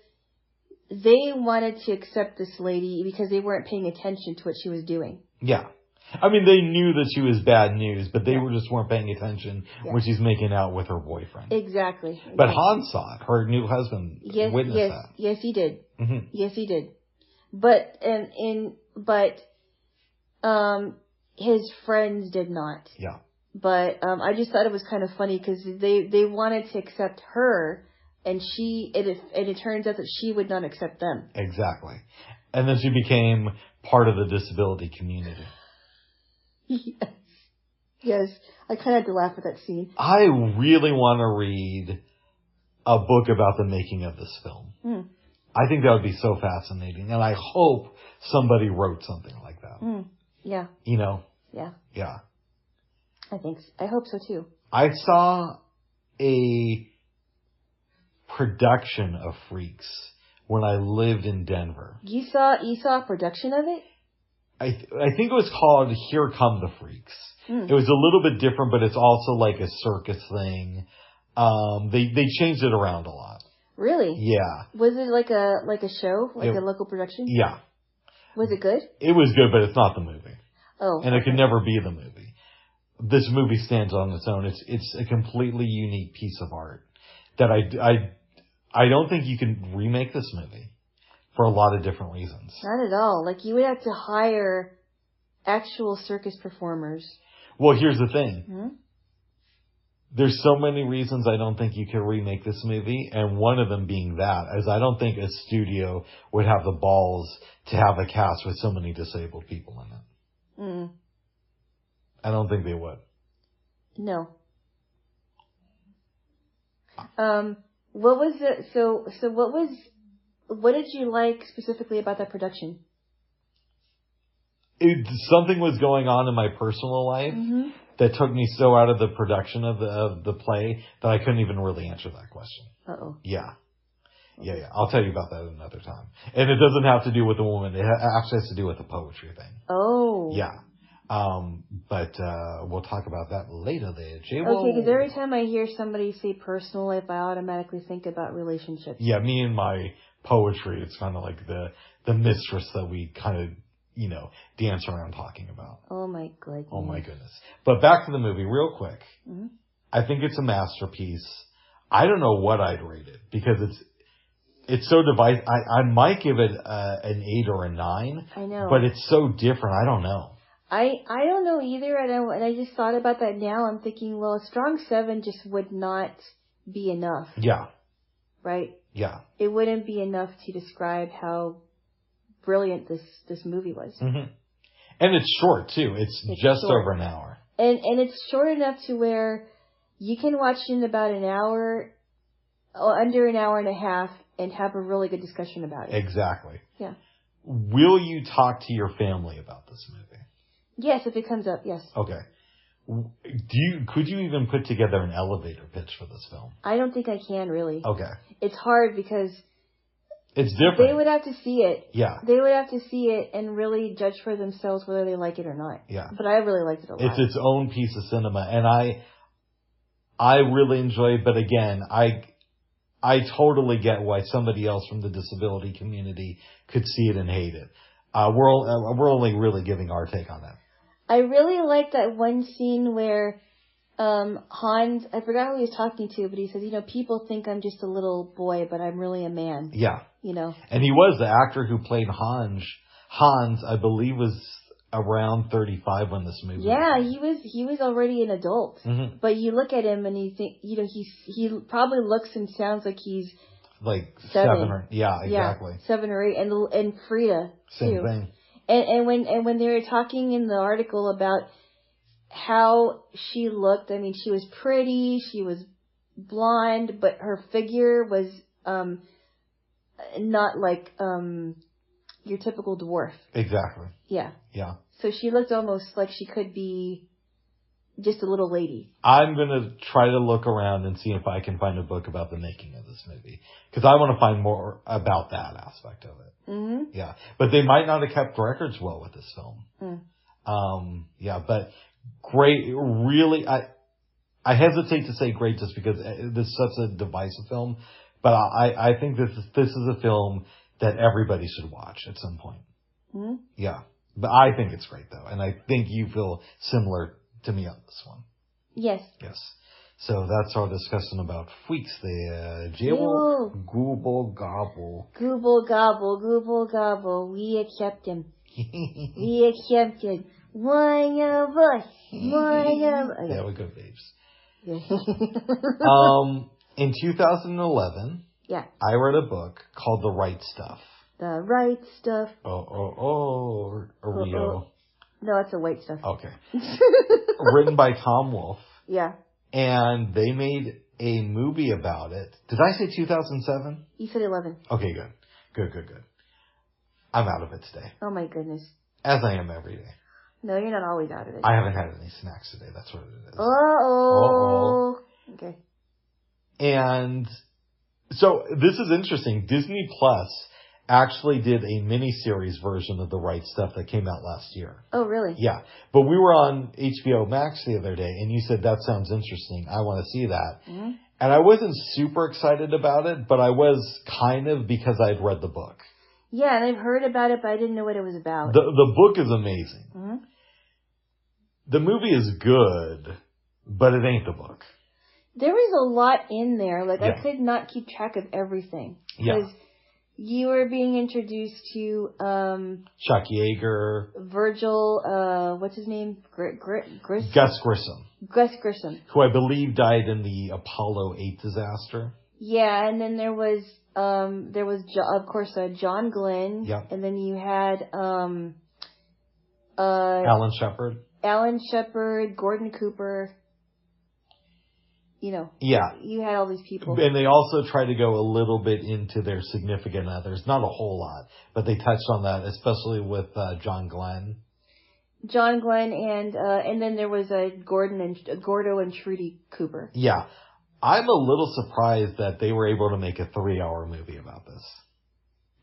S2: they wanted to accept this lady because they weren't paying attention to what she was doing.
S3: Yeah. I mean, they knew that she was bad news, but they just weren't paying attention when she's making out with her boyfriend.
S2: Exactly.
S3: But Hans saw it. Her new husband witnessed that.
S2: Yes, he did.
S3: Mm-hmm.
S2: Yes, he did. But his friends did not.
S3: Yeah.
S2: But I just thought it was kind of funny because they wanted to accept her, and it turns out that she would not accept them.
S3: Exactly. And then she became part of the disability community.
S2: Yes. Yes. I kind of had to laugh at that scene.
S3: I really want to read a book about the making of this film. I think that would be so fascinating, and I hope somebody wrote something like that.
S2: Yeah.
S3: You know?
S2: Yeah.
S3: Yeah.
S2: I hope so too.
S3: I saw a production of Freaks when I lived in Denver.
S2: You saw a production of it?
S3: I think it was called Here Come the Freaks. It was a little bit different, but it's also like a circus thing. They changed it around a lot.
S2: Really?
S3: Yeah.
S2: Was it like a show? Like a local production?
S3: Yeah.
S2: Was it good?
S3: It was good, but it's not the movie.
S2: Oh.
S3: And it could never be the movie. This movie stands on its own. It's a completely unique piece of art that I don't think you can remake this movie for a lot of different reasons.
S2: Not at all. Like, you would have to hire actual circus performers.
S3: Well, here's the thing. There's so many reasons I don't think you can remake this movie, and one of them being that, as I don't think a studio would have the balls to have a cast with so many disabled people in it. I don't think they would.
S2: No. What was it? So what did you like specifically about that production?
S3: Something was going on in my personal life that took me so out of the production of the play that I couldn't even really answer that question.
S2: Uh-oh.
S3: Yeah. I'll tell you about that another time. And it doesn't have to do with the woman. It actually has to do with the poetry thing.
S2: Oh.
S3: Yeah. But we'll talk about that later there.
S2: Jaylo. Okay, because every time I hear somebody say personal life, I automatically think about relationships.
S3: Yeah, me and my poetry, it's kind of like the mistress that we kind of, dance around talking about.
S2: Oh my goodness.
S3: Oh my goodness. But back to the movie real quick. I think it's a masterpiece. I don't know what I'd rate it because it's so divisive. I might give it an 8 or a 9.
S2: I know.
S3: But it's so different. I don't know.
S2: I don't know either, and I just thought about that now. I'm thinking, well, a strong 7 just would not be enough.
S3: Yeah.
S2: Right?
S3: Yeah.
S2: It wouldn't be enough to describe how brilliant this movie was.
S3: And it's short, too. It's just short. Over an hour.
S2: And it's short enough to where you can watch it in about an hour, or under an hour and a half, and have a really good discussion about it.
S3: Exactly.
S2: Yeah.
S3: Will you talk to your family about this movie?
S2: Yes, if it comes up, yes.
S3: Okay. Could you even put together an elevator pitch for this film?
S2: I don't think I can, really.
S3: Okay.
S2: It's hard because
S3: it's different.
S2: They would have to see it.
S3: Yeah.
S2: They would have to see it and really judge for themselves whether they like it or not.
S3: Yeah.
S2: But I really liked it a lot.
S3: It's its own piece of cinema, and I really enjoy it, but again, I totally get why somebody else from the disability community could see it and hate it. We're only really giving our take on that.
S2: I really like that one scene where Hans, I forgot who he was talking to, but he says, people think I'm just a little boy, but I'm really a man.
S3: Yeah. And he was the actor who played Hans, I believe, was around 35 when this movie was.
S2: he was already an adult. But you look at him and you think, he probably looks and sounds like he's
S3: like 7 or, yeah, exactly.
S2: 7 or 8, and Frida
S3: same
S2: too.
S3: Thing.
S2: And when they were talking in the article about how she looked, I mean, she was pretty, she was blonde, but her figure was not like your typical dwarf.
S3: Exactly.
S2: Yeah.
S3: Yeah.
S2: So she looked almost like she could be just a little lady.
S3: I'm going to try to look around and see if I can find a book about the making of this movie. Because I want to find more about that aspect of it. Yeah. But they might not have kept records well with this film. Yeah, but great. Really, I hesitate to say great just because this is such a divisive film. But I think this is a film that everybody should watch at some point. Yeah. But I think it's great, though. And I think you feel similar to me on this one.
S2: Yes.
S3: Yes. So that's our discussion about Freaks there. Jaylo, Gooble Gobble.
S2: Gooble Gobble, Gooble Gobble. We accept him. We accept him. One of us. Okay.
S3: There we go, babes. In 2011, I read a book called The Right Stuff.
S2: The Right Stuff.
S3: Rio.
S2: No, that's the white stuff.
S3: Okay. Written by Tom Wolfe.
S2: Yeah.
S3: And they made a movie about it. Did I say 2007?
S2: You said 11.
S3: Okay, good. Good. I'm out of it today.
S2: Oh my goodness.
S3: As I am every day.
S2: No, you're not always out of it.
S3: I haven't had any snacks today. That's what it is.
S2: Uh-oh. Okay.
S3: And so this is interesting. Disney Plus actually did a miniseries version of The Right Stuff that came out last year.
S2: Oh, really?
S3: Yeah. But we were on HBO Max the other day, and you said, that sounds interesting. I want to see that. Mm-hmm. And I wasn't super excited about it, but I was kind of because I had read the book.
S2: Yeah, and I've heard about it, but I didn't know what it was about.
S3: The book is amazing.
S2: Mm-hmm.
S3: The movie is good, but it ain't the book.
S2: There was a lot in there. Like,
S3: yeah.
S2: I could not keep track of everything.
S3: Yeah.
S2: Because you were being introduced to...
S3: Chuck Yeager.
S2: Virgil, what's his name?
S3: Gus Grissom.
S2: Gus Grissom.
S3: Who I believe died in the Apollo 8 disaster.
S2: Yeah, and then there was of course, John Glenn.
S3: Yep.
S2: And then you had,
S3: Alan Shepard,
S2: Gordon Cooper. You know.
S3: Yeah.
S2: You had all these people.
S3: And they also tried to go a little bit into their significant others. Not a whole lot, but they touched on that, especially with John Glenn.
S2: John Glenn and then there was Gordo and Trudy Cooper.
S3: Yeah. I'm a little surprised that they were able to make a 3-hour movie about this.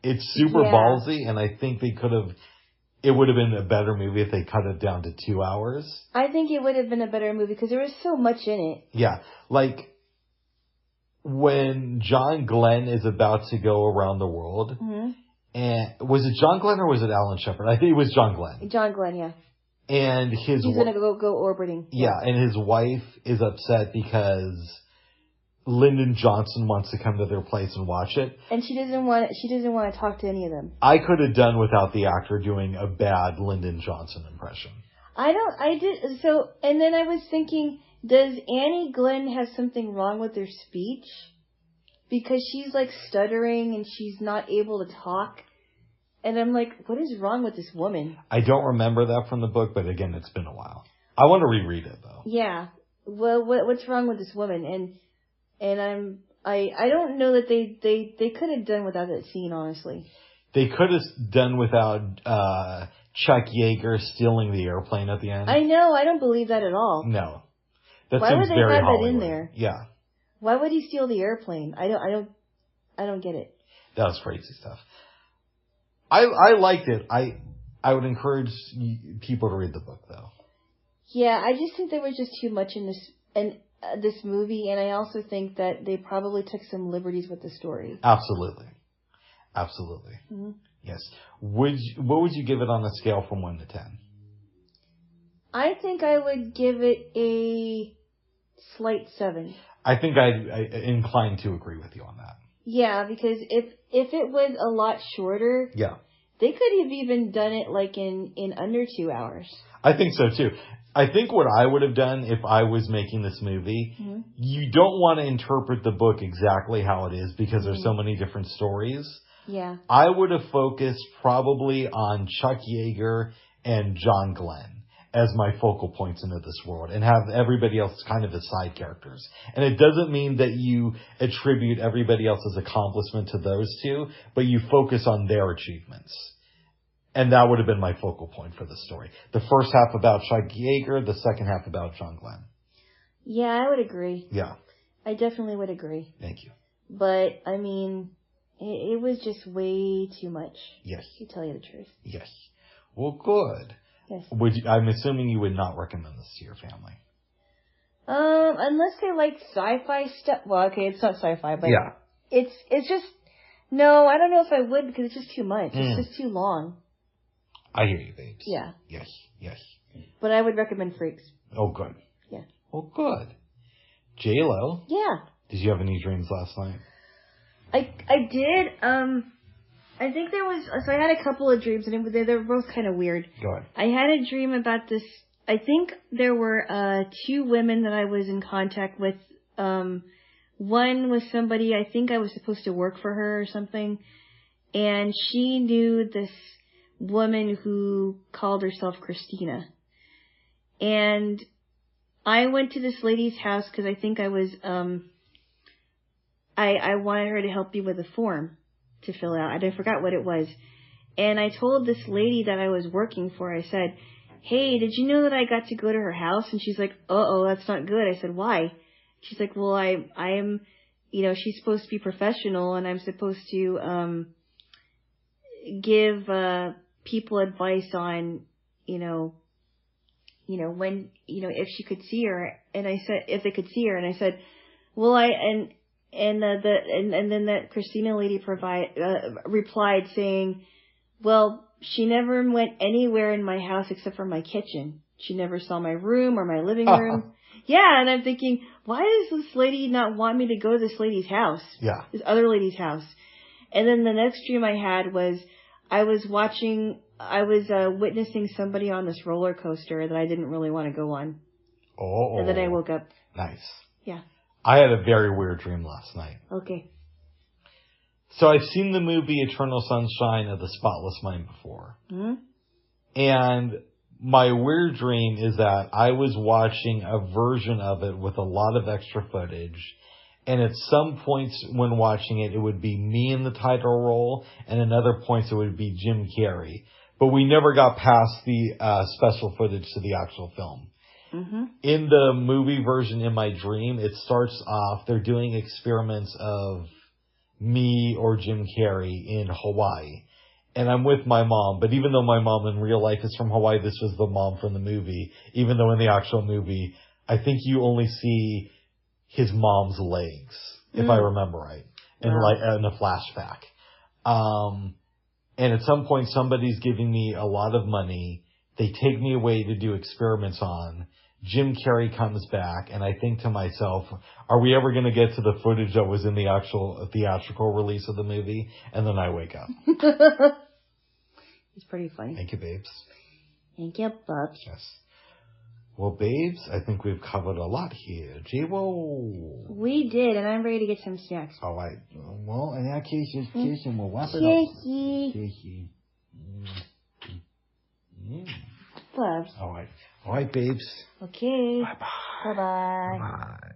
S3: It's super ballsy, and I think it would have been a better movie if they cut it down to 2 hours.
S2: I think it would have been a better movie because there was so much in it.
S3: Yeah. Like, when John Glenn is about to go around the world, mm-hmm. and was it John Glenn or was it Alan Shepard? I think it was John Glenn.
S2: John Glenn, yeah.
S3: And he's
S2: going to go orbiting.
S3: Yeah, and his wife is upset because Lyndon Johnson wants to come to their place and watch it.
S2: And she doesn't want to talk to any of them.
S3: I could have done without the actor doing a bad Lyndon Johnson impression.
S2: And then I was thinking, does Annie Glenn have something wrong with her speech? Because she's like stuttering and she's not able to talk. And I'm like, what is wrong with this woman?
S3: I don't remember that from the book, but again, it's been a while. I want to reread it though.
S2: Yeah. Well, what's wrong with this woman? And I don't know that they could have done without that scene, honestly.
S3: They could have done without Chuck Yeager stealing the airplane at the end.
S2: I know. I don't believe that at all.
S3: No. That
S2: Why
S3: seems
S2: would they
S3: very
S2: have
S3: Hollywood.
S2: that in there?
S3: Yeah.
S2: Why would he steal the airplane? I don't get it.
S3: That was crazy stuff. I liked it. I would encourage people to read the book though.
S2: Yeah, I just think there was just too much in this movie, and I also think that they probably took some liberties with the story.
S3: Absolutely. Mm-hmm. Yes. What would you give it on a scale from 1 to 10?
S2: I think I would give it a slight 7.
S3: I think I inclined to agree with you on that.
S2: Yeah, because if it was a lot shorter,
S3: yeah,
S2: they could have even done it like in under 2 hours.
S3: I think so too. I think what I would have done if I was making this movie, mm-hmm. you don't want to interpret the book exactly how it is because there's so many different stories.
S2: Yeah.
S3: I would have focused probably on Chuck Yeager and John Glenn as my focal points into this world and have everybody else kind of as side characters. And it doesn't mean that you attribute everybody else's accomplishment to those two, but you focus on their achievements. And that would have been my focal point for the story. The first half about Chuck Yeager, the second half about John Glenn.
S2: Yeah, I would agree.
S3: Yeah.
S2: I definitely would agree.
S3: Thank you.
S2: But, I mean, it was just way too much.
S3: Yes.
S2: To tell you the truth.
S3: Yes. Well, good.
S2: Yes.
S3: I'm assuming you would not recommend this to your family.
S2: Unless they like sci-fi stuff. Well, okay, it's not sci-fi, but
S3: yeah.
S2: It's just, no, I don't know if I would because it's just too much. It's just too long.
S3: I hear you, babes.
S2: Yeah.
S3: Yes.
S2: But I would recommend Freaks.
S3: Oh, good.
S2: Yeah.
S3: Oh, good. Jaylo?
S2: Yeah.
S3: Did you have any dreams last night?
S2: I did. I think so I had a couple of dreams, and they were both kind of weird.
S3: Go ahead.
S2: I had a dream about this. I think there were 2 women that I was in contact with. One was somebody, I think I was supposed to work for her or something, and she knew this woman who called herself Christina. And I went to this lady's house because I think I was, I wanted her to help me with a form to fill out. I forgot what it was. And I told this lady that I was working for, I said, hey, did you know that I got to go to her house? And she's like, uh-oh, that's not good. I said, why? She's like, well, I'm, you know, she's supposed to be professional and I'm supposed to, give, people advice on, when, if she could see her. And I said, if they could see her. And I said, well, and then that Christina lady replied saying, well, she never went anywhere in my house except for my kitchen. She never saw my room or my living room. Yeah, and I'm thinking, why does this lady not want me to go to this lady's house?
S3: Yeah.
S2: This other lady's house. And then the next dream I had was I was witnessing somebody on this roller coaster that I didn't really want to go on.
S3: Oh.
S2: And then I woke up.
S3: Nice.
S2: Yeah.
S3: I had a very weird dream last night.
S2: Okay.
S3: So I've seen the movie Eternal Sunshine of the Spotless Mind before.
S2: Mm-hmm.
S3: And my weird dream is that I was watching a version of it with a lot of extra footage. And at some points when watching it, it would be me in the title role. And at other points, it would be Jim Carrey. But we never got past the special footage to the actual film.
S2: Mm-hmm.
S3: In the movie version in my dream, it starts off, they're doing experiments of me or Jim Carrey in Hawaii. And I'm with my mom, but even though my mom in real life is from Hawaii, this was the mom from the movie. Even though in the actual movie, I think you only see his mom's legs, if I remember right, in a flashback. And at some point, somebody's giving me a lot of money. They take me away to do experiments on. Jim Carrey comes back, and I think to myself, are we ever going to get to the footage that was in the actual theatrical release of the movie? And then I wake up.
S2: It's pretty funny.
S3: Thank you, babes.
S2: Thank you, Bubs.
S3: Yes. Well, babes, I think we've covered a lot here. Jaylo.
S2: We did, and I'm ready to get some snacks.
S3: All right. Well, in that case, just kiss and we'll wrap it up.
S2: Kissy. Bubs.
S3: All right. All right, babes.
S2: Okay.
S3: Bye-bye.
S2: Bye-bye.
S3: Bye.